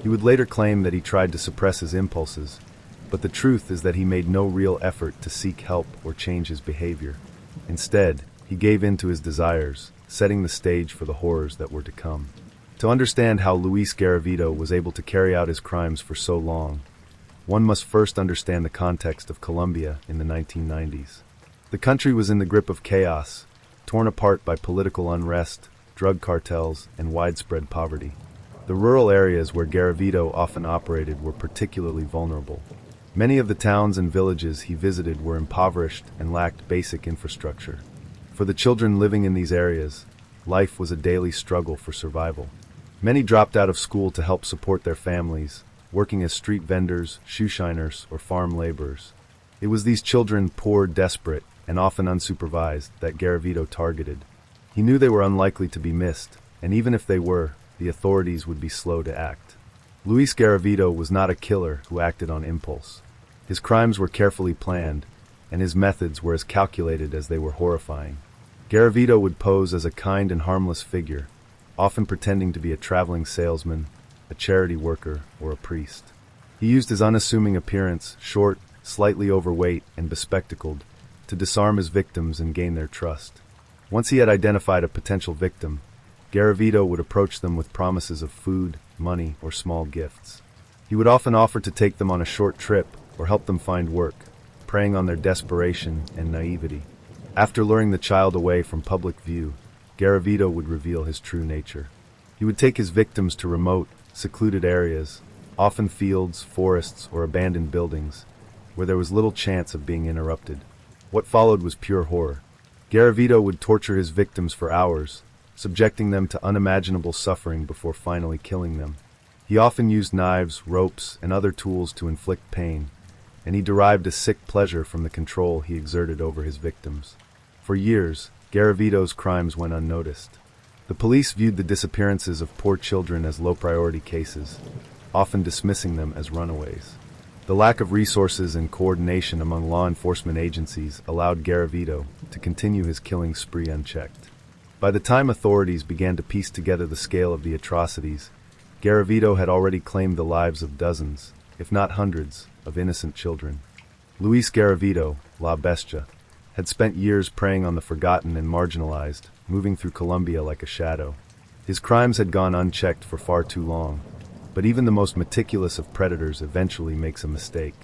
He would later claim that he tried to suppress his impulses, but the truth is that he made no real effort to seek help or change his behavior. Instead, he gave in to his desires, setting the stage for the horrors that were to come. To understand how Luis Garavito was able to carry out his crimes for so long, one must first understand the context of Colombia in the 1990s. The country was in the grip of chaos, torn apart by political unrest, drug cartels, and widespread poverty. The rural areas where Garavito often operated were particularly vulnerable. Many of the towns and villages he visited were impoverished and lacked basic infrastructure. For the children living in these areas, life was a daily struggle for survival. Many dropped out of school to help support their families, working as street vendors, shoeshiners, or farm laborers. It was these children, poor, desperate, and often unsupervised, that Garavito targeted. He knew they were unlikely to be missed, and even if they were, the authorities would be slow to act. Luis Garavito was not a killer who acted on impulse. His crimes were carefully planned, and his methods were as calculated as they were horrifying. Garavito would pose as a kind and harmless figure, often pretending to be a traveling salesman, a charity worker, or a priest. He used his unassuming appearance, short, slightly overweight, and bespectacled, to disarm his victims and gain their trust. Once he had identified a potential victim, Garavito would approach them with promises of food, money, or small gifts. He would often offer to take them on a short trip or help them find work, preying on their desperation and naivety. After luring the child away from public view, Garavito would reveal his true nature. He would take his victims to remote, secluded areas, often fields, forests, or abandoned buildings, where there was little chance of being interrupted. What followed was pure horror. Garavito would torture his victims for hours, subjecting them to unimaginable suffering before finally killing them. He often used knives, ropes, and other tools to inflict pain, and he derived a sick pleasure from the control he exerted over his victims. For years, Garavito's crimes went unnoticed. The police viewed the disappearances of poor children as low-priority cases, often dismissing them as runaways. The lack of resources and coordination among law enforcement agencies allowed Garavito to continue his killing spree unchecked. By the time authorities began to piece together the scale of the atrocities, Garavito had already claimed the lives of dozens, if not hundreds, of innocent children. Luis Garavito, La Bestia, had spent years preying on the forgotten and marginalized, moving through Colombia like a shadow. His crimes had gone unchecked for far too long, but even the most meticulous of predators eventually makes a mistake.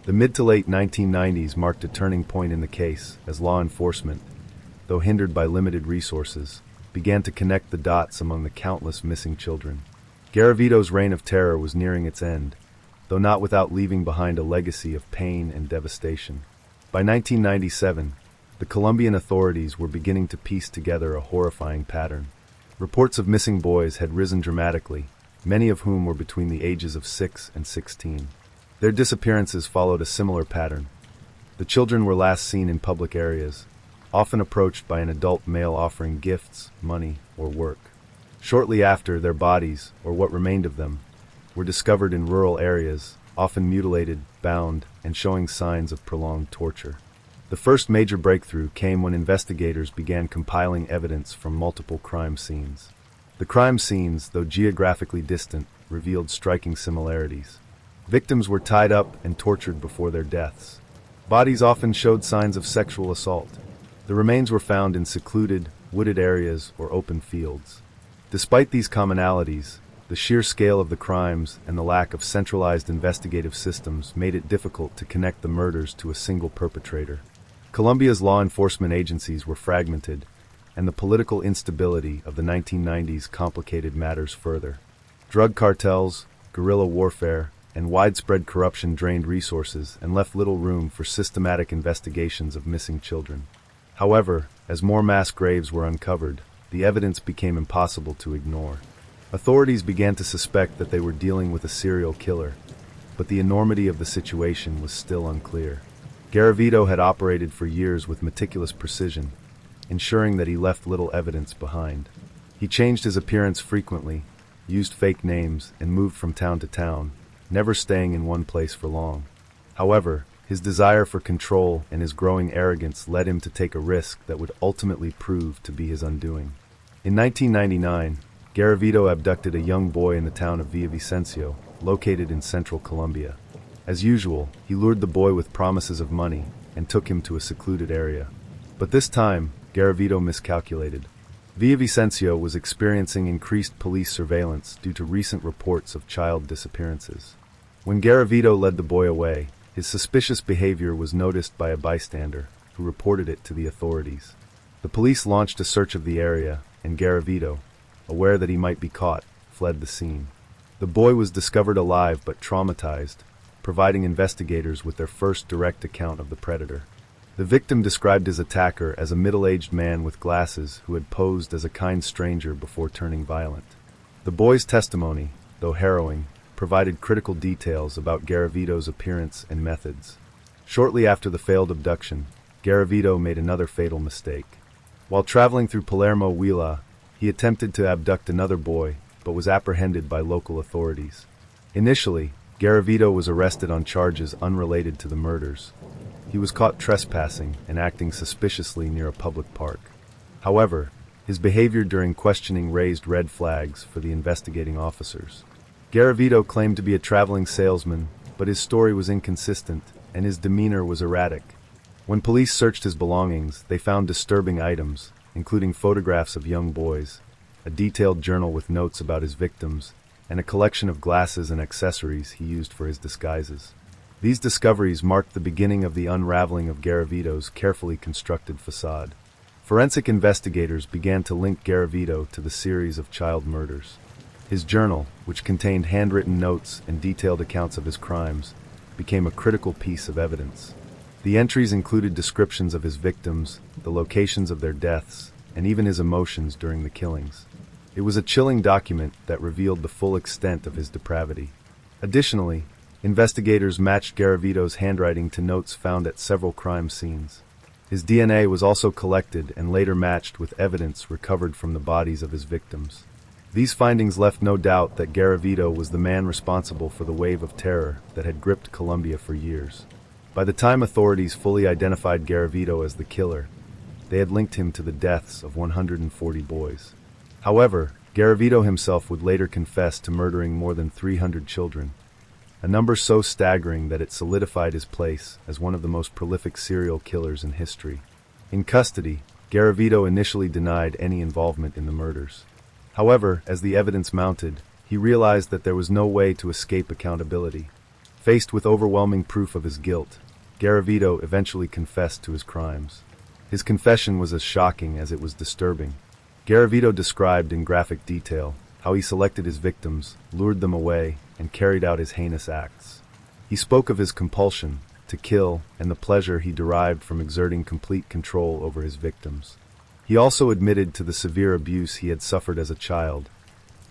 The mid to late 1990s marked a turning point in the case as law enforcement, though hindered by limited resources, began to connect the dots among the countless missing children. Garavito's reign of terror was nearing its end, though not without leaving behind a legacy of pain and devastation. By 1997, the Colombian authorities were beginning to piece together a horrifying pattern. Reports of missing boys had risen dramatically, many of whom were between the ages of 6 and 16. Their disappearances followed a similar pattern. The children were last seen in public areas, often approached by an adult male offering gifts, money, or work. Shortly after, their bodies, or what remained of them, were discovered in rural areas, often mutilated, bound, and showing signs of prolonged torture. The first major breakthrough came when investigators began compiling evidence from multiple crime scenes. The crime scenes, though geographically distant, revealed striking similarities. Victims were tied up and tortured before their deaths. Bodies often showed signs of sexual assault. The remains were found in secluded, wooded areas or open fields. Despite these commonalities, the sheer scale of the crimes and the lack of centralized investigative systems made it difficult to connect the murders to a single perpetrator. Colombia's law enforcement agencies were fragmented, and the political instability of the 1990s complicated matters further. Drug cartels, guerrilla warfare, and widespread corruption drained resources and left little room for systematic investigations of missing children. However, as more mass graves were uncovered, the evidence became impossible to ignore. Authorities began to suspect that they were dealing with a serial killer, but the enormity of the situation was still unclear. Garavito had operated for years with meticulous precision, ensuring that he left little evidence behind. He changed his appearance frequently, used fake names, and moved from town to town, never staying in one place for long. However, his desire for control and his growing arrogance led him to take a risk that would ultimately prove to be his undoing. In 1999, Garavito abducted a young boy in the town of Villavicencio, located in central Colombia. As usual, he lured the boy with promises of money and took him to a secluded area. But this time, Garavito miscalculated. Villavicencio was experiencing increased police surveillance due to recent reports of child disappearances. When Garavito led the boy away, his suspicious behavior was noticed by a bystander, who reported it to the authorities. The police launched a search of the area, and Garavito, aware that he might be caught, fled the scene. The boy was discovered alive but traumatized, providing investigators with their first direct account of the predator. The victim described his attacker as a middle-aged man with glasses who had posed as a kind stranger before turning violent. The boy's testimony, though harrowing, provided critical details about Garavito's appearance and methods. Shortly after the failed abduction, Garavito made another fatal mistake. While traveling through Palermo, Huila, he attempted to abduct another boy, but was apprehended by local authorities. Initially, Garavito was arrested on charges unrelated to the murders. He was caught trespassing and acting suspiciously near a public park. However, his behavior during questioning raised red flags for the investigating officers. Garavito claimed to be a traveling salesman, but his story was inconsistent, and his demeanor was erratic. When police searched his belongings, they found disturbing items, including photographs of young boys, a detailed journal with notes about his victims, and a collection of glasses and accessories he used for his disguises. These discoveries marked the beginning of the unraveling of Garavito's carefully constructed facade. Forensic investigators began to link Garavito to the series of child murders. His journal, which contained handwritten notes and detailed accounts of his crimes, became a critical piece of evidence. The entries included descriptions of his victims, the locations of their deaths, and even his emotions during the killings. It was a chilling document that revealed the full extent of his depravity. Additionally, investigators matched Garavito's handwriting to notes found at several crime scenes. His DNA was also collected and later matched with evidence recovered from the bodies of his victims. These findings left no doubt that Garavito was the man responsible for the wave of terror that had gripped Colombia for years. By the time authorities fully identified Garavito as the killer, they had linked him to the deaths of 140 boys. However, Garavito himself would later confess to murdering more than 300 children, a number so staggering that it solidified his place as one of the most prolific serial killers in history. In custody, Garavito initially denied any involvement in the murders. However, as the evidence mounted, he realized that there was no way to escape accountability. Faced with overwhelming proof of his guilt, Garavito eventually confessed to his crimes. His confession was as shocking as it was disturbing. Garavito described in graphic detail how he selected his victims, lured them away, and carried out his heinous acts. He spoke of his compulsion, to kill, and the pleasure he derived from exerting complete control over his victims. He also admitted to the severe abuse he had suffered as a child,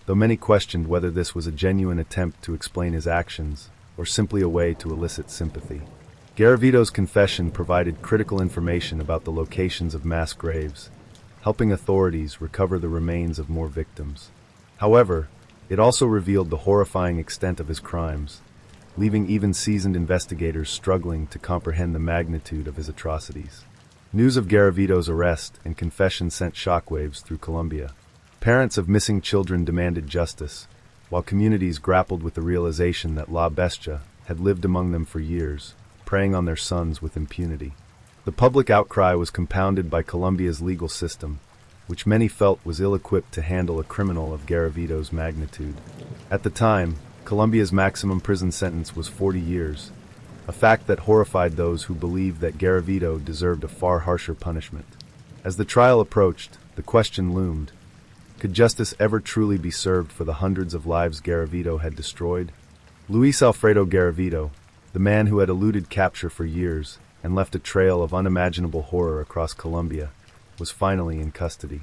though many questioned whether this was a genuine attempt to explain his actions or simply a way to elicit sympathy. Garavito's confession provided critical information about the locations of mass graves, helping authorities recover the remains of more victims. However, it also revealed the horrifying extent of his crimes, leaving even seasoned investigators struggling to comprehend the magnitude of his atrocities. News of Garavito's arrest and confession sent shockwaves through Colombia. Parents of missing children demanded justice, while communities grappled with the realization that La Bestia had lived among them for years, preying on their sons with impunity. The public outcry was compounded by Colombia's legal system, which many felt was ill-equipped to handle a criminal of Garavito's magnitude. At the time, Colombia's maximum prison sentence was 40 years, a fact that horrified those who believed that Garavito deserved a far harsher punishment. As the trial approached, the question loomed: could justice ever truly be served for the hundreds of lives Garavito had destroyed? Luis Alfredo Garavito, the man who had eluded capture for years and left a trail of unimaginable horror across Colombia, was finally in custody.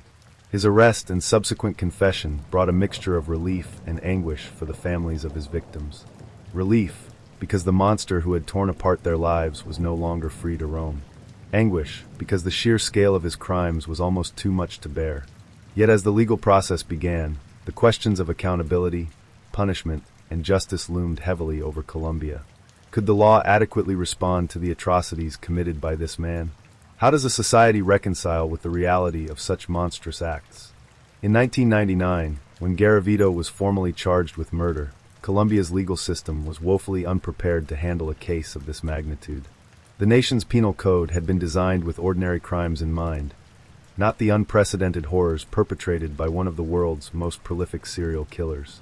His arrest and subsequent confession brought a mixture of relief and anguish for the families of his victims. Relief, because the monster who had torn apart their lives was no longer free to roam. Anguish, because the sheer scale of his crimes was almost too much to bear. Yet as the legal process began, the questions of accountability, punishment, and justice loomed heavily over Colombia. Could the law adequately respond to the atrocities committed by this man? How does a society reconcile with the reality of such monstrous acts? In 1999, when Garavito was formally charged with murder, Colombia's legal system was woefully unprepared to handle a case of this magnitude. The nation's penal code had been designed with ordinary crimes in mind, not the unprecedented horrors perpetrated by one of the world's most prolific serial killers.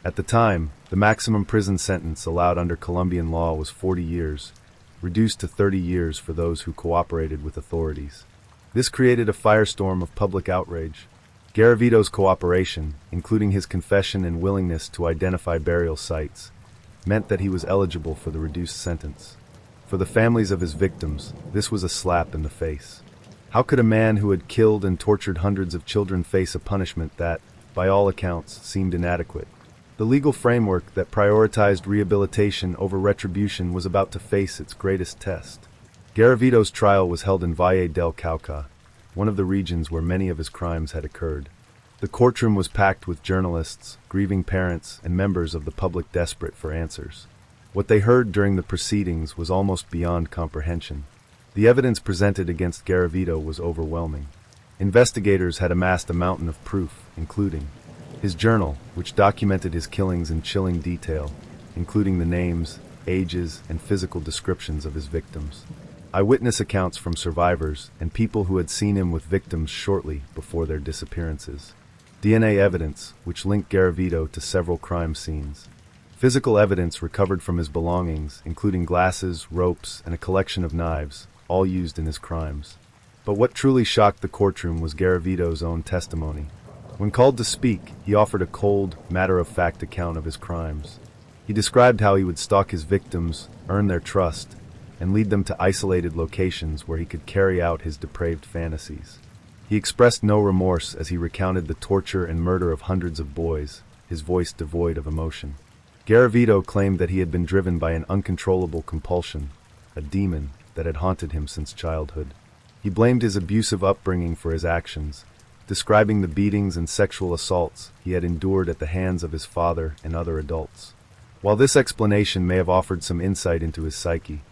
At the time, the maximum prison sentence allowed under Colombian law was 40 years, reduced to 30 years for those who cooperated with authorities. This created a firestorm of public outrage. Garavito's cooperation, including his confession and willingness to identify burial sites, meant that he was eligible for the reduced sentence. For the families of his victims, this was a slap in the face. How could a man who had killed and tortured hundreds of children face a punishment that, by all accounts, seemed inadequate? The legal framework that prioritized rehabilitation over retribution was about to face its greatest test. Garavito's trial was held in Valle del Cauca, one of the regions where many of his crimes had occurred. The courtroom was packed with journalists, grieving parents, and members of the public desperate for answers. What they heard during the proceedings was almost beyond comprehension. The evidence presented against Garavito was overwhelming. Investigators had amassed a mountain of proof, including his journal, which documented his killings in chilling detail, including the names, ages, and physical descriptions of his victims. Eyewitness accounts from survivors and people who had seen him with victims shortly before their disappearances. DNA evidence, which linked Garavito to several crime scenes. Physical evidence recovered from his belongings, including glasses, ropes, and a collection of knives, all used in his crimes. But what truly shocked the courtroom was Garavito's own testimony. When called to speak, he offered a cold, matter-of-fact account of his crimes. He described how he would stalk his victims, earn their trust, and lead them to isolated locations where he could carry out his depraved fantasies. He expressed no remorse as he recounted the torture and murder of hundreds of boys, his voice devoid of emotion. Garavito claimed that he had been driven by an uncontrollable compulsion, a demon that had haunted him since childhood. He blamed his abusive upbringing for his actions, describing the beatings and sexual assaults he had endured at the hands of his father and other adults. While this explanation may have offered some insight into his psyche,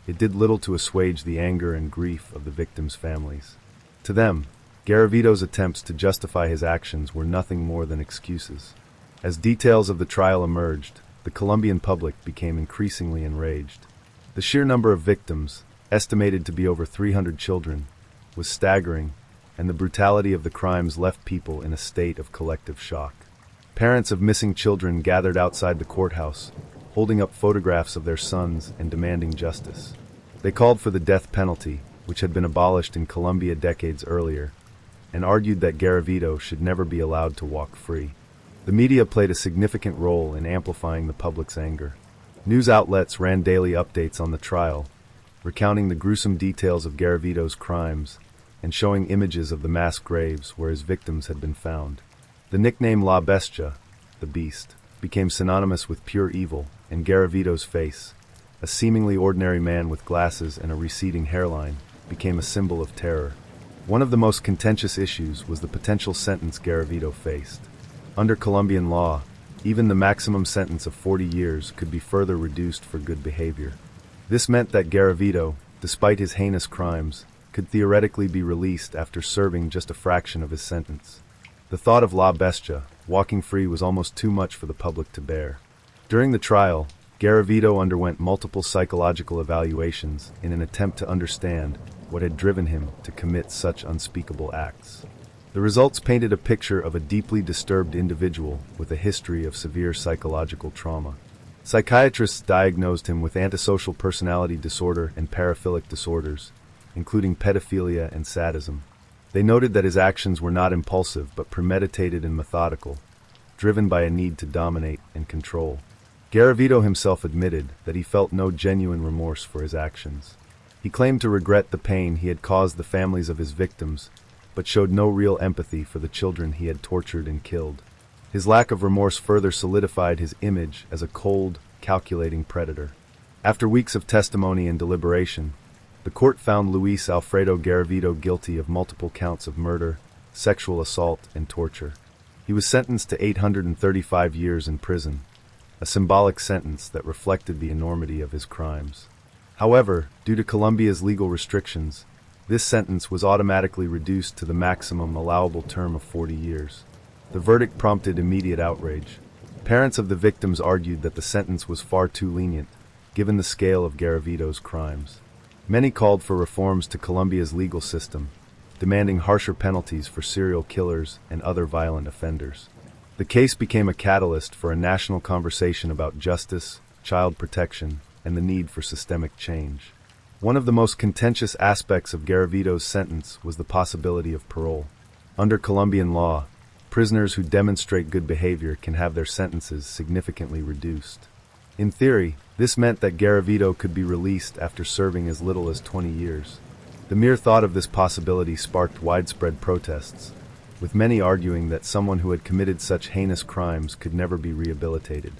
it did little to assuage the anger and grief of the victims' families. To them, Garavito's attempts to justify his actions were nothing more than excuses. As details of the trial emerged, the Colombian public became increasingly enraged. The sheer number of victims, estimated to be over 300 children, was staggering, and the brutality of the crimes left people in a state of collective shock. Parents of missing children gathered outside the courthouse, holding up photographs of their sons and demanding justice. They called for the death penalty, which had been abolished in Colombia decades earlier, and argued that Garavito should never be allowed to walk free. The media played a significant role in amplifying the public's anger. News outlets ran daily updates on the trial, recounting the gruesome details of Garavito's crimes and showing images of the mass graves where his victims had been found. The nickname La Bestia, the beast, became synonymous with pure evil, and Garavito's face, a seemingly ordinary man with glasses and a receding hairline, became a symbol of terror. One of the most contentious issues was the potential sentence Garavito faced. Under Colombian law, even the maximum sentence of 40 years could be further reduced for good behavior. This meant that Garavito, despite his heinous crimes, could theoretically be released after serving just a fraction of his sentence. The thought of La Bestia, walking free, was almost too much for the public to bear. During the trial, Garavito underwent multiple psychological evaluations in an attempt to understand what had driven him to commit such unspeakable acts. The results painted a picture of a deeply disturbed individual with a history of severe psychological trauma. Psychiatrists diagnosed him with antisocial personality disorder and paraphilic disorders, including pedophilia and sadism. They noted that his actions were not impulsive but premeditated and methodical, driven by a need to dominate and control. Garavito himself admitted that he felt no genuine remorse for his actions. He claimed to regret the pain he had caused the families of his victims, but showed no real empathy for the children he had tortured and killed. His lack of remorse further solidified his image as a cold, calculating predator. After weeks of testimony and deliberation, the court found Luis Alfredo Garavito guilty of multiple counts of murder, sexual assault, and torture. He was sentenced to 835 years in prison, a symbolic sentence that reflected the enormity of his crimes. However, due to Colombia's legal restrictions, this sentence was automatically reduced to the maximum allowable term of 40 years. The verdict prompted immediate outrage. Parents of the victims argued that the sentence was far too lenient, given the scale of Garavito's crimes. Many called for reforms to Colombia's legal system, demanding harsher penalties for serial killers and other violent offenders. The case became a catalyst for a national conversation about justice, child protection, and the need for systemic change. One of the most contentious aspects of Garavito's sentence was the possibility of parole. Under Colombian law, prisoners who demonstrate good behavior can have their sentences significantly reduced. In theory, this meant that Garavito could be released after serving as little as 20 years. The mere thought of this possibility sparked widespread protests, with many arguing that someone who had committed such heinous crimes could never be rehabilitated.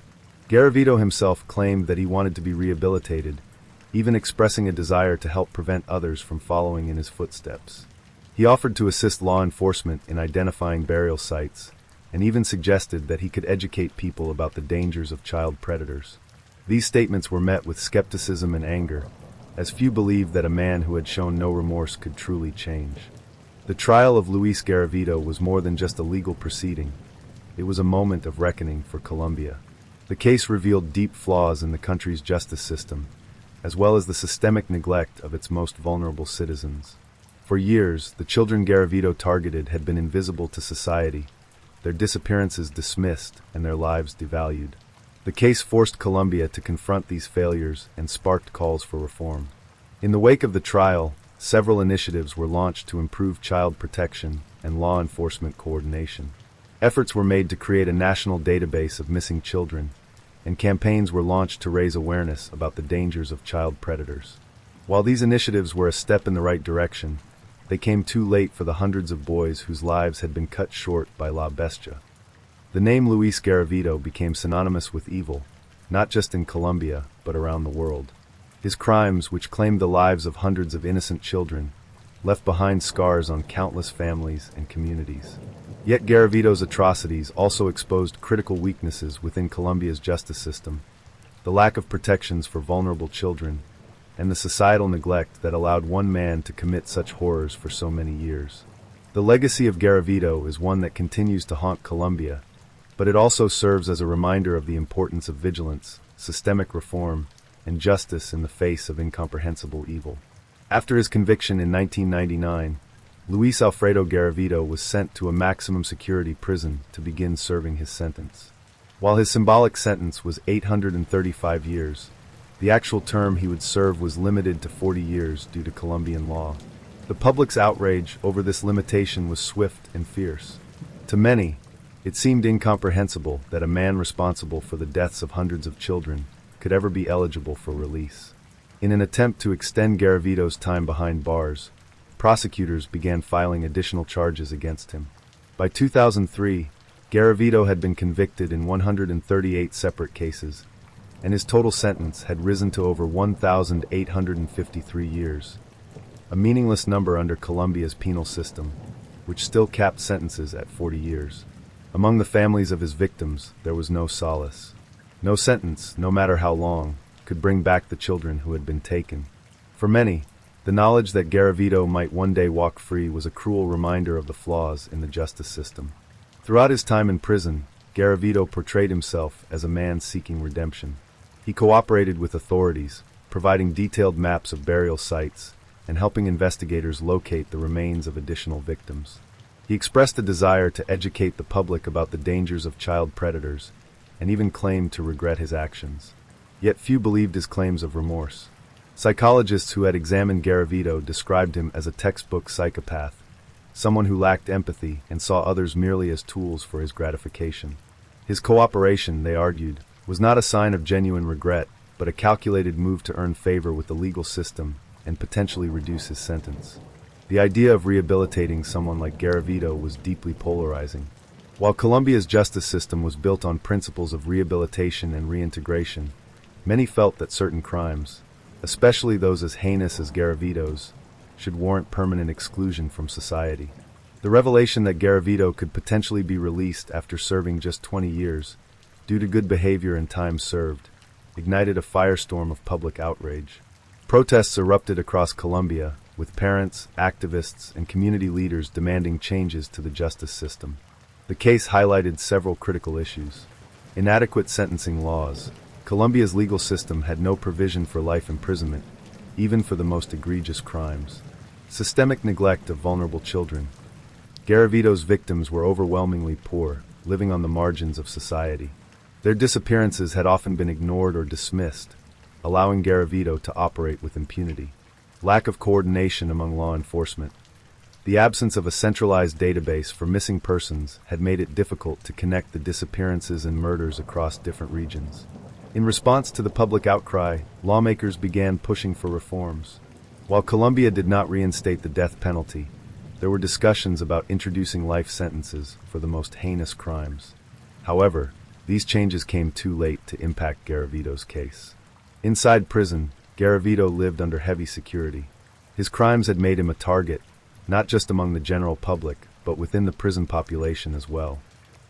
Garavito himself claimed that he wanted to be rehabilitated, even expressing a desire to help prevent others from following in his footsteps. He offered to assist law enforcement in identifying burial sites, and even suggested that he could educate people about the dangers of child predators. These statements were met with skepticism and anger, as few believed that a man who had shown no remorse could truly change. The trial of Luis Garavito was more than just a legal proceeding. It was a moment of reckoning for Colombia. The case revealed deep flaws in the country's justice system, as well as the systemic neglect of its most vulnerable citizens. For years, the children Garavito targeted had been invisible to society, their disappearances dismissed and their lives devalued. The case forced Colombia to confront these failures and sparked calls for reform. In the wake of the trial, several initiatives were launched to improve child protection and law enforcement coordination. Efforts were made to create a national database of missing children, and campaigns were launched to raise awareness about the dangers of child predators. While these initiatives were a step in the right direction, they came too late for the hundreds of boys whose lives had been cut short by La Bestia. The name Luis Garavito became synonymous with evil, not just in Colombia, but around the world. His crimes, which claimed the lives of hundreds of innocent children, left behind scars on countless families and communities. Yet Garavito's atrocities also exposed critical weaknesses within Colombia's justice system, the lack of protections for vulnerable children, and the societal neglect that allowed one man to commit such horrors for so many years. The legacy of Garavito is one that continues to haunt Colombia, but it also serves as a reminder of the importance of vigilance, systemic reform, and justice in the face of incomprehensible evil. After his conviction in 1999, Luis Alfredo Garavito was sent to a maximum security prison to begin serving his sentence. While his symbolic sentence was 835 years, the actual term he would serve was limited to 40 years due to Colombian law. The public's outrage over this limitation was swift and fierce. To many, it seemed incomprehensible that a man responsible for the deaths of hundreds of children could ever be eligible for release. In an attempt to extend Garavito's time behind bars, prosecutors began filing additional charges against him. By 2003, Garavito had been convicted in 138 separate cases, and his total sentence had risen to over 1,853 years, a meaningless number under Colombia's penal system, which still capped sentences at 40 years. Among the families of his victims, there was no solace. No sentence, no matter how long, could bring back the children who had been taken. For many, the knowledge that Garavito might one day walk free was a cruel reminder of the flaws in the justice system. Throughout his time in prison, Garavito portrayed himself as a man seeking redemption. He cooperated with authorities, providing detailed maps of burial sites and helping investigators locate the remains of additional victims. He expressed a desire to educate the public about the dangers of child predators and even claimed to regret his actions. Yet few believed his claims of remorse. Psychologists who had examined Garavito described him as a textbook psychopath, someone who lacked empathy and saw others merely as tools for his gratification. His cooperation, they argued, was not a sign of genuine regret, but a calculated move to earn favor with the legal system and potentially reduce his sentence. The idea of rehabilitating someone like Garavito was deeply polarizing. While Colombia's justice system was built on principles of rehabilitation and reintegration, many felt that certain crimes, especially those as heinous as Garavito's, should warrant permanent exclusion from society. The revelation that Garavito could potentially be released after serving just 20 years, due to good behavior and time served, ignited a firestorm of public outrage. Protests erupted across Colombia, with parents, activists, and community leaders demanding changes to the justice system. The case highlighted several critical issues. Inadequate sentencing laws. Colombia's legal system had no provision for life imprisonment, even for the most egregious crimes. Systemic neglect of vulnerable children. Garavito's victims were overwhelmingly poor, living on the margins of society. Their disappearances had often been ignored or dismissed, allowing Garavito to operate with impunity. Lack of coordination among law enforcement. The absence of a centralized database for missing persons had made it difficult to connect the disappearances and murders across different regions. In response to the public outcry, lawmakers began pushing for reforms. While Colombia did not reinstate the death penalty, there were discussions about introducing life sentences for the most heinous crimes. However, these changes came too late to impact Garavito's case. Inside prison, Garavito lived under heavy security. His crimes had made him a target, not just among the general public, but within the prison population as well.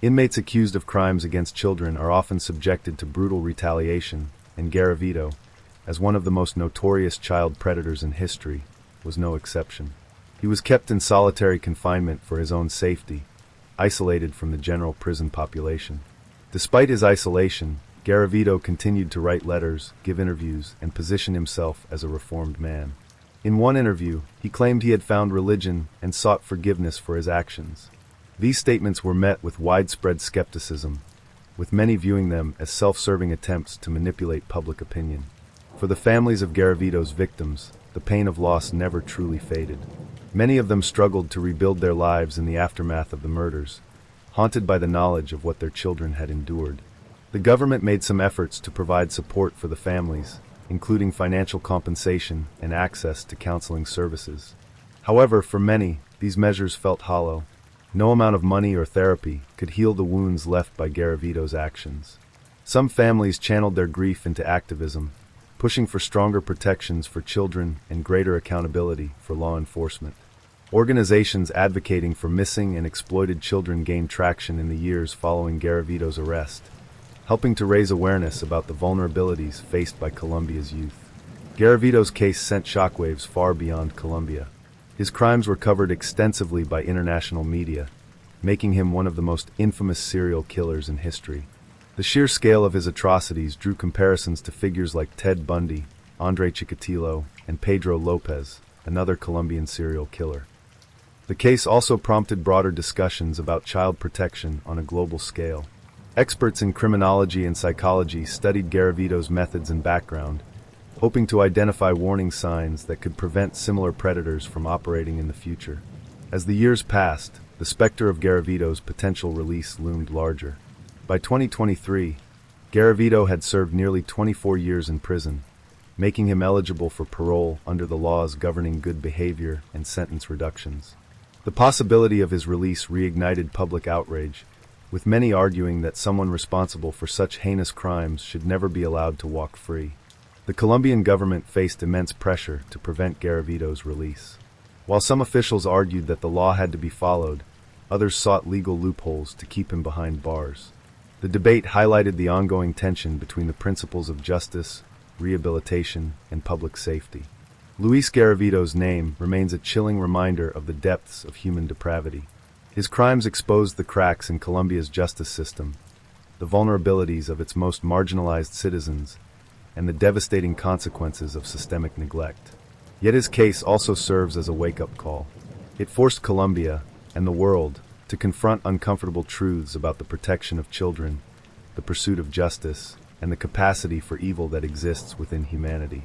Inmates accused of crimes against children are often subjected to brutal retaliation, and Garavito, as one of the most notorious child predators in history, was no exception. He was kept in solitary confinement for his own safety, isolated from the general prison population. Despite his isolation, Garavito continued to write letters, give interviews, and position himself as a reformed man. In one interview, he claimed he had found religion and sought forgiveness for his actions. These statements were met with widespread skepticism, with many viewing them as self-serving attempts to manipulate public opinion. For the families of Garavito's victims, the pain of loss never truly faded. Many of them struggled to rebuild their lives in the aftermath of the murders, haunted by the knowledge of what their children had endured. The government made some efforts to provide support for the families, including financial compensation and access to counseling services. However, for many, these measures felt hollow. No amount of money or therapy could heal the wounds left by Garavito's actions. Some families channeled their grief into activism, pushing for stronger protections for children and greater accountability for law enforcement. Organizations advocating for missing and exploited children gained traction in the years following Garavito's arrest, helping to raise awareness about the vulnerabilities faced by Colombia's youth. Garavito's case sent shockwaves far beyond Colombia. His crimes were covered extensively by international media, making him one of the most infamous serial killers in history. The sheer scale of his atrocities drew comparisons to figures like Ted Bundy, André Chikatilo, and Pedro Lopez, another Colombian serial killer. The case also prompted broader discussions about child protection on a global scale. Experts in criminology and psychology studied Garavito's methods and background, hoping to identify warning signs that could prevent similar predators from operating in the future. As the years passed, the specter of Garavito's potential release loomed larger. By 2023, Garavito had served nearly 24 years in prison, making him eligible for parole under the laws governing good behavior and sentence reductions. The possibility of his release reignited public outrage, with many arguing that someone responsible for such heinous crimes should never be allowed to walk free. The Colombian government faced immense pressure to prevent Garavito's release. While some officials argued that the law had to be followed, others sought legal loopholes to keep him behind bars. The debate highlighted the ongoing tension between the principles of justice, rehabilitation, and public safety. Luis Garavito's name remains a chilling reminder of the depths of human depravity. His crimes exposed the cracks in Colombia's justice system, the vulnerabilities of its most marginalized citizens, and the devastating consequences of systemic neglect. Yet his case also serves as a wake-up call. It forced Colombia, and the world, to confront uncomfortable truths about the protection of children, the pursuit of justice, and the capacity for evil that exists within humanity.